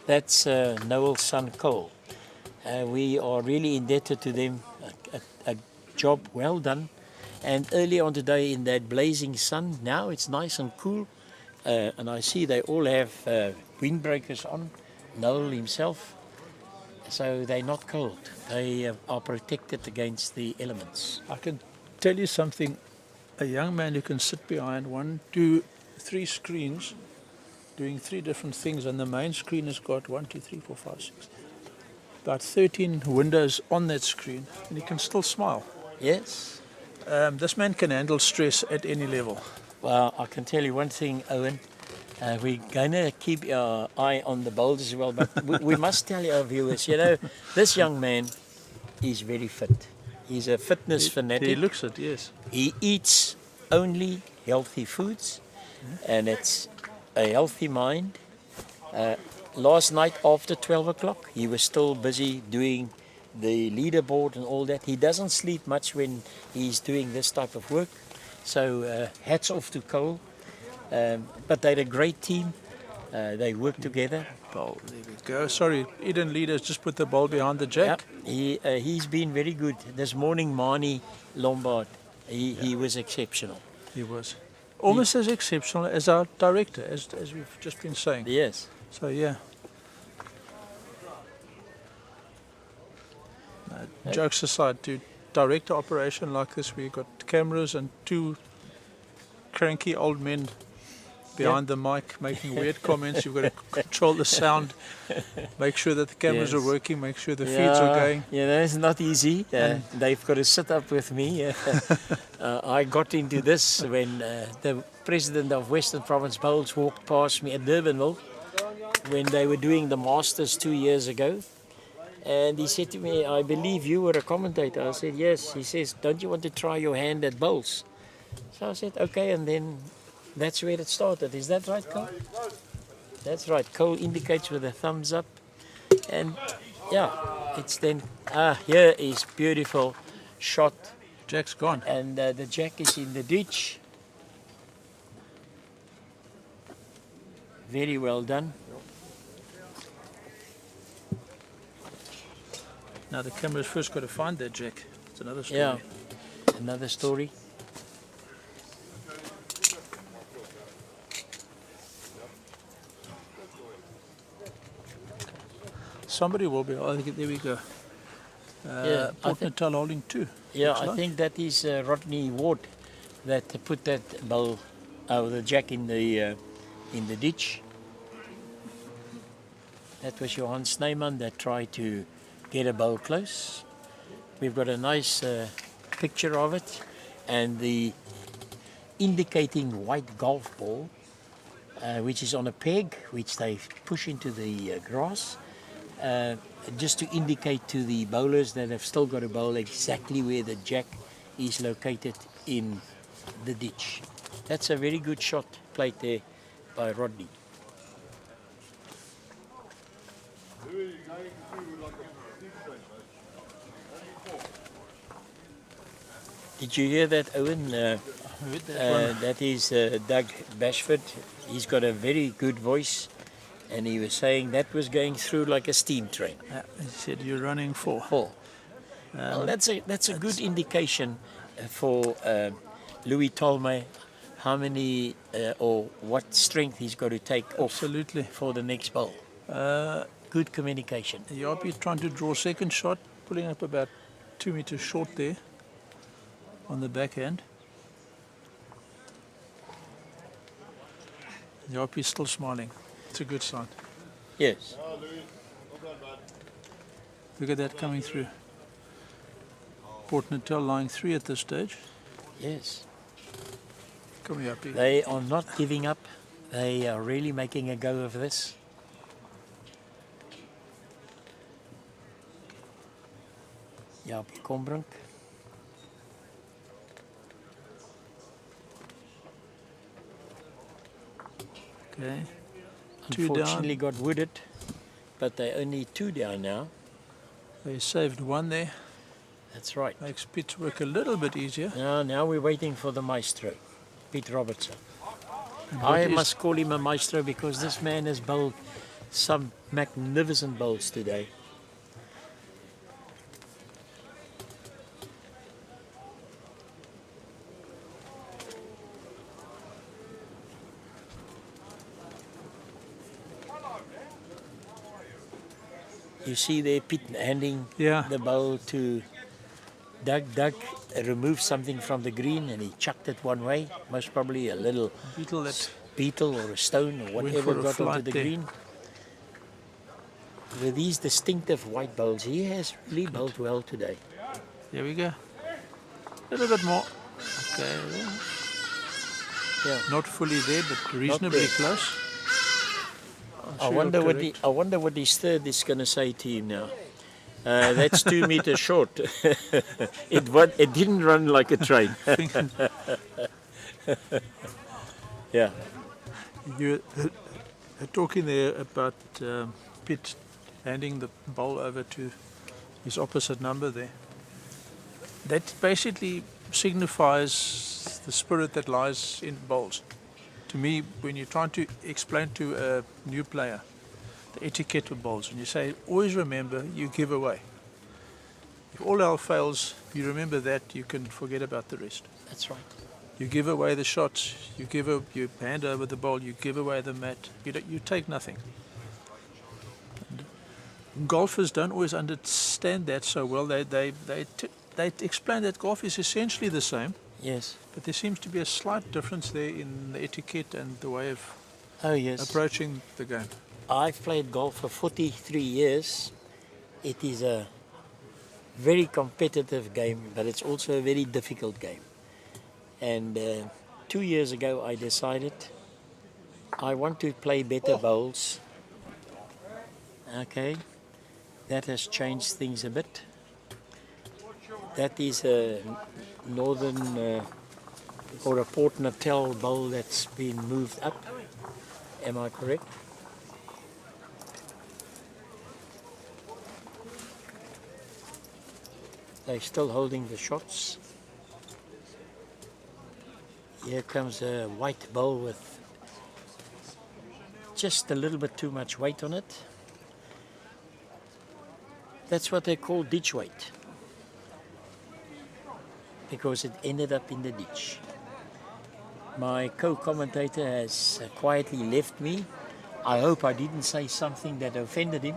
That's Noel's son, Cole. We are really indebted to them. A job well done. And early on today in that blazing sun, now it's nice and cool. And I see they all have windbreakers on, Noel himself. So they're not cold. They are protected against the elements. I can tell you something. A young man who can sit behind 1, 2, 3 screens doing 3 different things, and the main screen has got 1, 2, 3, 4, 5, 6, about 13 windows on that screen, and he can still smile. Yes. This man can handle stress at any level. Well, I can tell you one thing, Owen. We're going to keep our eye on the bowls as well, but we must tell our viewers, you know, this young man is very fit. He's a fitness fanatic. He looks it, yes. He eats only healthy foods, and it's a healthy mind. Last night after 12 o'clock, he was still busy doing the leaderboard and all that. He doesn't sleep much when he's doing this type of work. So hats off to Cole. But they're a great team. They work together. Bowl, there we go. Sorry, Eden Leaders just put the bowl behind the jack. Yep. He's been very good. This morning, Marnie Lombard, he was exceptional. He was. Almost as exceptional as our director, as we've just been saying. Yes. So, yeah. Jokes aside, to direct an operation like this, we've got cameras and 2 cranky old men behind the mic making weird comments. You've got to control the sound, make sure that the cameras are working, make sure the feeds are going. Yeah, that's not easy. They've got to sit up with me. I got into this when the president of Western Province Bowls walked past me at Durbanville when they were doing the Masters 2 years ago. And he said to me, I believe you were a commentator. I said, yes. He says, don't you want to try your hand at bowls? So I said, okay, and then that's where it started. Is that right, Cole? That's right. Cole indicates with a thumbs up. And yeah, it's then, here is beautiful shot. Jack's gone. And the jack is in the ditch. Very well done. Now the camera's first got to find that jack. It's another story. Yeah, another story. Somebody will be. Oh, there we go. Yeah, Port Natal holding 2. Yeah, looks I like. think that is Rodney Ward that put that bowl, the jack in the ditch. That was Johan Snyman that tried to get a bowl close. We've got a nice picture of it, and the indicating white golf ball, which is on a peg, which they push into the grass, just to indicate to the bowlers that have still got to bowl exactly where the jack is located in the ditch. That's a very good shot played there by Rodney. Who are you going to like a deep train, mate? Did you hear that, Owen? Heard that one. That is Doug Bashford. He's got a very good voice, and he was saying that was going through like a steam train. He said you're running 4. Well, that's a good indication for Louis Tolmay how many or what strength he's got to take off Absolutely. for the next bowl. Good communication. Yapi trying to draw second shot, pulling up about 2 meters short there on the backhand. Yapi's still smiling. It's a good sign. Yes. Oh, Louis, well done, bud. Look at that coming through. Port Natal lying 3 at this stage. Yes. Come here, Yapi. They are not giving up. They are really making a go of this. Jaapie Kombrink. Okay. 2 Unfortunately down. got wooded, but they're only 2 down now. They saved 1 there. That's right. Makes pitch work a little bit easier. Now we're waiting for the maestro, Pete Robertson. And I what is- must call him a maestro because this man has bowled some magnificent bowls today. You see there Pete handing Yeah. the bowl to Doug. Doug removed something from the green and he chucked it one way, most probably a little Beetle that beetle or a stone or Went whatever for a got onto flight the there. green. With these distinctive white bowls, he has really bowled well today. There we go. A little bit more. Okay. Yeah. Not fully there, but reasonably there. close. I sure wonder you're what correct. I wonder what his third is going to say to him now. That's 2 meters short. It didn't run like a train. Yeah. You're talking there about Pitt handing the bowl over to his opposite number there. That basically signifies the spirit that lies in bowls. To me, when you're trying to explain to a new player the etiquette of bowls, and you say, always remember, you give away. If all else fails, you remember that, you can forget about the rest. That's right. You give away the shots, you hand over the ball, you give away the mat, you take nothing. And golfers don't always understand that so well. They explain that golf is essentially the same, Yes. but there seems to be a slight difference there in the etiquette and the way of Oh yes. approaching the game. I've played golf for 43 years. It is a very competitive game, but it's also a very difficult game. And 2 years ago I decided I want to play better bowls. Okay, that has changed things a bit. That is a northern or a Port Natal bowl that's been moved up. Am I correct? They're still holding the shots. Here comes a white bowl with just a little bit too much weight on it. That's what they call ditch weight, because it ended up in the ditch. My co-commentator has quietly left me. I hope I didn't say something that offended him.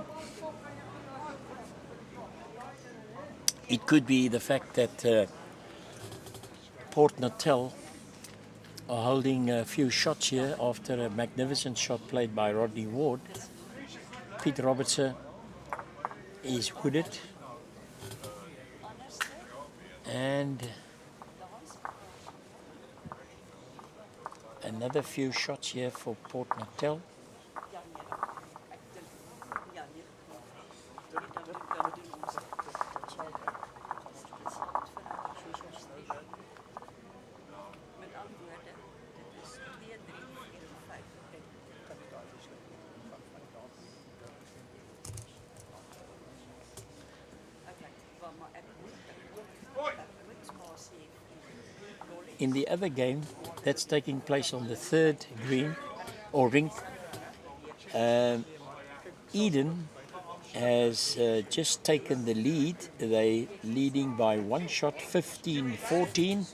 It could be the fact that Port Natal are holding a few shots here after a magnificent shot played by Rodney Ward. Pete Robertson is wooded, and another few shots here for Port Natal. In the other game that's taking place on the third green or rink, Eden has just taken the lead. They leading by one shot, 15-14.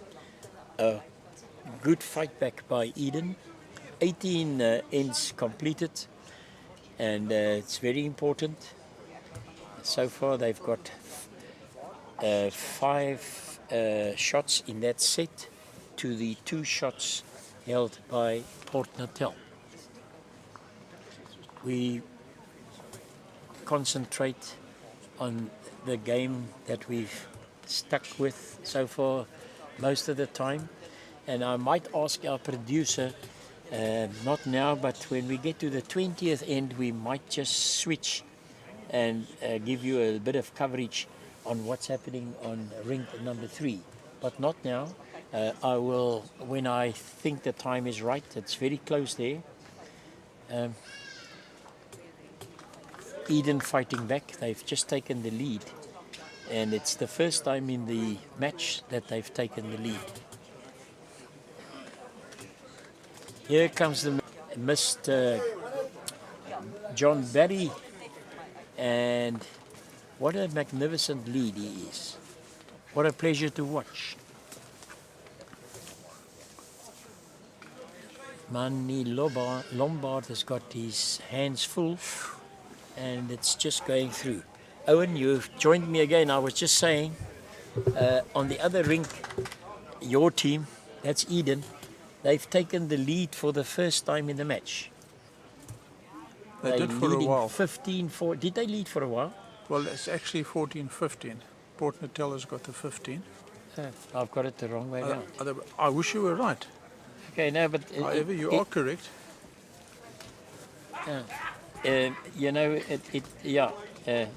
A good fight back by Eden. 18 ends completed, and it's very important. So far they've got 5 shots in that set to the 2 shots held by Port Natal. We concentrate on the game that we've stuck with so far most of the time, and I might ask our producer, not now, but when we get to the 20th end, we might just switch and give you a bit of coverage on what's happening on rink number 3, but not now. I will when I think the time is right. It's very close there. Eden fighting back. They've just taken the lead, and it's the first time in the match that they've taken the lead. Here comes the Mr. John Barry, and what a magnificent lead he is. What a pleasure to watch. Manny Lombard has got his hands full, and it's just going through. Owen, you've joined me again. I was just saying, on the other rink, your team, that's Eden, they've taken the lead for the first time in the match. They did for a while. 15-4. Did they lead for a while? Well, it's actually 14-15. Port Natal has got the 15. I've got it the wrong way around. I wish you were right. Okay, no, but However, you are correct. you know,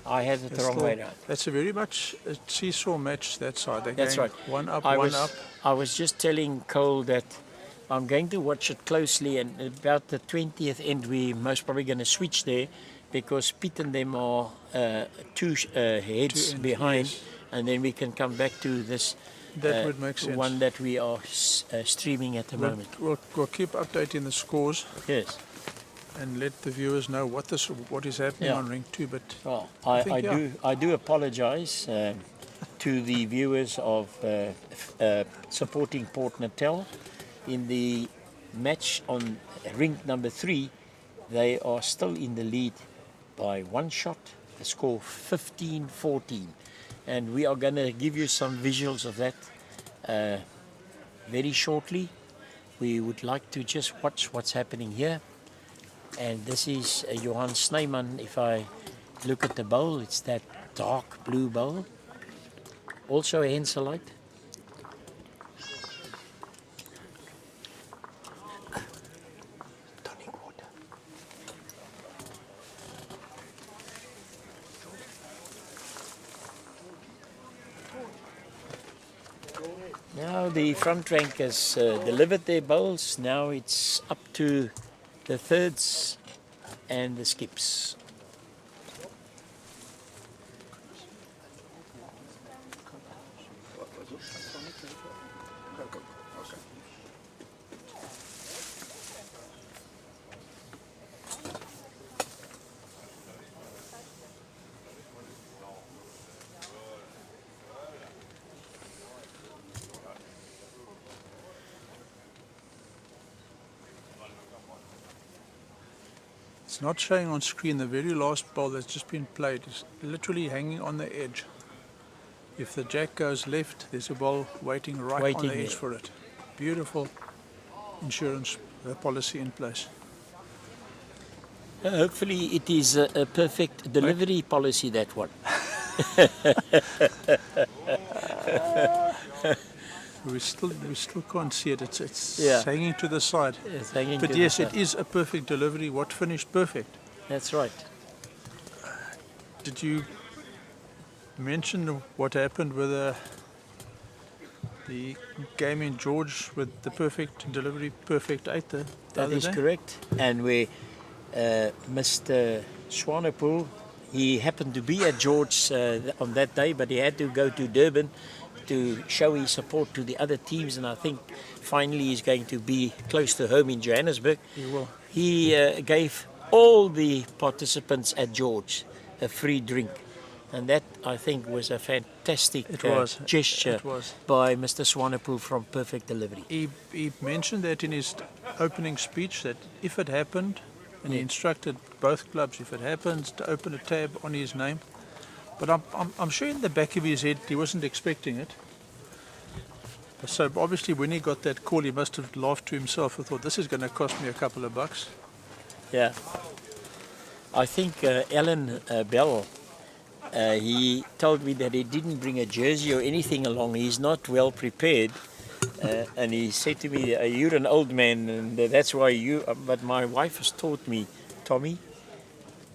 I had it the wrong way around. That's a very much a seesaw match that side. They're That's going right. One up, I one was, up. I was just telling Cole that I'm going to watch it closely, and about the 20th end, we're most probably going to switch there, because Pete and them are 2 heads behind, yes. And then we can come back to this That would make sense. one that we are streaming at the moment. We'll keep updating the scores Yes. and let the viewers know what is happening on Ring 2. But Well, I I do apologise to the viewers of supporting Port Natal. In the match on rink number 3, they are still in the lead by 1 shot. The score 15-14, and we are going to give you some visuals of that very shortly. We would like to just watch what's happening here. And this is Johan Snyman. If I look at the bowl, it's that dark blue bowl. Also a Henselite. Tonic water. Now the front rank has delivered their bowls. Now it's up to the thirds and the skips. it's not showing on screen. The very last ball that's just been played is literally hanging on the edge. If the jack goes left, there's a ball waiting right on Waiting the edge there. for it. Beautiful insurance policy in place. Hopefully it is a perfect delivery policy, that one. We still can't see it. It's Yeah. hanging to the side. It's hanging But to yes, the it side. is a perfect delivery. What finished perfect? That's right. Did you mention what happened with the game in George with the perfect delivery, perfect 8 the That other is day? correct. And where Mr. Swanepoel, he happened to be at George on that day, but he had to go to Durban to show his support to the other teams, and I think finally he's going to be close to home in Johannesburg. He will. He gave all the participants at George a free drink, and that I think was a fantastic It was. gesture It was. by Mr. Swanepoel from Perfect Delivery. He mentioned that in his opening speech, that if it happened, and he Yeah. instructed both clubs, if it happens, to open a tab on his name. But I'm sure in the back of his head he wasn't expecting it. So obviously when he got that call, he must have laughed to himself and thought, this is going to cost me a couple of bucks. Yeah. I think Alan Bell, he told me that he didn't bring a jersey or anything along. He's not well prepared. And he said to me, you're an old man, and that's why you... But my wife has taught me, Tommy,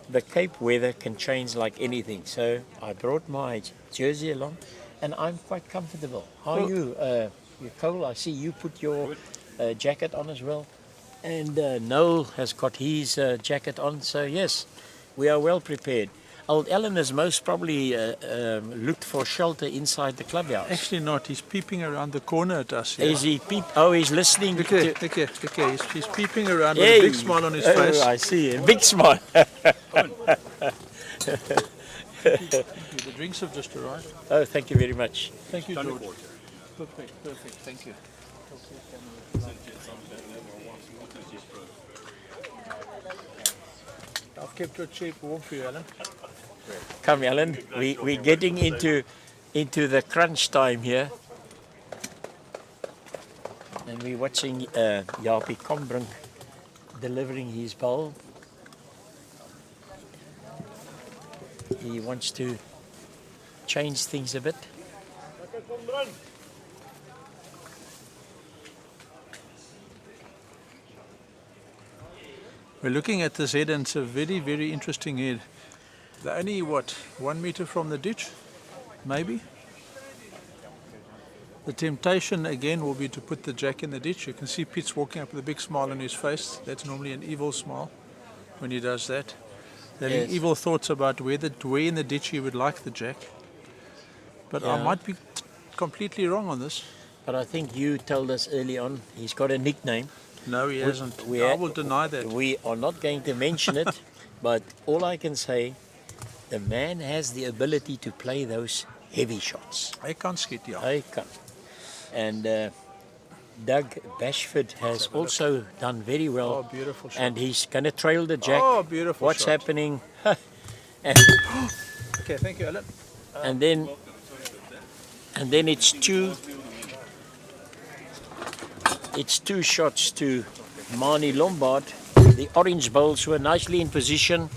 the Cape weather can change like anything. So I brought my jersey along, and I'm quite comfortable. How are you? You're cold. I see you put your jacket on as well. And Noel has got his jacket on. So yes, we are well prepared. Old Alan has most probably looked for shelter inside the clubhouse. Actually not, he's peeping around the corner at us here. Is he peep? Oh, he's listening. Look here, to- look here, look here. He's peeping around with a big smile on his face. Oh, I see. A big smile. The drinks have just arrived. Oh, thank you very much. Thank you, George. Perfect, perfect. Thank you. I've kept your chair warm for you, Alan. Come, Alan. We're getting into the crunch time here. And we're watching Japie Kombrink delivering his bowl. He wants to change things a bit. We're looking at this head, and it's a very, very interesting head. They're only, what, 1 meter from the ditch? Maybe? The temptation again will be to put the jack in the ditch. You can see Pete's walking up with a big smile on his face. That's normally an evil smile when he does that. Having Yes. evil thoughts about where in the ditch he would like the jack. But I Yeah. might be completely wrong on this. But I think you told us early on he's got a nickname. No, he hasn't. we I ha- will deny that. We are not going to mention it, but all I can say, the man has the ability to play those heavy shots. Hy kan skiet, ja. Hy kan. And Doug Bashford has also done very Oh, well, beautiful shot. and he's going to trail the jack. Oh, beautiful What's shot. happening? and, Okay, thank you, Alan. and then it's two shots to Mani Lombard. The orange bowls were nicely in position,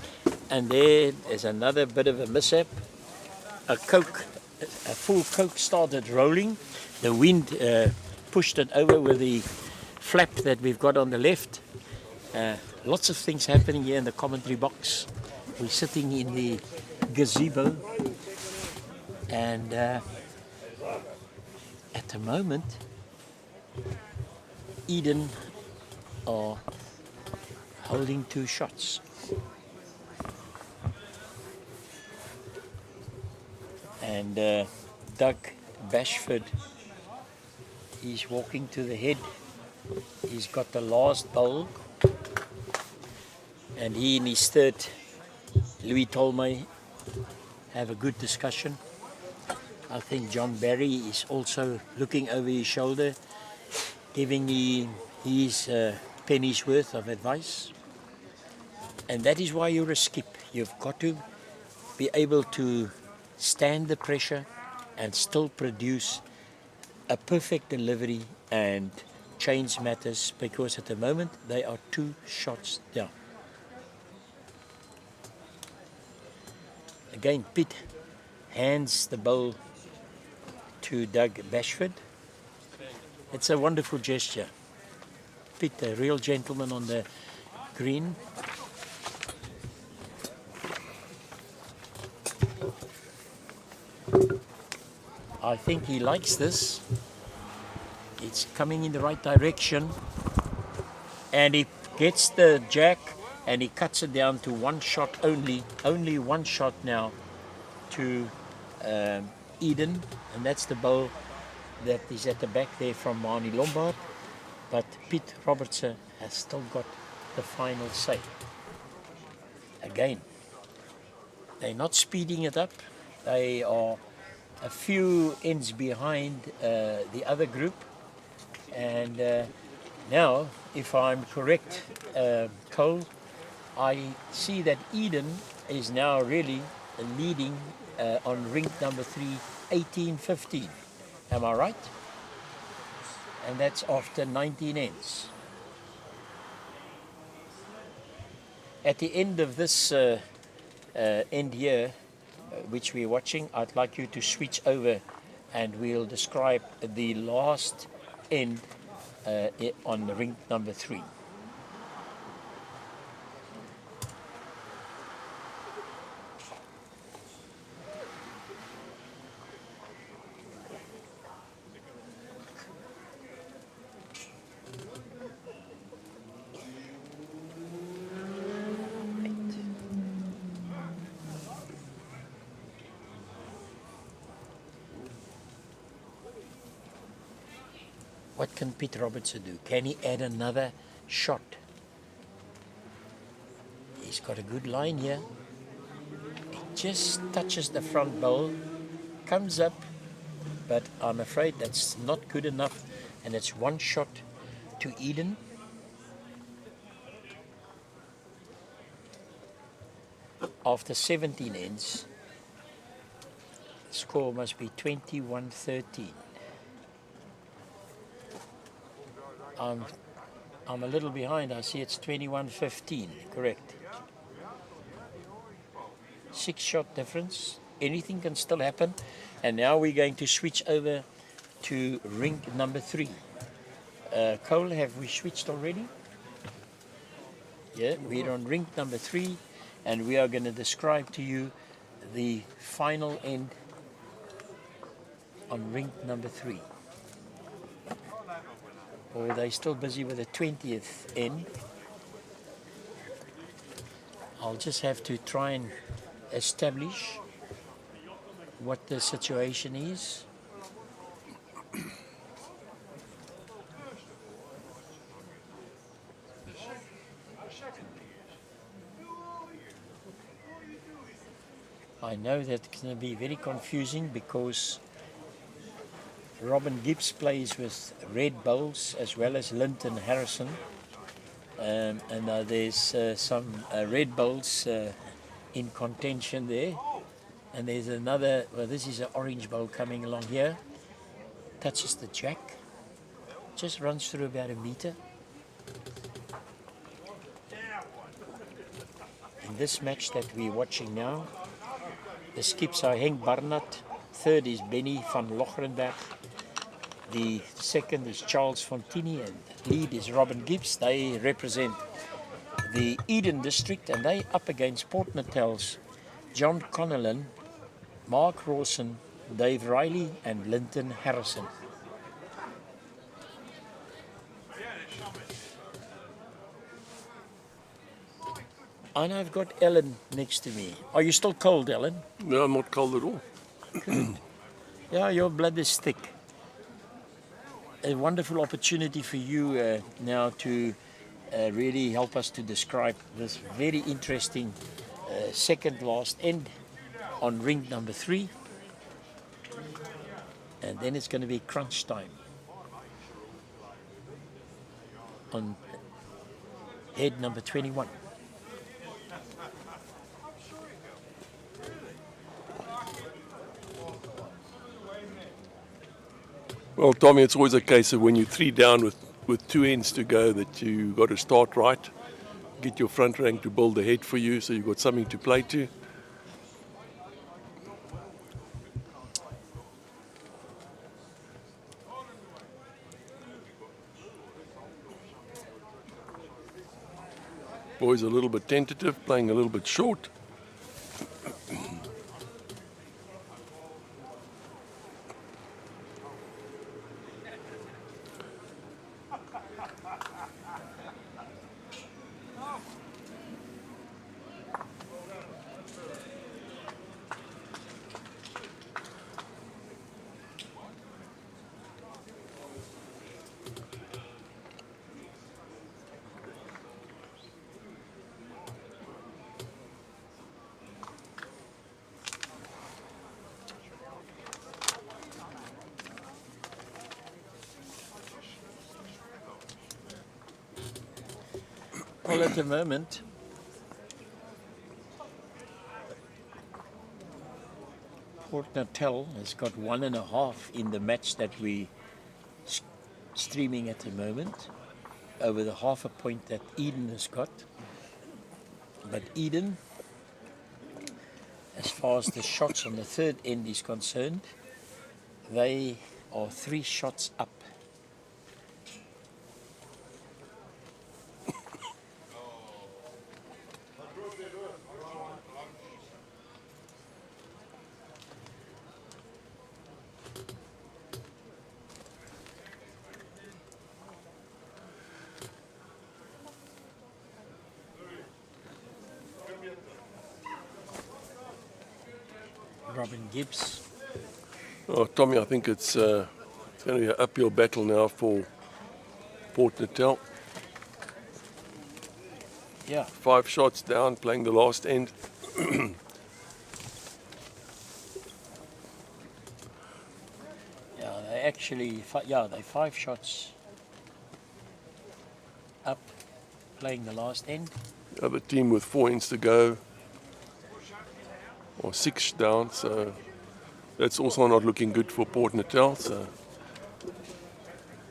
and there's another bit of a mishap. A full Coke started rolling. The wind pushed it over with the flap that we've got on the left. Lots of things happening here in the commentary box. We're sitting in the gazebo, and at the moment, Eden are holding 2 shots. And Doug Bashford, he's walking to the head. He's got the last bowl. And he and his third, Louis Tolmay, have a good discussion. I think John Barry is also looking over his shoulder, giving his penny's worth of advice. And that is why you're a skip. You've got to be able to stand the pressure and still produce a perfect delivery and change matters, because at the moment they are 2 shots down. Again, Piet hands the bowl to Doug Bashford. It's a wonderful gesture. Piet, a real gentleman on the green. I think he likes this. It's coming in the right direction. And he gets the jack and he cuts it down to 1 shot only. Only 1 shot now to Eden. And that's the bowl that is at the back there from Marnie Lombard. But Piet Robertson has still got the final say. Again, they're not speeding it up. They are a few ends behind the other group. And now, if I'm correct, Cole, I see that Eden is now really leading on ring number 3, 18-15. Am I right? And that's after 19 ends. At the end of this end here, which we're watching, I'd like you to switch over and we'll describe the last end on the ring number 3. What can Piet Robertson do? Can he add another shot? He's got a good line here. It just touches the front bowl, comes up, but I'm afraid that's not good enough, and it's 1 shot to Eden. After 17 ends, the score must be 21-13. I'm a little behind. I see it's 21-15, correct. 6 shot difference. Anything can still happen. And now we're going to switch over to ring number 3. Cole, have we switched already? Yeah, we're on ring number 3, and we are going to describe to you the final end on ring number 3. Or they're still busy with the 20th end. I'll just have to try and establish what the situation is. I know that it's going to be very confusing because Robin Gibbs plays with red bowls as well as Linton Harrison, and there's some red bowls in contention there, and there's another, well, this is an orange bowl coming along here, touches the jack, just runs through about a meter. In this match that we're watching now, the skips are Henk Barnard, third is Benny van Lochrenberg, the second is Charles Fontini, and lead is Robin Gibbs. They represent the Eden district, and they up against Port Natal's John Connellan, Mark Rawson, Dave Riley, and Linton Harrison. And I've got Ellen next to me. Are you still cold, Ellen? No, I'm not cold at all. Yeah, your blood is thick. A wonderful opportunity for you now to really help us to describe this very interesting second last end on ring number 3. And then it's going to be crunch time on head number 21. Well, Tommy, it's always a case of when you're 3 down with 2 ends to go that you got to start right, get your front rank to build ahead for you so you've got something to play to. Boys a little bit tentative, playing a little bit short. Well, at the moment, Port Natal has got 1.5 in the match that we streaming at the moment, over the 0.5 point that Eden has got. But Eden, as far as the shots on the third end is concerned, they are 3 shots up. Robin Gibbs. Oh, Tommy, I think it's going to be an uphill battle now for Port Natal. Yeah. 5 shots down, playing the last end. Yeah, they actually, they're 5 shots up, playing the last end. The other team with 4 ends to go, or 6 down, so that's also not looking good for Port Natal. So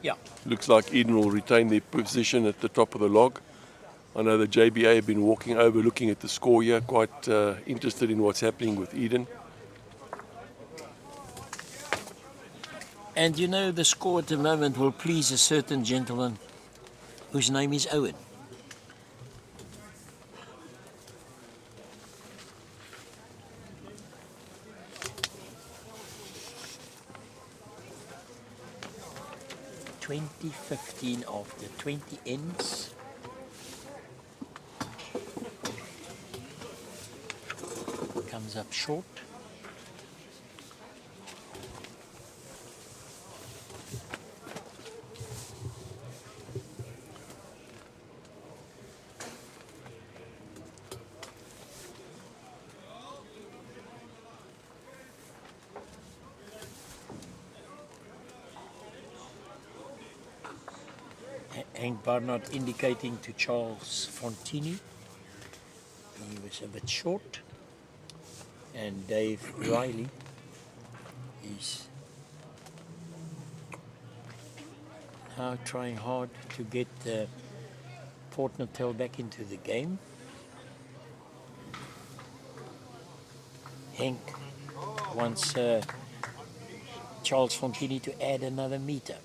Yeah. looks like Eden will retain their position at the top of the log. I know the JBA have been walking over, looking at the score here, quite interested in what's happening with Eden. And you know, the score at the moment will please a certain gentleman whose name is Owen. (2015) of the 20 ends. Comes up short. Hank Barnard indicating to Charles Fontini he was a bit short, and Dave Riley is now trying hard to get Port Natal back into the game. Hank wants Charles Fontini to add another meter.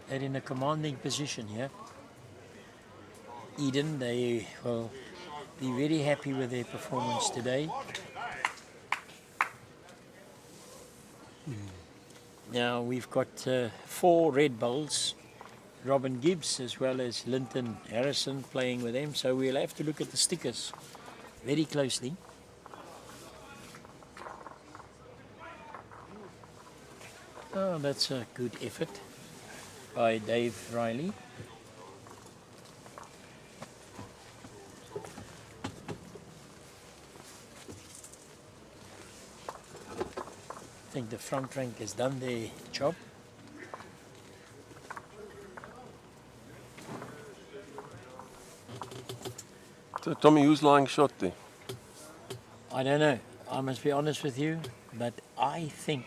They're in a commanding position here. Eden, they will be very happy with their performance today. Now we've got 4 Red Bulls, Robin Gibbs as well as Linton Harrison playing with them, so we'll have to look at the stickers very closely. Oh, that's a good effort by Dave Riley. I think the front rank has done their job. So, Tommy, who's lying shot there? I don't know. I must be honest with you. but I think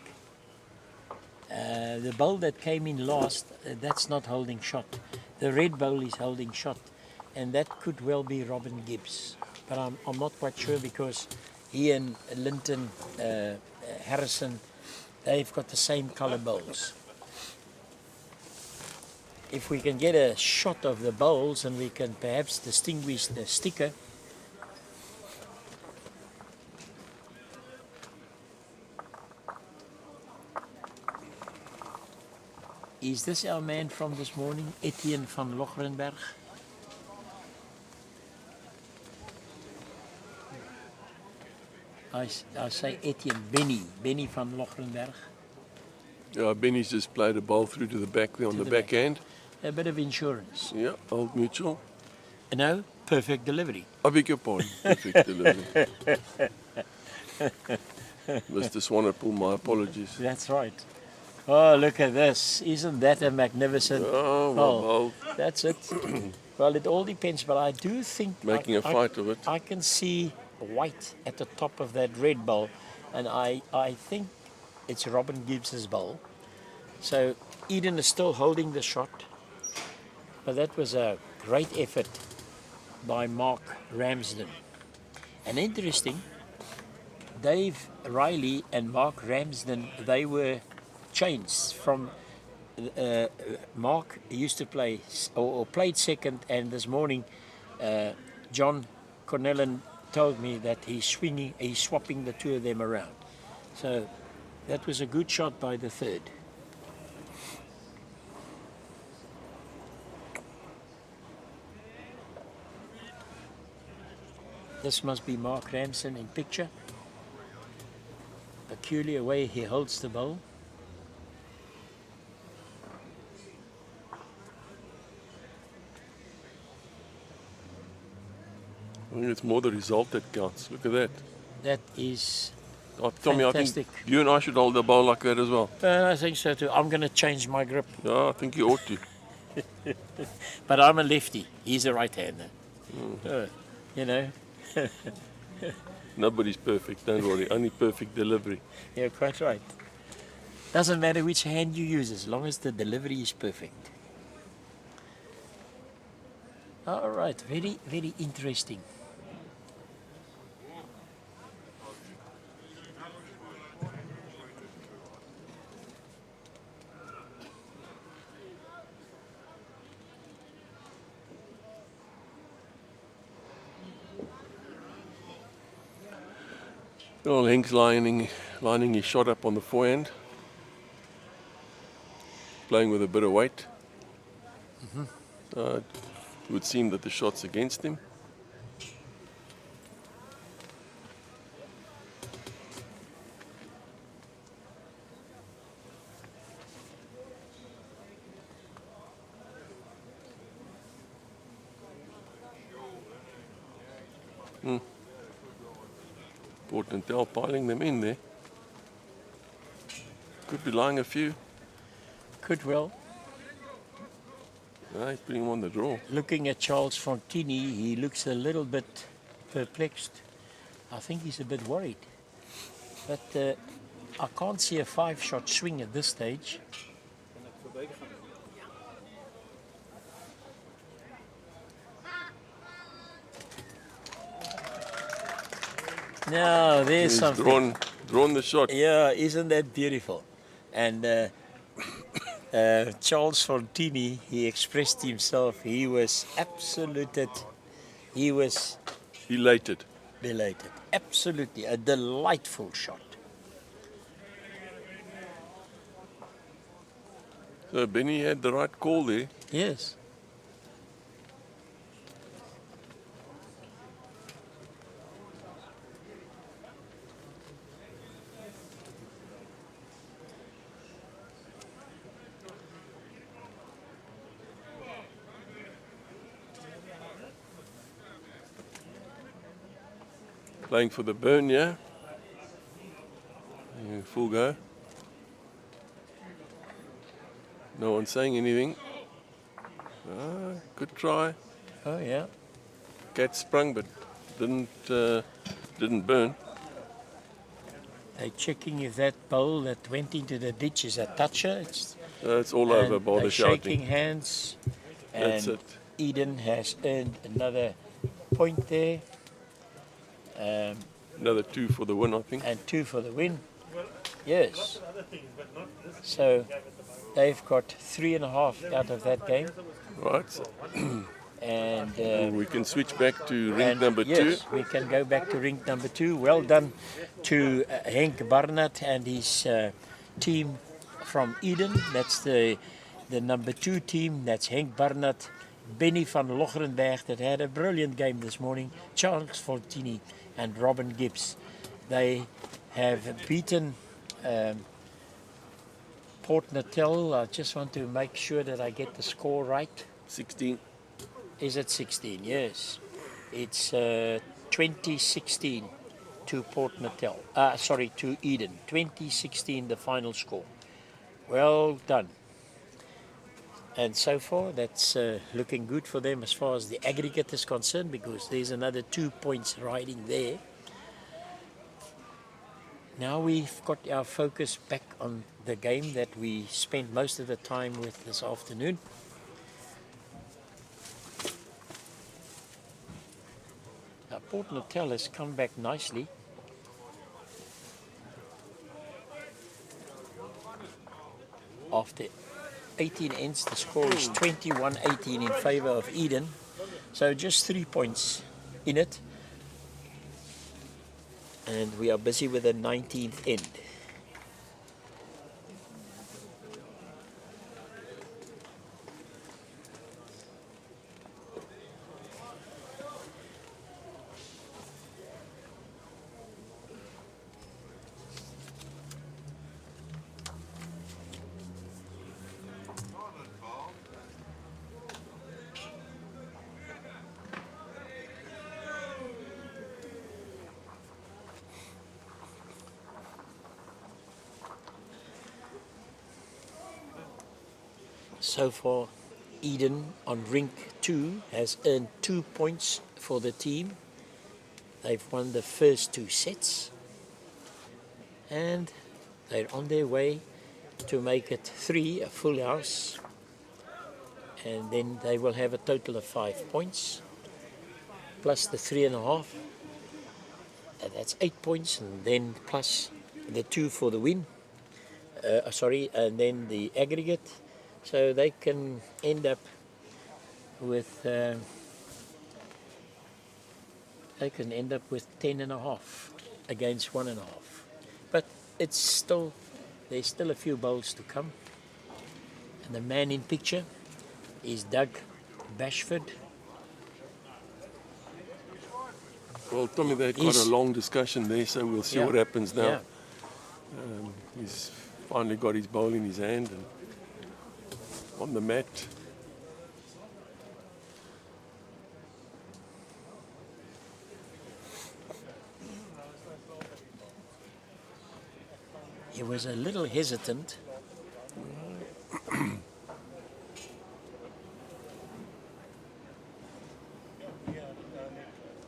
the bowl that came in last, that's not holding shot. The red bowl is holding shot, and that could well be Robin Gibbs. But I'm not quite sure because he and Linton Harrison, they've got the same color bowls. If we can get a shot of the bowls and we can perhaps distinguish the sticker. Is this our man from this morning, Etienne van Lochrenberg? I say Etienne, Benny van Lochrenberg. Yeah, Benny's just played a ball through to the back there on the backhand. A bit of insurance. Yeah, Old Mutual. No, perfect delivery. I beg your pardon. Perfect delivery. Mr. Swanepoel, my apologies. That's right. Oh, look at this. Isn't that a magnificent Oh, bowl? well, That's it. Well, it all depends, but I do think... making a fight of it. I can see white at the top of that red bowl, and I think it's Robin Gibbs's bowl. So Eden is still holding the shot, but that was a great effort by Mark Ramsden. And interesting, Dave Riley and Mark Ramsden, they were changed from Mark used to play or played second, and this morning John Cornellen told me that he's swapping the two of them around. So that was a good shot by the third. This must be Mark Ramsden in picture. Peculiar way he holds the bowl. I think it's more the result that counts. Look at that. That is Oh, Tommy, fantastic. I think you and I should hold the ball like that as well. I think so too. I'm going to change my grip. Yeah, I think you ought to. But I'm a lefty. He's a right-hander. You know. Nobody's perfect, don't worry. Only perfect delivery. You're quite right. Doesn't matter which hand you use as long as the delivery is perfect. All right, very, very interesting. Well, Henk's lining his shot up on the forehand. Playing with a bit of weight. It would seem that the shot's against him. Port Natal piling them in there. Could be lying a few. Could well. He's putting him on the draw. Looking at Charles Fontini, he looks a little bit perplexed. I think he's a bit worried. But I can't see a 5-shot swing at this stage. No, there's He's something. drawn the shot. Yeah, isn't that beautiful? And Charles Fontini, he expressed himself. He was he was Elated. delighted. Absolutely, a delightful shot. So Benny had the right call there. Yes. Playing for the burn, yeah? Full go. No one saying anything. Good try. Oh yeah. Cat sprung but didn't burn. They're checking if that bowl that went into the ditch is a toucher. It's all over by the they're shouting. shaking hands. That's And it. Eden has earned another point there. Another 2 for the win, I think. And 2 for the win. Yes. So they've got 3.5 out of that game. Right. And We can switch back to ring and number 2. yes, we can go back to ring number 2. Well done to Henk Barnard and his team from Eden. That's the number 2 team. That's Henk Barnard, Benny van Locherenberg that had a brilliant game this morning, Charles Fortini and Robin Gibbs. They have beaten Port Natal. I just want to make sure that I get the score right. 16. Is it 16? Yes. It's 2016 to Port Natal. Sorry, to Eden. 2016, the final score. Well done. And so far, that's looking good for them as far as the aggregate is concerned, because there's another 2 points riding there. Now we've got our focus back on the game that we spent most of the time with this afternoon. Now, Port Natal has come back nicely. After 18 ends, the score is 21-18 in favour of Eden. So just 3 points in it. And we are busy with the 19th end. So far, Eden on rink 2 has earned 2 points for the team. They've won the first 2 sets. And they're on their way to make it 3, a full house. And then they will have a total of 5 points, plus the 3.5. And that's 8 points, and then plus the 2 for the win. And then the aggregate. So they can end up with 10.5 against 1.5. But there's still a few bowls to come. And the man in picture is Doug Bashford. Well, Tommy, they've got a long discussion there, so we'll see what happens now. Yeah. He's finally got his bowl in his hand and on the mat. He was a little hesitant.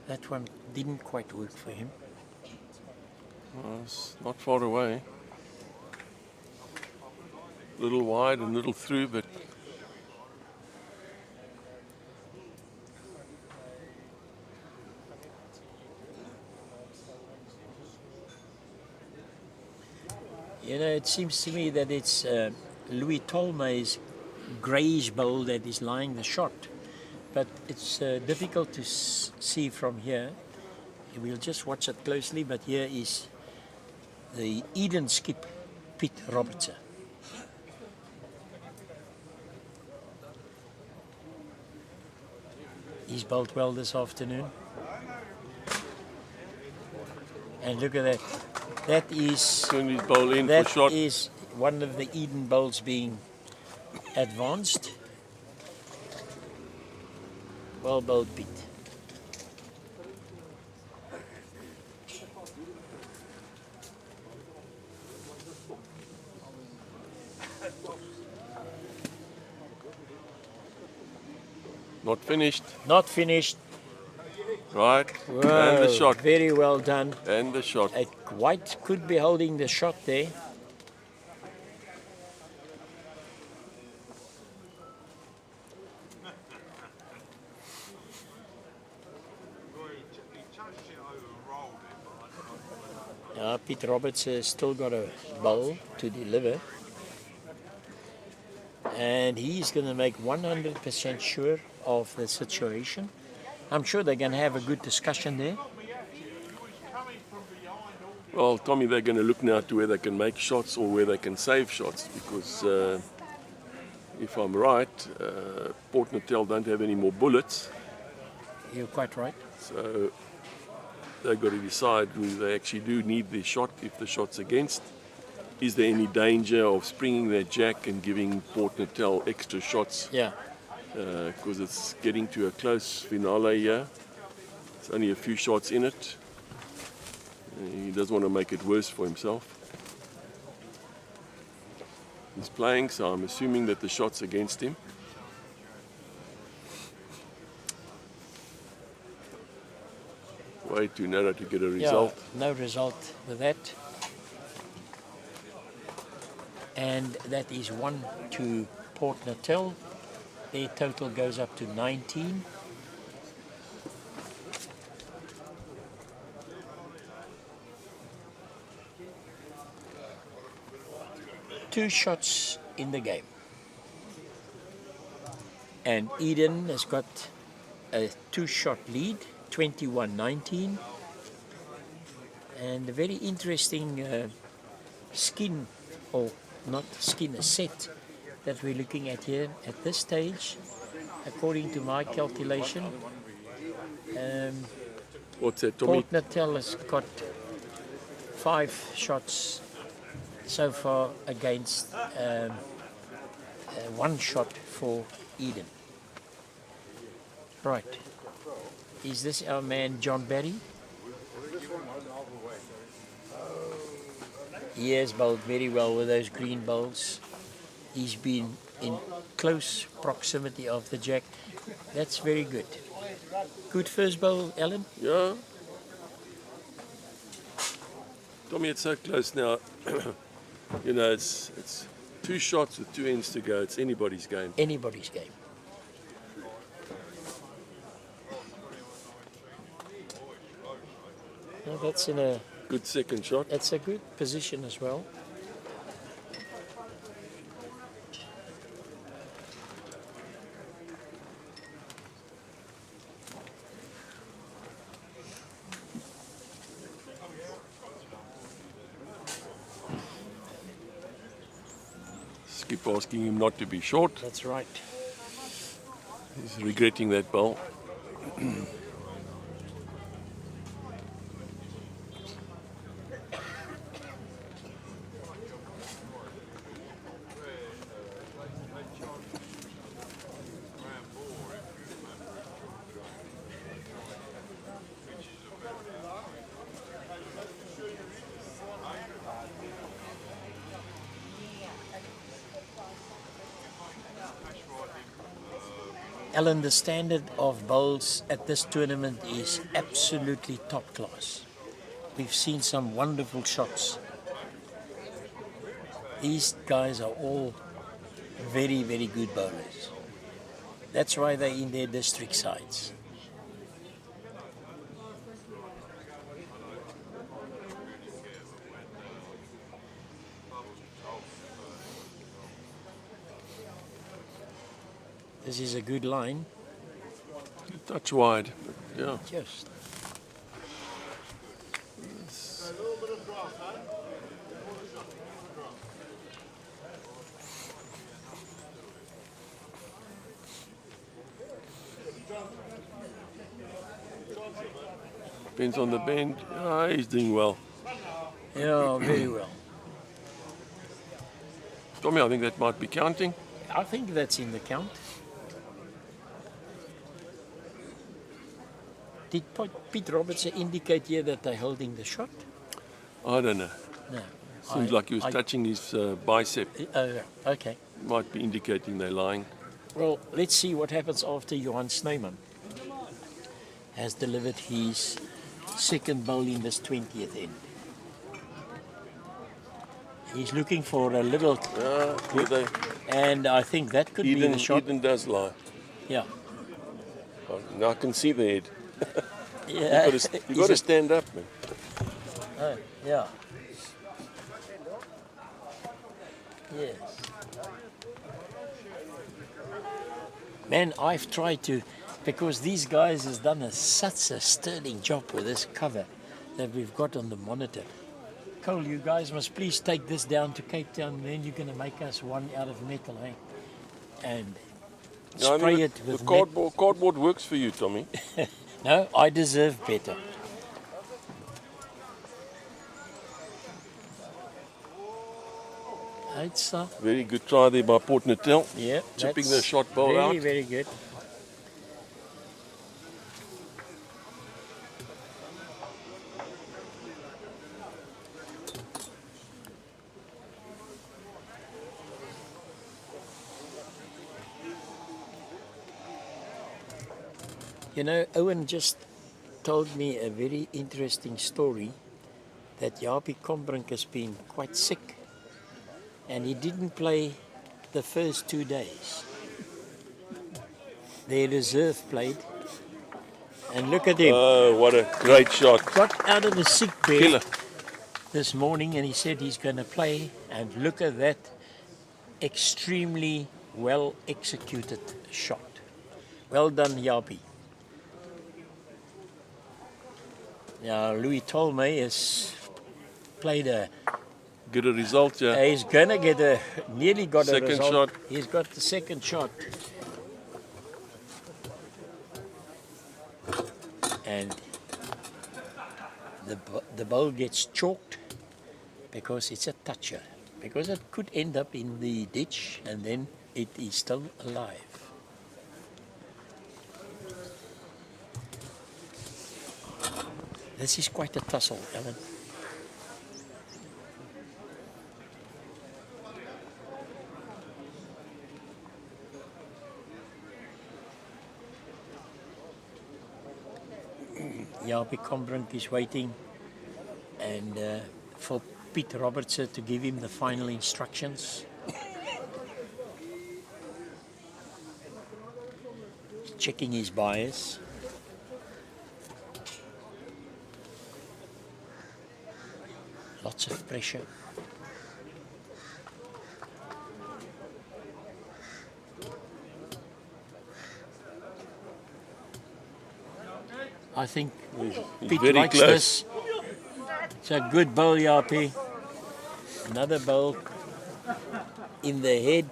That one didn't quite work for him. Well, it's not far away. A little wide and a little through, but you know, it seems to me that it's Louis Tolmay's greyish bowl that is lying the shot, but it's difficult to see from here. We'll just watch it closely, but here is the Eden skip, Pete Robertson. He's bowled well this afternoon. And look at that. That is turned his bowl in for shot. That is one of the Eden bowls being advanced. Well bowled, Pete. Not finished. Not finished. Right? Whoa, And the shot. very well done. And the shot. White could be holding the shot there. Pete Roberts has still got a bowl to deliver. And he's going to make 100% sure of the situation. I'm sure they're going to have a good discussion there. Well, Tommy, they're going to look now to where they can make shots or where they can save shots, because if I'm right, Port Natal don't have any more bullets. You're quite right. So they've got to decide whether they actually do need the shot, if the shot's against. Is there any danger of springing their jack and giving Port Natal extra shots? Yeah. Because it's getting to a close finale here. It's only a few shots in it. He doesn't want to make it worse for himself. He's playing, so I'm assuming that the shot's against him. Way too narrow to get a result. Yeah, no result with that. And that is 1 to Port Natal. Their total goes up to 19. Two shots in the game. And Eden has got a 2-shot lead, 21-19. And a very interesting skin, or not skin, a set that we're looking at here at this stage. According to my calculation, What's that, Tommy? Port Natal has got 5 shots so far against 1 shot for Eden. Right. Is this our man John Barry? He has bowled very well with those green bowls. He's been in close proximity of the jack. That's very good. Good first bowl, Alan? Yeah. Tommy, it's so close now. You know, it's 2 shots with 2 ends to go. It's anybody's game. Anybody's game. Well, that's in a Good second shot. That's a good position as well. Just keep asking him not to be short. That's right. He's regretting that bowl. Alan, the standard of bowls at this tournament is absolutely top class. We've seen some wonderful shots. These guys are all very, very good bowlers. That's why they're in their district sides. This is a good line. A touch wide, but yeah. Just. Depends on the bend. Ah, he's doing well. Yeah, very well. Tommy, I think that might be counting. I think that's in the count. Did Pete Roberts indicate here that they're holding the shot? I don't know. No. Seems like he was touching his bicep. Okay. Might be indicating they're lying. Well, let's see what happens after Johan Snyman has delivered his second bowl in this 20th end. He's looking for a little, Yeah, they, and I think that could be the shot. Eden does lie. Yeah. Now I can see the head. Yeah. You got to stand up, man. Oh, yeah. Yes. Man, I've tried to, because these guys has done such a sterling job with this cover that we've got on the monitor. Cole, you guys must please take this down to Cape Town, then you're going to make us one out of metal, eh? And No, spray the- it with the cardboard works for you, Tommy. No, I deserve better. It's Very good try there by Port Natal. yeah, Chipping that's the shot bowl very, out. very good. You know, Owen just told me a very interesting story that Jaapie Combrink has been quite sick and he didn't play the first 2 days. Their reserve played, and look at him. Oh, what a great shot. Got out of the sick bed Killer. this morning and he said he's going to play, and look at that extremely well executed shot. Well done, Jaapie. Now, Louis Tolmay has played Get a result, yeah. he's gonna get nearly got a Second result. shot. He's got the second shot. And the ball gets chalked because it's a toucher. Because it could end up in the ditch and then it is still alive. This is quite a tussle, Alan. Jaapie Combrink is waiting and for Pete Robertson to give him the final instructions. Checking his bias. Lots of pressure. I think He's Pete very likes close. this. It's a good bowl, Jaapie. Another bowl in the head.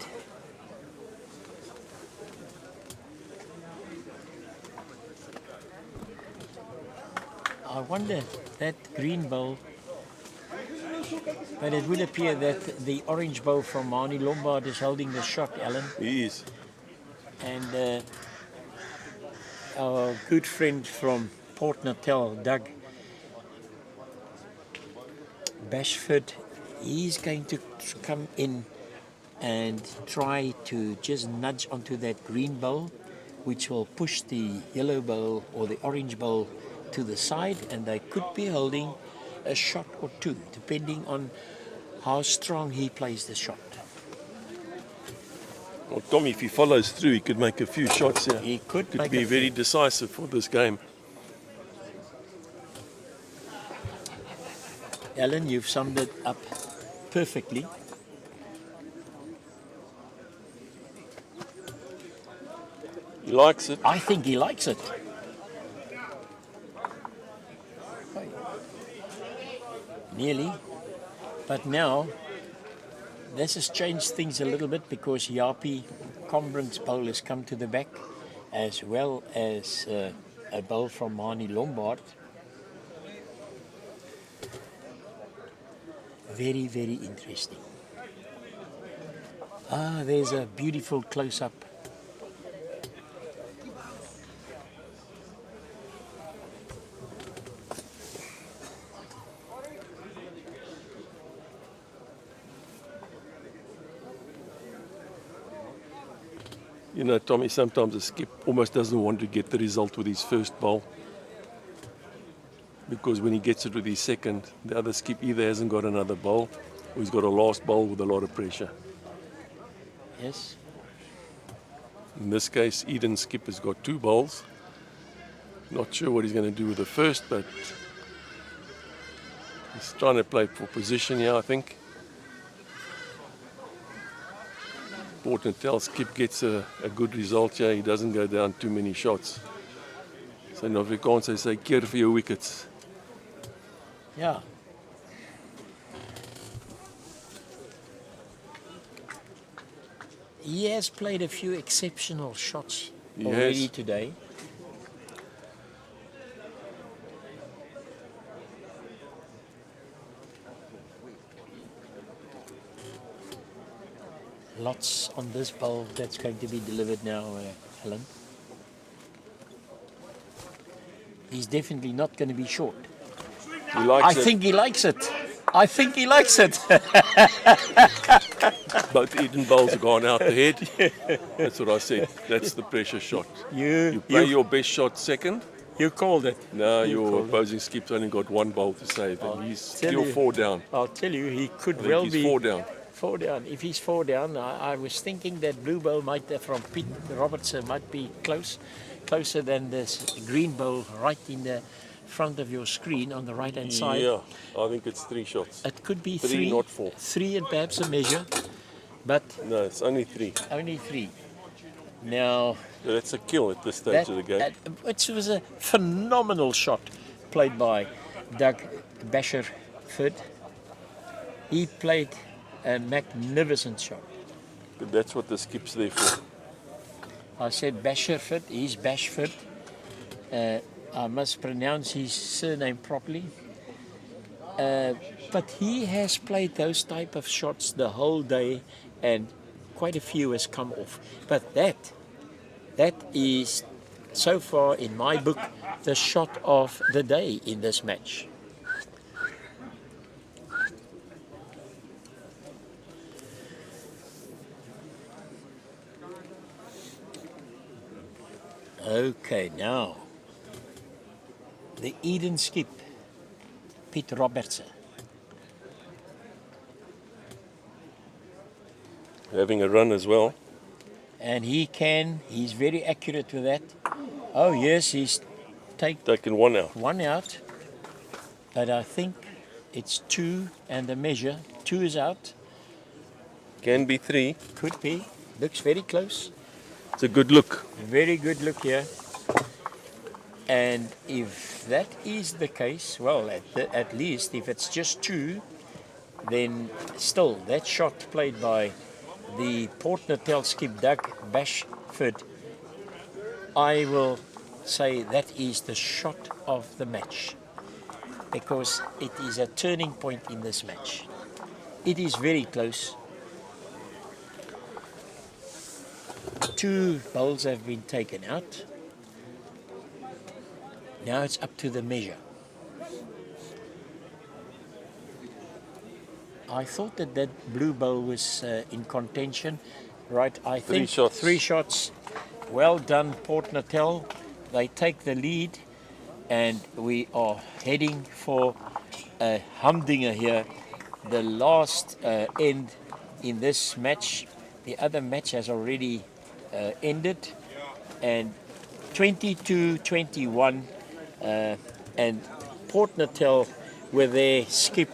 I wonder, that green bowl, but it would appear that the orange bowl from Marnie Lombard is holding the shot, Alan. He is. And our good friend from Port Natal, Doug Bashford, he's going to come in and try to just nudge onto that green bowl, which will push the yellow bowl or the orange bowl to the side, and they could be holding a shot or two, depending on how strong he plays the shot. Well, Tommy, if he follows through, he could make a few shots here. He could make be a very decisive for this game. Alan, you've summed it up perfectly. He likes it. I think he likes it. Nearly. But now, this has changed things a little bit because Jaapie Combrink's bowl has come to the back, as well as a bowl from Marnie Lombard. Very, very interesting. Ah, there's a beautiful close-up. You know, Tommy, sometimes a skip almost doesn't want to get the result with his first bowl. because when he gets it with his second, the other skip either hasn't got another bowl or he's got a last bowl with a lot of pressure. Yes. In this case, Eden's skip has got 2 bowls. Not sure what he's going to do with the first, but he's trying to play for position here, I think. Port Natal skip gets a good result here. He doesn't go down too many shots. So in Afrikaans, they say, keer vir jou wickets. Yeah. He has played a few exceptional shots already today. Lots on this bowl that's going to be delivered now, Helen. He's definitely not going to be short. He likes I think he likes it. I think he likes it. Both Eden bowls have gone out the head. That's what I said. That's the pressure shot. You play your best shot second. You called it. Now your opposing skip's only got 1 bowl to save, and he's still 4 down. I'll tell you, he could I think well he's be 4 down. 4 down. If he's 4 down, I was thinking that blue bowl might from Pete Robertson might be closer than this green bowl right in the front of your screen on the right hand side. Yeah, I think it's 3 shots. It could be 3, not 4. 3 and perhaps a measure, but No, it's only 3. only 3. Now, That's a kill at this stage of the game. it was a phenomenal shot played by Doug Basherford. He played a magnificent shot. But that's what the skip's there for. I said Basherford, he's Bashford. I must pronounce his surname properly. But he has played those type of shots the whole day, and quite a few has come off. But that is, so far in my book, the shot of the day in this match. Okay, now the Eden skip, Pete Robertson. Having a run as well. And he's very accurate with that. Oh yes, he's Taken 1 out. 1 out. But I think it's 2 and a measure. 2 is out. Can be 3. Could be. Looks very close. It's a good look. Very good look here. And if that is the case, well, at least if it's just 2, then still that shot played by the Port Natal skip Doug Bashford, I will say that is the shot of the match, because it is a turning point in this match. It is very close. 2 bowls have been taken out. Now it's up to the measure. I thought that blue bowl was in contention, right? I think 3 shots. 3 shots. Well done, Port Natal. They take the lead, and we are heading for a humdinger here. The last end in this match. The other match has already ended, and 22-21, and Port Natal with their skip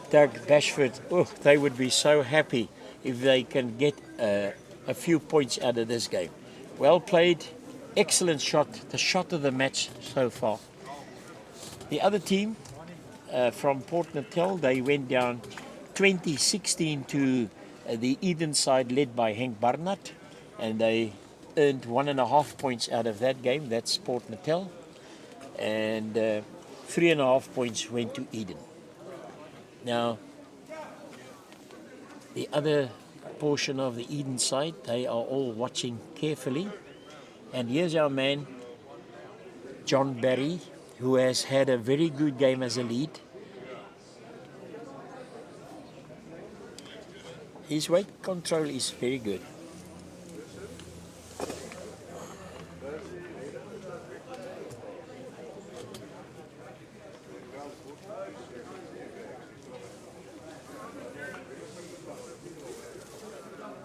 Doug Bashford, they would be so happy if they can get a few points out of this game. Well played, excellent shot, the shot of the match so far. The other team from Port Natal, they went down 2016 to the Eden side led by Henk Barnard, and they earned 1.5 points out of that game. That's Port Natal, and 3.5 points went to Eden. Now, the other portion of the Eden side, they are all watching carefully. And here's our man, John Barry, who has had a very good game as a lead. His weight control is very good.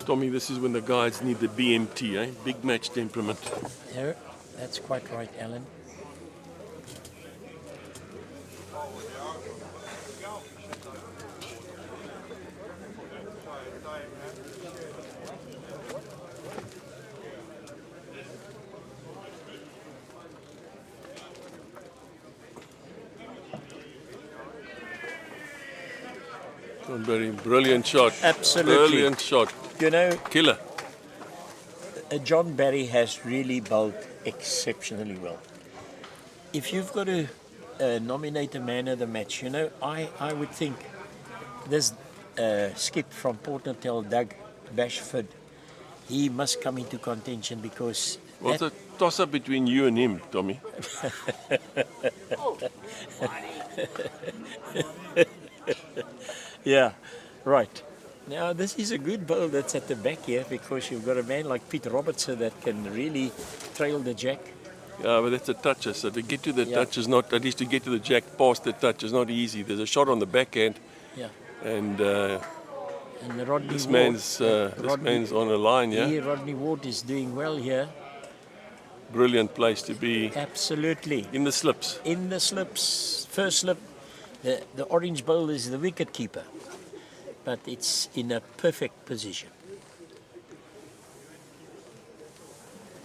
Tommy, this is when the guys need the BMT, eh? Big match temperament. Yeah, that's quite right, Alan. Very brilliant shot. Absolutely. Brilliant shot. You know, Killer. John Barry has really bowled exceptionally well. If you've got to nominate a man of the match, you know, I would think this skip from Port Natal, Doug Bashford, he must come into contention because... Well, it's a toss-up between you and him, Tommy. Yeah, right. Now, this is a good bowl that's at the back here because you've got a man like Pete Robertson that can really trail the jack. Yeah, but that's a toucher. So to get to the Yeah. touch is not, at least to get to the jack past the touch is not easy. There's a shot on the backhand, Yeah. and And Rodney this Ward, man's on a line, yeah? Here, Rodney Ward is doing well here. Brilliant place to be Absolutely. in the slips. In the slips, first slip, the orange bowl is the wicket keeper, but it's in a perfect position.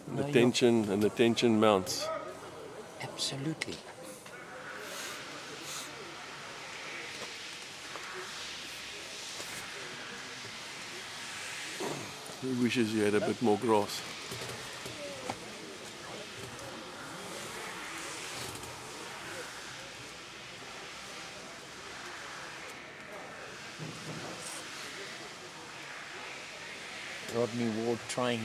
No, The tension mounts. absolutely. He wishes he had a bit more grass. Rodney Ward trying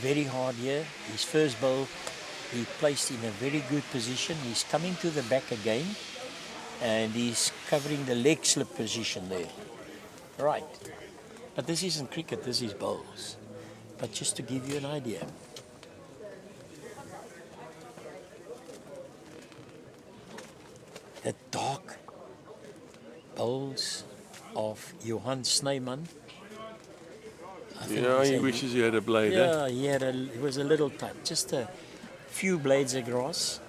very hard here. His first bowl, he placed in a very good position. He's coming to the back again, and he's covering the leg slip position there. Right. But this isn't cricket, this is bowls. But just to give you an idea. The dark bowls of Johan Snyman. I think Yeah, he's he a- wishes he had a blade, eh? Yeah, it was a little tight, just a few blades of grass.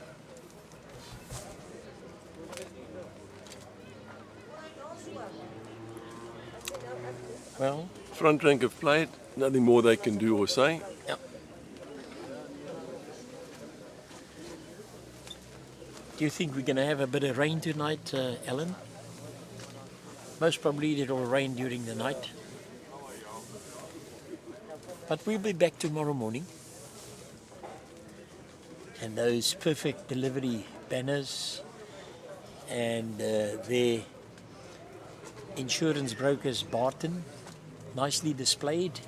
Well, Front rank have played, nothing more they can do or say. yeah. Do you think we're going to have a bit of rain tonight, Alan? Most probably it'll rain during the night. But we'll be back tomorrow morning. And those perfect delivery banners and their insurance brokers Barton, nicely displayed.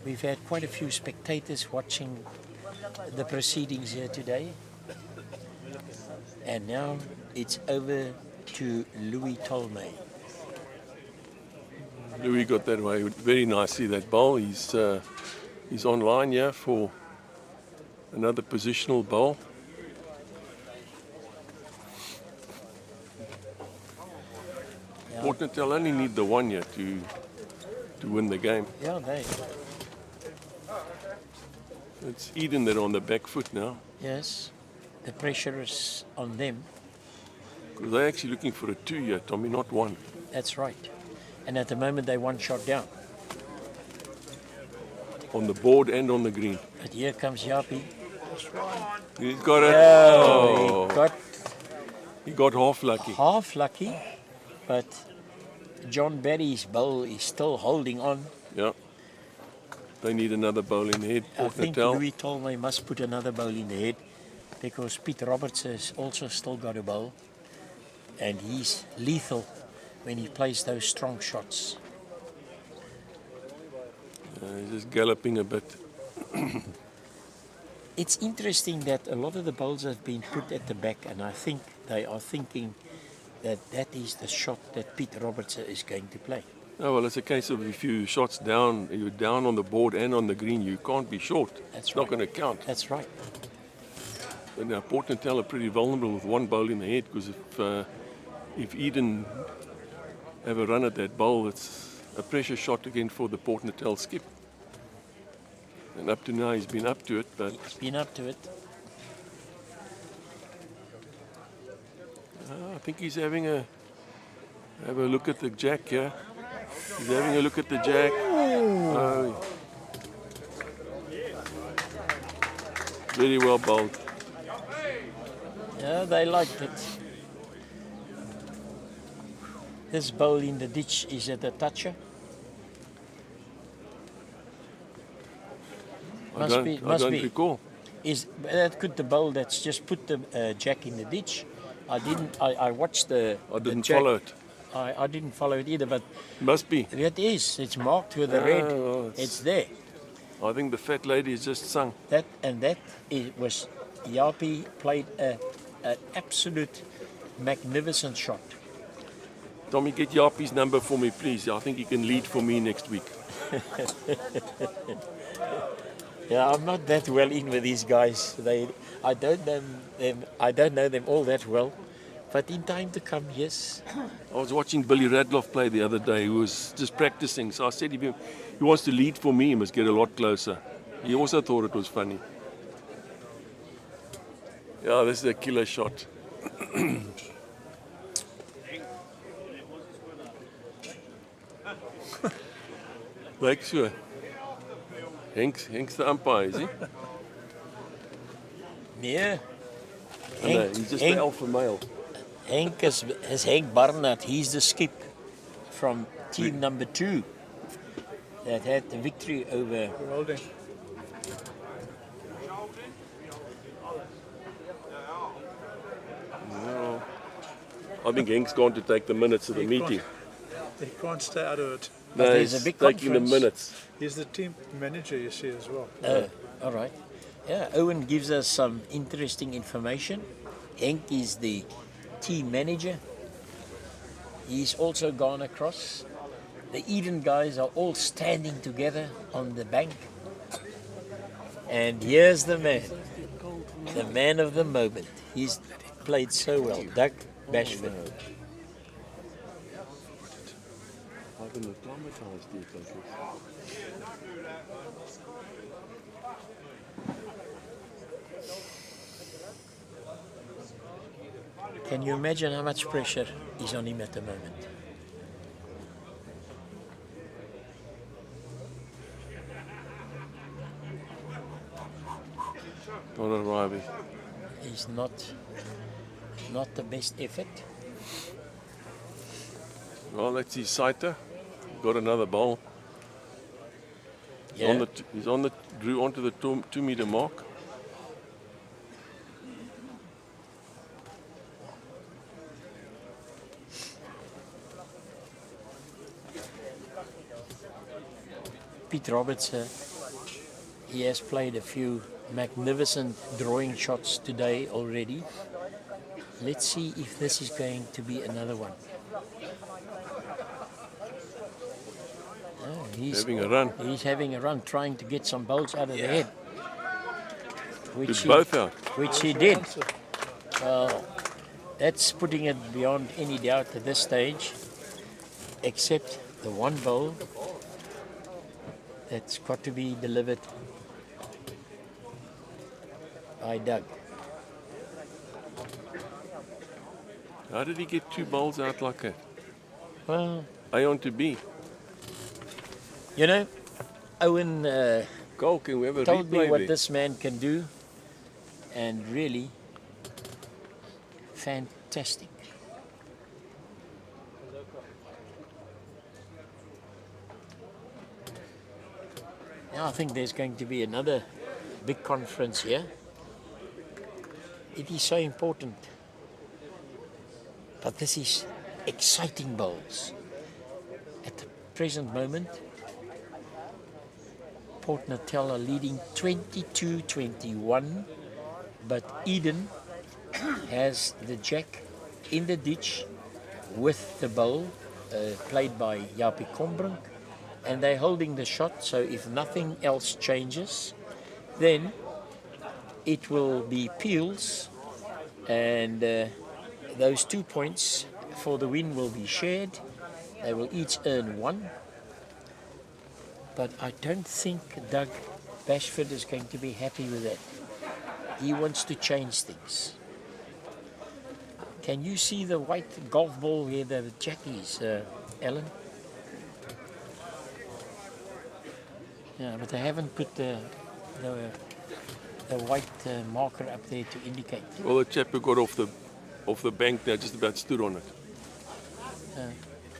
We've had quite a few spectators watching the proceedings here today. And now it's over to Louis Tolmay. Louis got that way very nicely, that bowl. He's online here for another positional bowl. Yeah. Port Natal only need the one here to win the game. Yeah, they. It's Eden that are on the back foot now, Yes, the pressure is on them. because they're actually looking for a 2 here, Tommy, not one. That's right. And at the moment they're one shot down. On the board and on the green. But here comes Yapi. He's got it. Oh, Oh, he got half lucky. half lucky, but John Barry's bowl is still holding on. Yeah. They need another bowl in the head. I Port think Natal. Louis Tolmay must put another bowl in the head because Pete Roberts has also still got a bowl, and he's lethal when he plays those strong shots. He's just galloping a bit. It's interesting that a lot of the bowls have been put at the back, and I think they are thinking that that is the shot that Pete Roberts is going to play. Oh, well, it's a case of if you shots down, you're down on the board and on the green, you can't be short. That's It's not right. going to count. That's right. But now Port Natal are pretty vulnerable with one bowl in the head, because if Eden have a run at that bowl, it's a pressure shot again for the Port Natal skip. And up to now he's been up to it, but He's been up to it. I think he's having a look at the jack here. He's having a look at the jack. Oh. Very well bowled. Yeah, they liked it. This bowl in the ditch, is it a toucher? I don't recall. Is that could the bowl that's just put the jack in the ditch? I watched the. I didn't jack. follow it. I didn't follow it either, but Must be. it is. It's marked with the red. Oh, It's there. I think the fat lady has just sung. That was Yapi played an absolute magnificent shot. Tommy, get Yapi's number for me, please. I think he can lead for me next week. Yeah, I'm not that well in with these guys. I don't know them. I don't know them all that well, but in time to come, yes. I was watching Billy Radloff play the other day, who was just practicing. So I said, if he wants to lead for me, he must get a lot closer. He also thought it was funny. Yeah, this is a killer shot. Like so. Henk's the umpire, is he? Yeah. No, he's just the alpha male. Henk is Henk Barnard. He's the skip from team number 2 that had the victory over. Holding. No. I think Henk's gone to take the minutes of the meeting. He can't stay out of it. But No, there's a he's big taking the conference. minutes. He's the team manager, you see, as well. All right. Yeah, Owen gives us some interesting information. Henk is the team manager. He's also gone across. The Eden guys are all standing together on the bank. And here's the man of the moment. He's played so well, Doug Bashford. Can you imagine how much pressure is on him at the moment? Not arriving. He's not the best effort. Well, that's his sighter. Got another ball. Yeah. Drew onto the 2 meter mark. Pete Roberts, he has played a few magnificent drawing shots today already. Let's see if this is going to be another one. Oh, he's Having a run. He's having a run, trying to get some bowls out of the head. It's both out. Which he did. Well, that's putting it beyond any doubt at this stage, except the one bowl that's got to be delivered by Doug. How did he get 2 bowls out like that? Well, A on to B. you know, Owen Goal, can we have a told me replay what there? this man can do, and really fantastic. Now I think there's going to be another big conference here. It is so important. But this is exciting bowls. At the present moment, Port Natal are leading 22-21, but Eden has the jack in the ditch with the bowl played by Jaapie Kombrink, and they're holding the shot, so if nothing else changes, then it will be peels, and those 2 points for the win will be shared. They will each earn 1, but I don't think Doug Bashford is going to be happy with that. He wants to change things. Can you see the white golf ball where the jack is, Alan? Yeah, but they haven't put the white marker up there to indicate. Well, the chap who got off the bank now just about stood on it.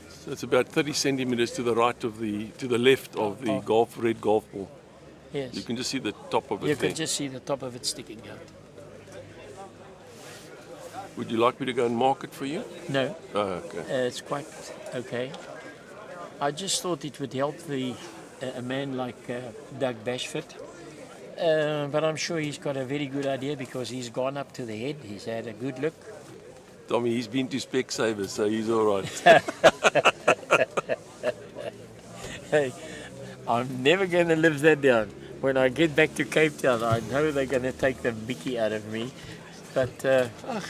So it's about 30 centimeters to the right of to the left of the red golf ball. Yes. You can just see the top of it. You there. can just see the top of it sticking out. Would you like me to go and mark it for you? No, Oh, okay. it's quite okay. I just thought it would help a man like Doug Bashford. But I'm sure he's got a very good idea because he's gone up to the head. He's had a good look. Tommy, he's been to Specsavers, so he's all right. Hey, I'm never going to live that down. When I get back to Cape Town, I know they're going to take the mickey out of me. But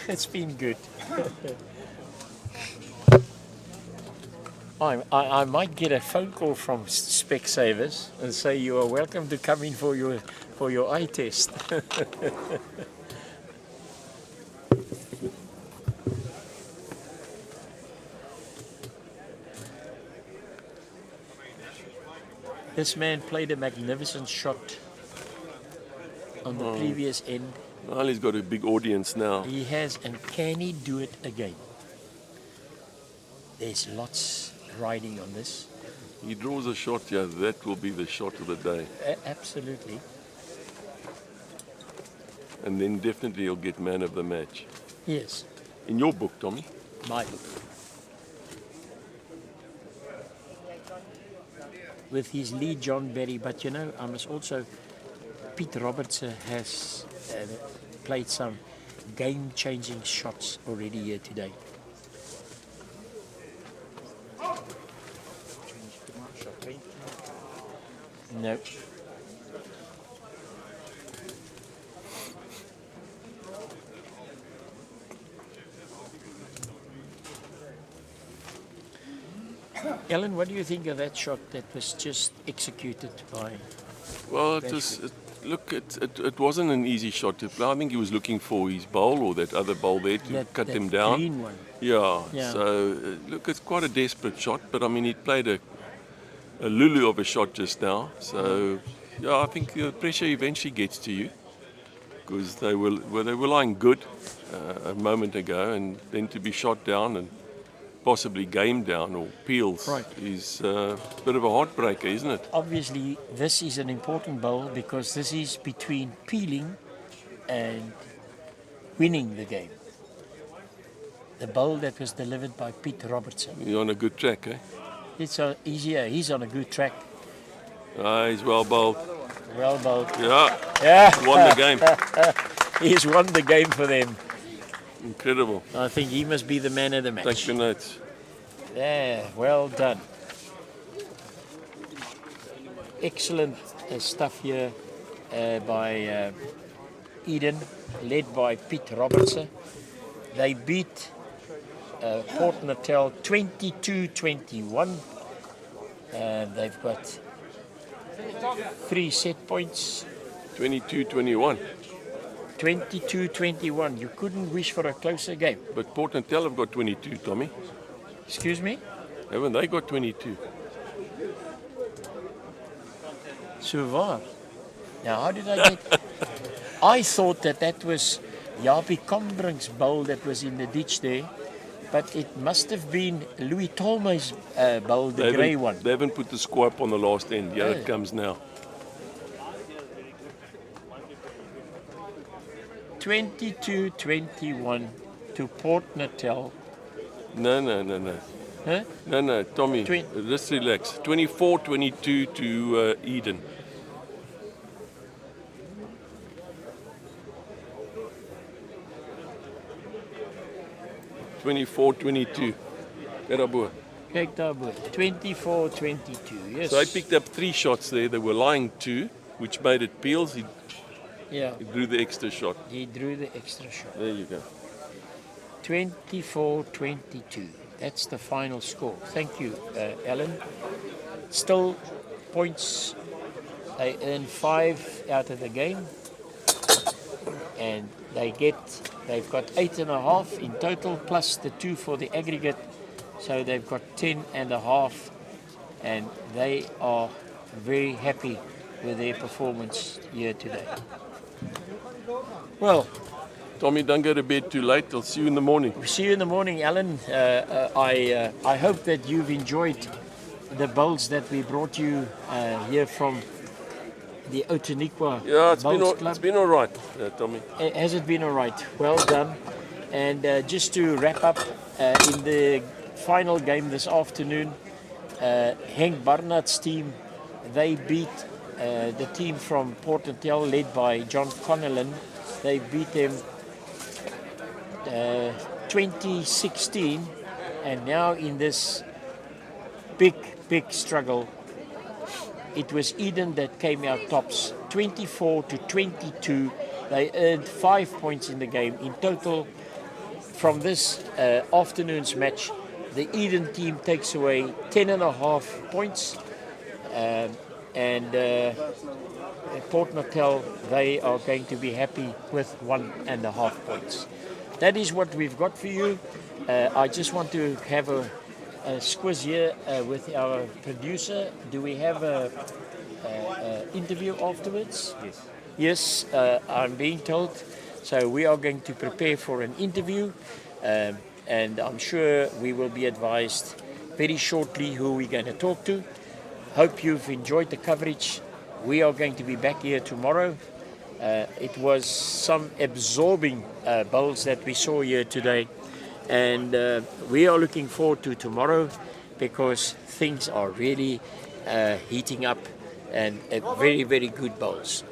it's been good. I might get a phone call from Specsavers and say you are welcome to come in for your eye test. This man played a magnificent shot on the previous end. Well, he's got a big audience now. He has, and can he do it again? There's lots riding on this. He draws a shot, yeah, that will be the shot of the day. Absolutely. And then definitely he'll get man of the match. Yes, In your book, Tommy. my book. With his lead, John Berry, but you know, I must also, Pete Robertson has played some game-changing shots already here today. No. Ellen, what do you think of that shot that was just executed by? Well, it wasn't an easy shot to play. I think he was looking for his bowl or that other bowl there to cut that him down. green one. Yeah. Yeah. So look, it's quite a desperate shot, but I mean, he played a lulu of a shot just now. So yeah, I think the pressure eventually gets to you because they were lying good a moment ago, and then to be shot down and possibly game down or peels Right. is a bit of a heartbreaker, isn't it? Obviously, this is an important bowl because this is between peeling and winning the game. The bowl that was delivered by Pete Robertson. You're on a good track, eh? It's easier. He's on a good track. He's well bowled. Well bowled. Yeah, Yeah, won the game. he's won the game for them. Incredible. I think he must be the man of the Take match. the notes. Yeah, well done. Excellent stuff here by Eden, led by Pete Robertson. They beat Port Natal 22-21. They've got 3 set points. 22-21. 22-21. You couldn't wish for a closer game. But Port Natal have got 22, Tommy. Excuse me? Haven't they got 22? Suvar. Now, how did I get... I thought that was Jaapie Combrink's bowl that was in the ditch there, but it must have been Louis Tolmay's bowl, the grey one. They haven't put the score up on the last end. Yeah, Oh. it comes now. 22-21 to Port Natal. No. Huh? No, Tommy, Twen- just relax. 24-22 to Eden. (24-22). Erabo. Kyk daar bo. 24-22. Yes. So I picked up 3 shots there. They were lying 2, which made it peels. He Yeah, drew the extra shot. he drew the extra shot. There you go. 24-22. That's the final score. Thank you, Alan. Still points. They earn 5 out of the game, and they've got 8.5 in total, plus the 2 for the aggregate, so they've got 10.5, and they are very happy with their performance here today. Well, Tommy, don't go to bed too late. I'll see you in the morning. see you in the morning, Alan. I hope that you've enjoyed the bowls that we brought you here from the Outeniqua Yeah, Bowls Club. it's been all right, Tommy. Has it been all right? Well done. And just to wrap up, in the final game this afternoon, Henk Barnard's team, they beat the team from Port Natal led by John Connellan. They beat them 2016, and now in this big struggle, it was Eden that came out tops, 24-22. They earned 5 points in the game. In total, from this afternoon's match, the Eden team takes away 10.5 points, and Port Natal, they are going to be happy with 1.5 points. That is what we've got for you. I just want to have a squiz here with our producer. Do we have a interview afterwards? Yes. Yes, I'm being told. So we are going to prepare for an interview, and I'm sure we will be advised very shortly who we're going to talk to. Hope you've enjoyed the coverage. We are going to be back here tomorrow. It was some absorbing bowls that we saw here today, and we are looking forward to tomorrow, because things are really heating up, and very, very good bowls.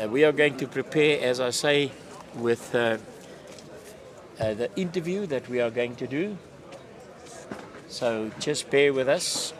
We are going to prepare, as I say, with the interview that we are going to do. So just bear with us.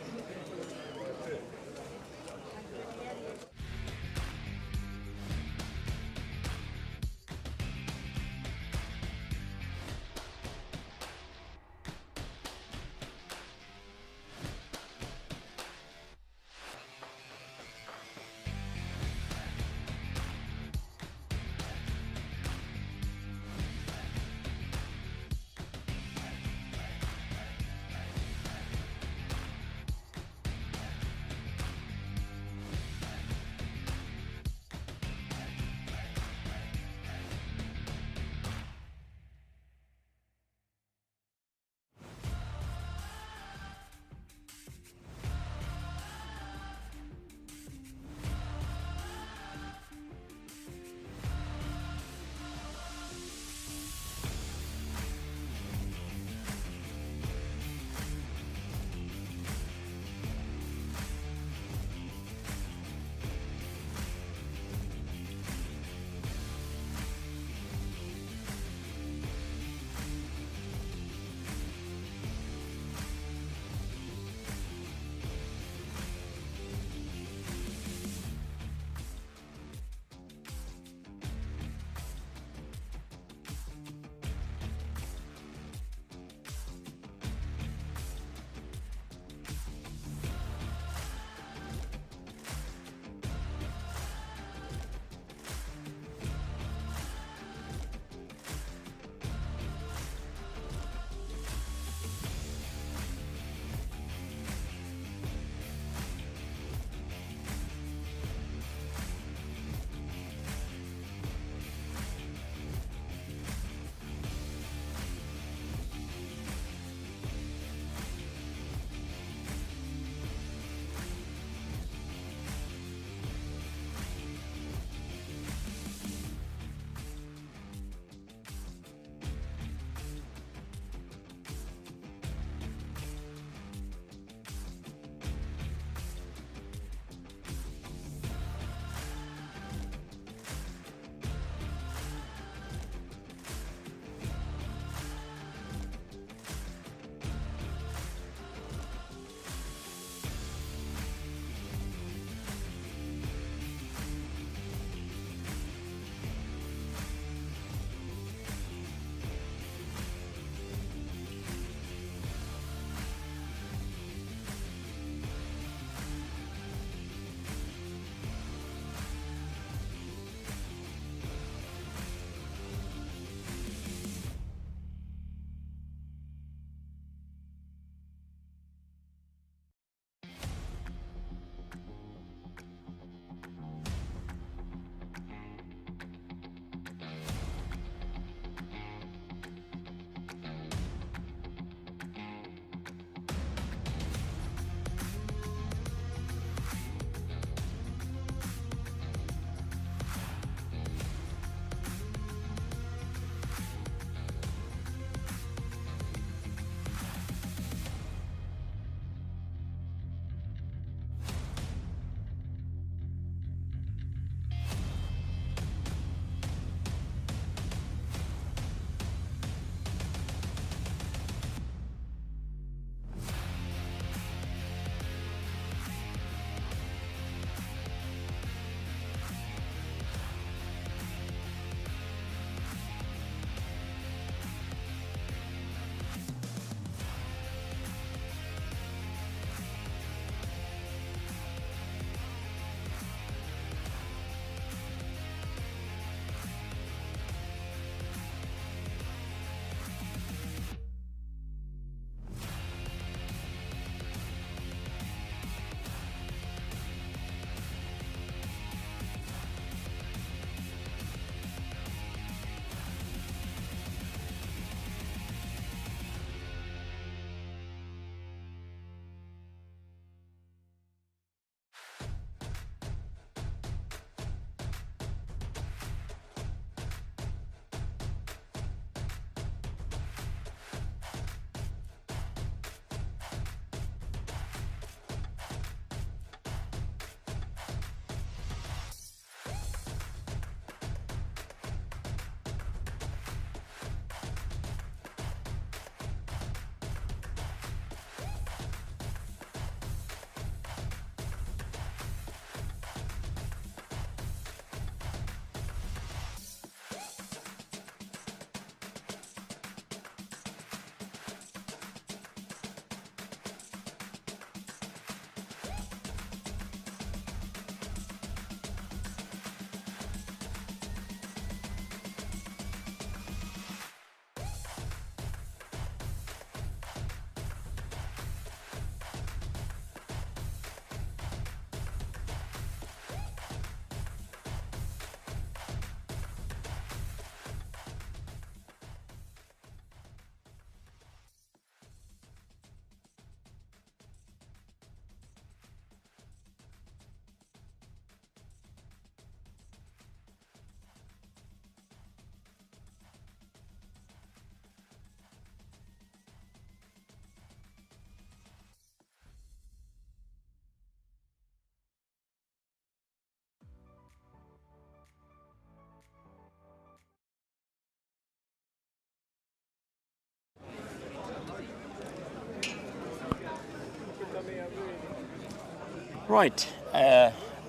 Right,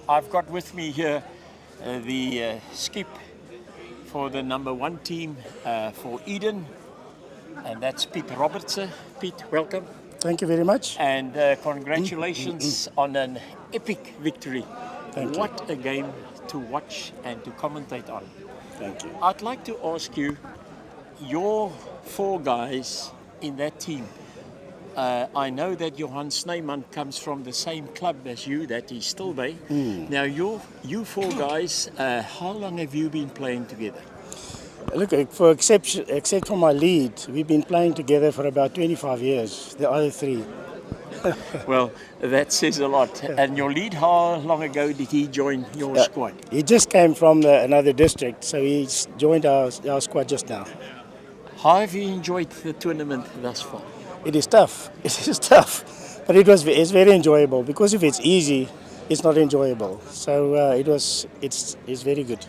I've got with me here the skip for the #1 team for Eden, and that's Pete Robertson. Pete, welcome. Thank you very much. And congratulations on an epic victory. Thank you. What a game to watch and to commentate on. Thank you. I'd like to ask you, your 4 guys in that team, I know that Johan Snyman comes from the same club as you, that is Stilbay. Now, you 4 guys, how long have you been playing together? Look, except for my lead, we've been playing together for about 25 years, the other 3. Well, that says a lot. And your lead, how long ago did he join your squad? He just came from another district, so he's joined our squad just now. How have you enjoyed the tournament thus far? It is tough. It is tough, but it's very enjoyable, because if it's easy, it's not enjoyable. So it's very good.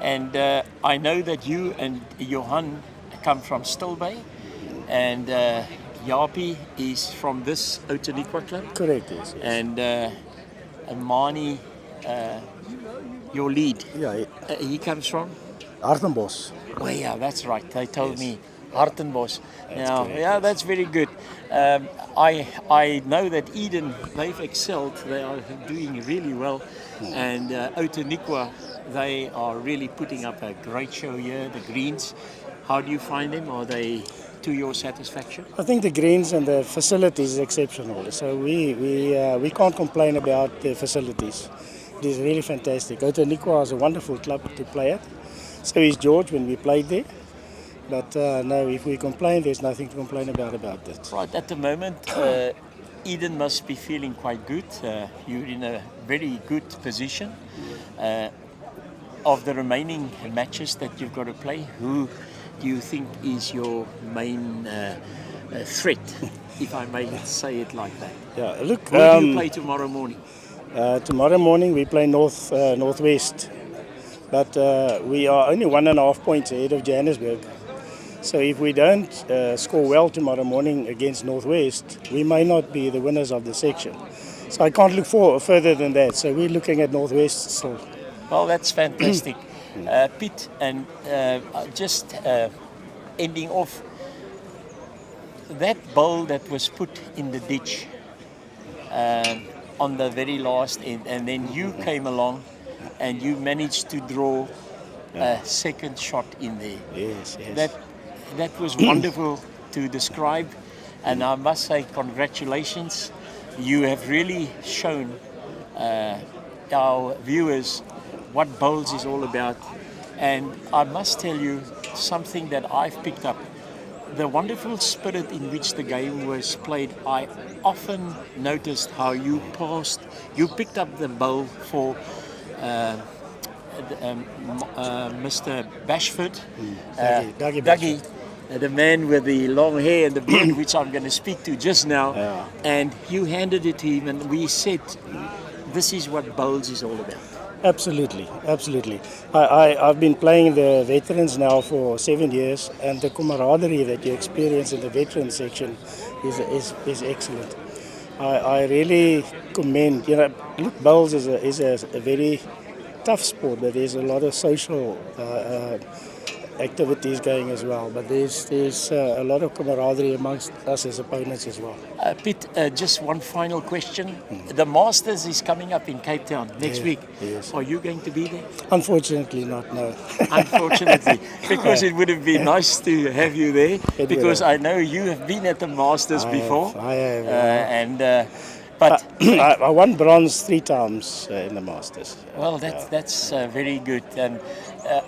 And I know that you and Johan come from Stilbay, and Yapi is from this Outeniqua club. Correct, yes. And Mani, your lead, Yeah, he comes from? Artenbos. Oh yeah, that's right. They told me Hartenbos. Now, correct, yeah, yes. that's very good. I know that Eden, they've excelled. They are doing really well, and Outeniqua, they are really putting up a great show here. The Greens, how do you find them? Are they to your satisfaction? I think the greens and the facilities is exceptional. So we can't complain about the facilities. It is really fantastic. Outeniqua is a wonderful club to play at. So is George when we played there. But no, if we complain, there's nothing to complain about that. Right, at the moment, Eden must be feeling quite good. You're in a very good position. Of the remaining matches that you've got to play, who do you think is your main threat, if I may say it like that? Yeah, look. Who do you play tomorrow morning? Tomorrow morning we play Northwest, but we are only 1.5 points ahead of Johannesburg. So if we don't score well tomorrow morning against Northwest, we may not be the winners of the section. So I can't look further than that. So we're looking at Northwest still. Well, that's fantastic. Pete, and just ending off, that bowl that was put in the ditch on the very last end, and then you came along and you managed to draw a second shot in there. Yes. That was wonderful to describe, and I must say congratulations. You have really shown our viewers what bowls is all about, and I must tell you something that I've picked up. The wonderful spirit in which the game was played. I often noticed how you picked up the bowl for Mr. Bashford, Dougie, the man with the long hair and the beard, which I'm going to speak to just now, and you handed it to him, and we said, this is what bowls is all about. Absolutely. I've been playing the veterans now for 7 years, and the camaraderie that you experience in the veteran section is excellent. I really commend. Look, bowls is a very tough sport, but there's a lot of social activities going as well. But there's a lot of camaraderie amongst us as opponents as well. Pete, just one final question. The Masters is coming up in Cape Town next week. Yes. Are you going to be there? Unfortunately not, no. Unfortunately, because it would have been nice to have you there, It because would have. I know you have been at the Masters before. I have. But I won bronze 3 times in the Masters. well, that's very good, and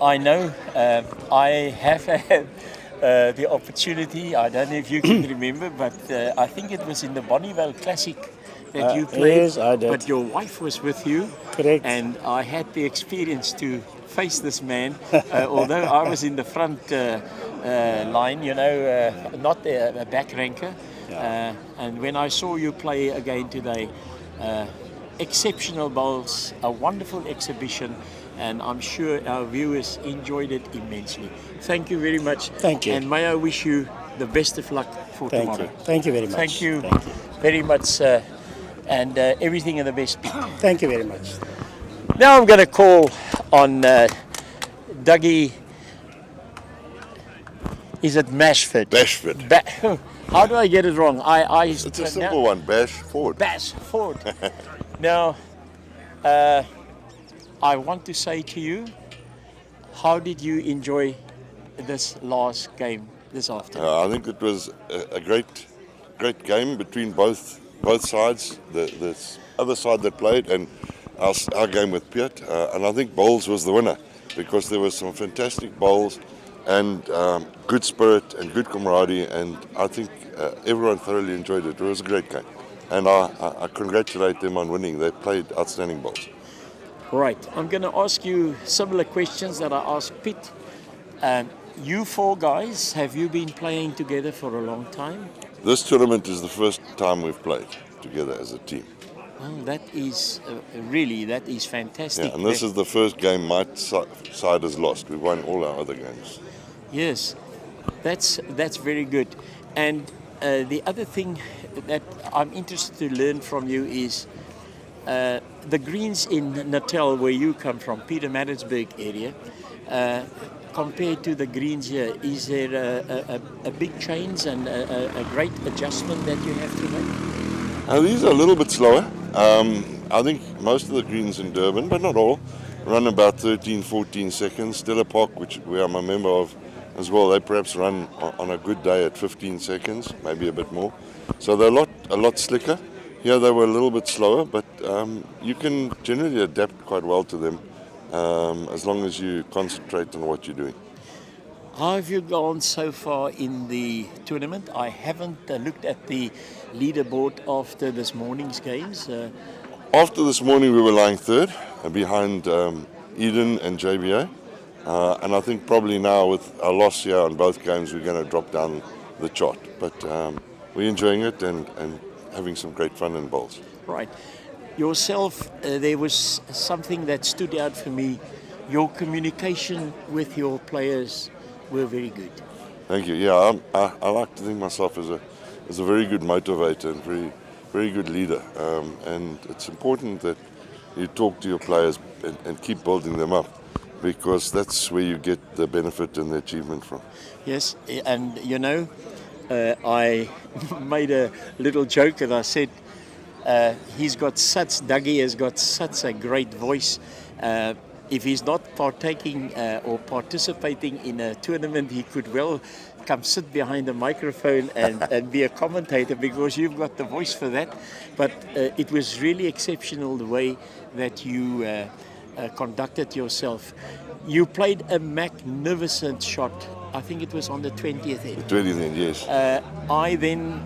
I know I have had the opportunity. I don't know if you can remember, but I think it was in the Bonneville Classic that you played. Yes, I did. But your wife was with you. Correct. And I had the experience to face this man, although I was in the front line, not a back ranker. And when I saw you play again today, exceptional bowls, a wonderful exhibition, and I'm sure our viewers enjoyed it immensely. Thank you very much. Thank you. And may I wish you the best of luck for tomorrow. Thank you very much. Thank you Thank you. very much, and everything in the best, Pete. Thank you very much. Now I'm going to call on Dougie. Is it Mashford? Bashford. How do I get it wrong? It's a simple one, Bashford. Bashford. Now, I want to say to you, how did you enjoy this last game this afternoon? I think it was a great game between both sides. The other side that played and our game with Piet. And I think bowls was the winner because there were some fantastic bowls and good spirit and good camaraderie. And I think everyone thoroughly enjoyed it. It was a great game. And I congratulate them on winning. They played outstanding bowls. Right. I'm going to ask you similar questions that I asked Pete. You four guys, have you been playing together for a long time? This tournament is the first time we've played together as a team. Oh, that is that is fantastic. Yeah, and this is the first game my side has lost. We won all our other games. Yes, that's very good. And the other thing that I'm interested to learn from you is the greens in Natal, where you come from, Pietermaritzburg area, compared to the greens here, is there a big change and a great adjustment that you have to make? These are a little bit slower. I think most of the greens in Durban, but not all, run about 13, 14 seconds. Stella Park, which we are a member of as well, they perhaps run on a good day at 15 seconds, maybe a bit more. So they're a lot slicker. Here they were a little bit slower, but you can generally adapt quite well to them as long as you concentrate on what you're doing. How have you gone so far in the tournament? I haven't looked at the leaderboard after this morning's games. After this morning, we were lying third behind Eden and JBA. And I think probably now with a loss here on both games, we're going to drop down the chart. But we're enjoying it and having some great fun in bowls. Right. Yourself, there was something that stood out for me. Your communication with your players were very good. Thank you. Yeah, I like to think myself as a very good motivator and very good leader. And it's important that you talk to your players and keep building them up, because that's where you get the benefit and the achievement from. Yes, and you know, I made a little joke and I said, Dougie has got such a great voice. If he's not partaking or participating in a tournament, he could well come sit behind a microphone and be a commentator, because you've got the voice for that. But it was really exceptional the way that you conducted yourself. You played a magnificent shot. I think it was on the 20th end. 20th end, yes. I then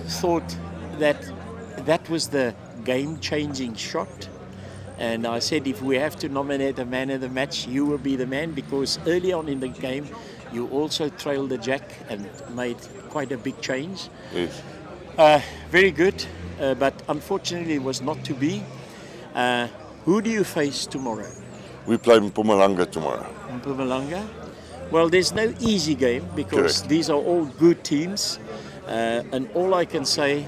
thought that was the game-changing shot. And I said, if we have to nominate a man of the match, you will be the man, because early on in the game, you also trailed the jack and made quite a big change. Yes. Very good, but unfortunately it was not to be. Who do you face tomorrow? We play Mpumalanga tomorrow. Mpumalanga? Well, there's no easy game, because Correct. These are all good teams. And all I can say,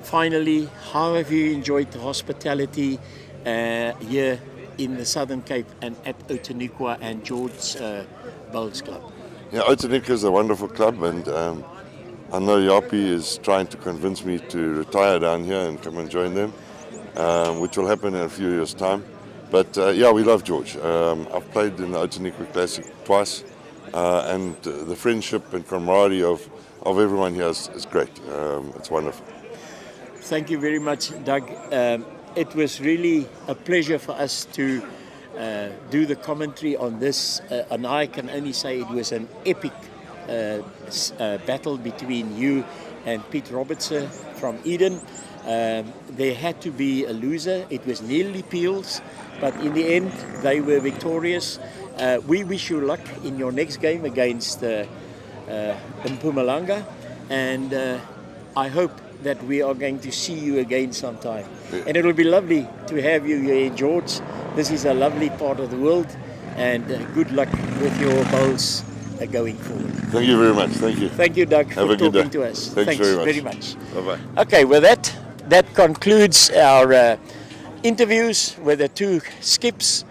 finally, how have you enjoyed the hospitality here in the Southern Cape and at Outeniqua and George's Bowls Club? Yeah, Outeniqua is a wonderful club, and I know Yapi is trying to convince me to retire down here and come and join them, which will happen in a few years' time. But yeah, we love George. I've played in the Outeniqua Classic twice, and the friendship and camaraderie of everyone here is great. It's wonderful. Thank you very much, Doug. It was really a pleasure for us to do the commentary on this, and I can only say it was an epic battle between you and Pete Robertson from Eden. There had to be a loser. It was nearly Peels, but in the end they were victorious. We wish you luck in your next game against Mpumalanga, and I hope that we are going to see you again sometime. Yeah. And it will be lovely to have you here in George. This is a lovely part of the world, and good luck with your bowls going forward. Thank you very much. Thank you. Thank you, Doug, Have for a good talking day. to us. Thanks very much. Very much. Bye-bye. Okay, with that, that concludes our interviews with the two skips.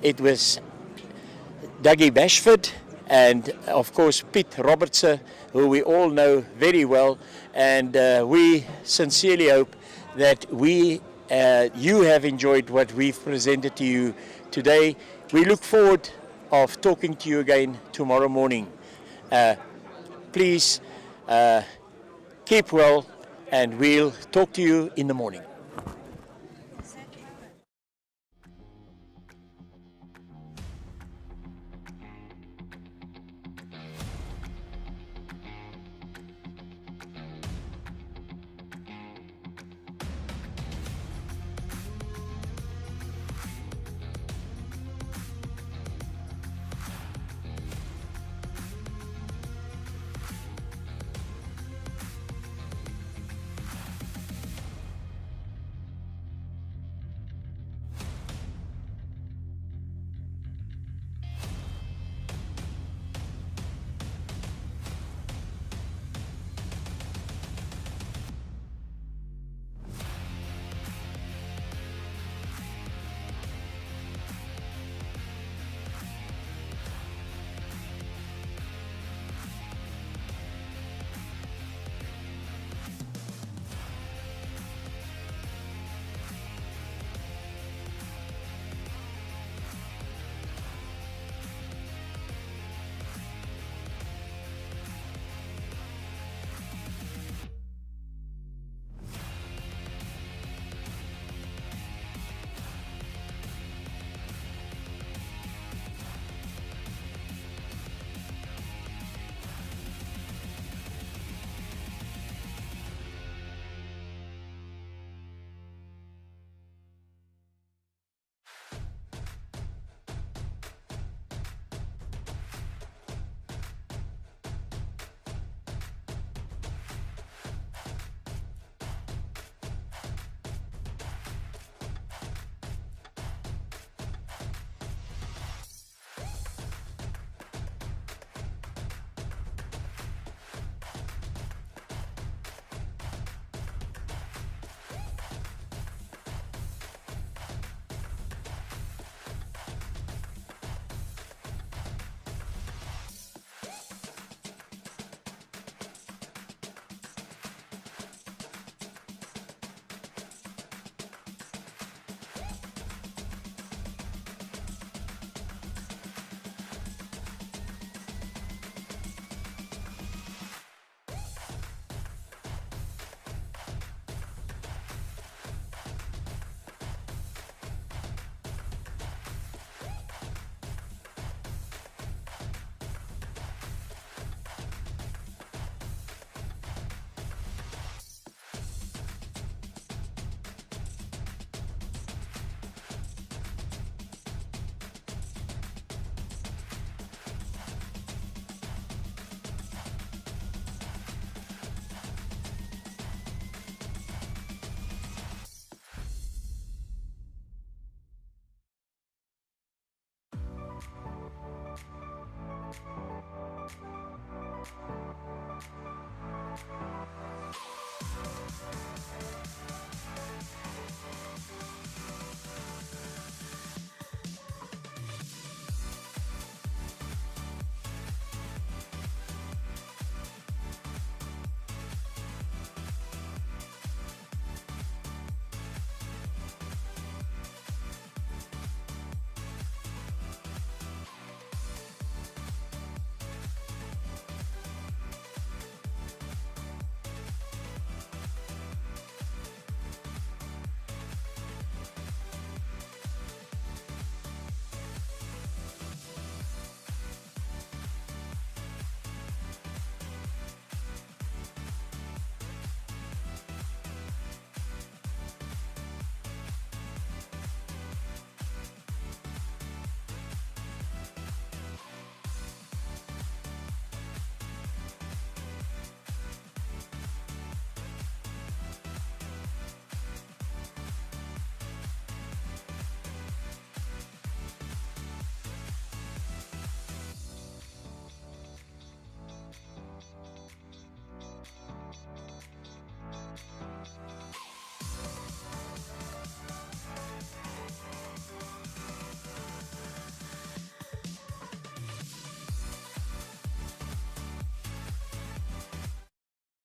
It was Dougie Bashford and of course Pete Robertson, who we all know very well, and we sincerely hope that you have enjoyed what we've presented to you today. We look forward of talking to you again tomorrow morning. Please keep well, and we'll talk to you in the morning.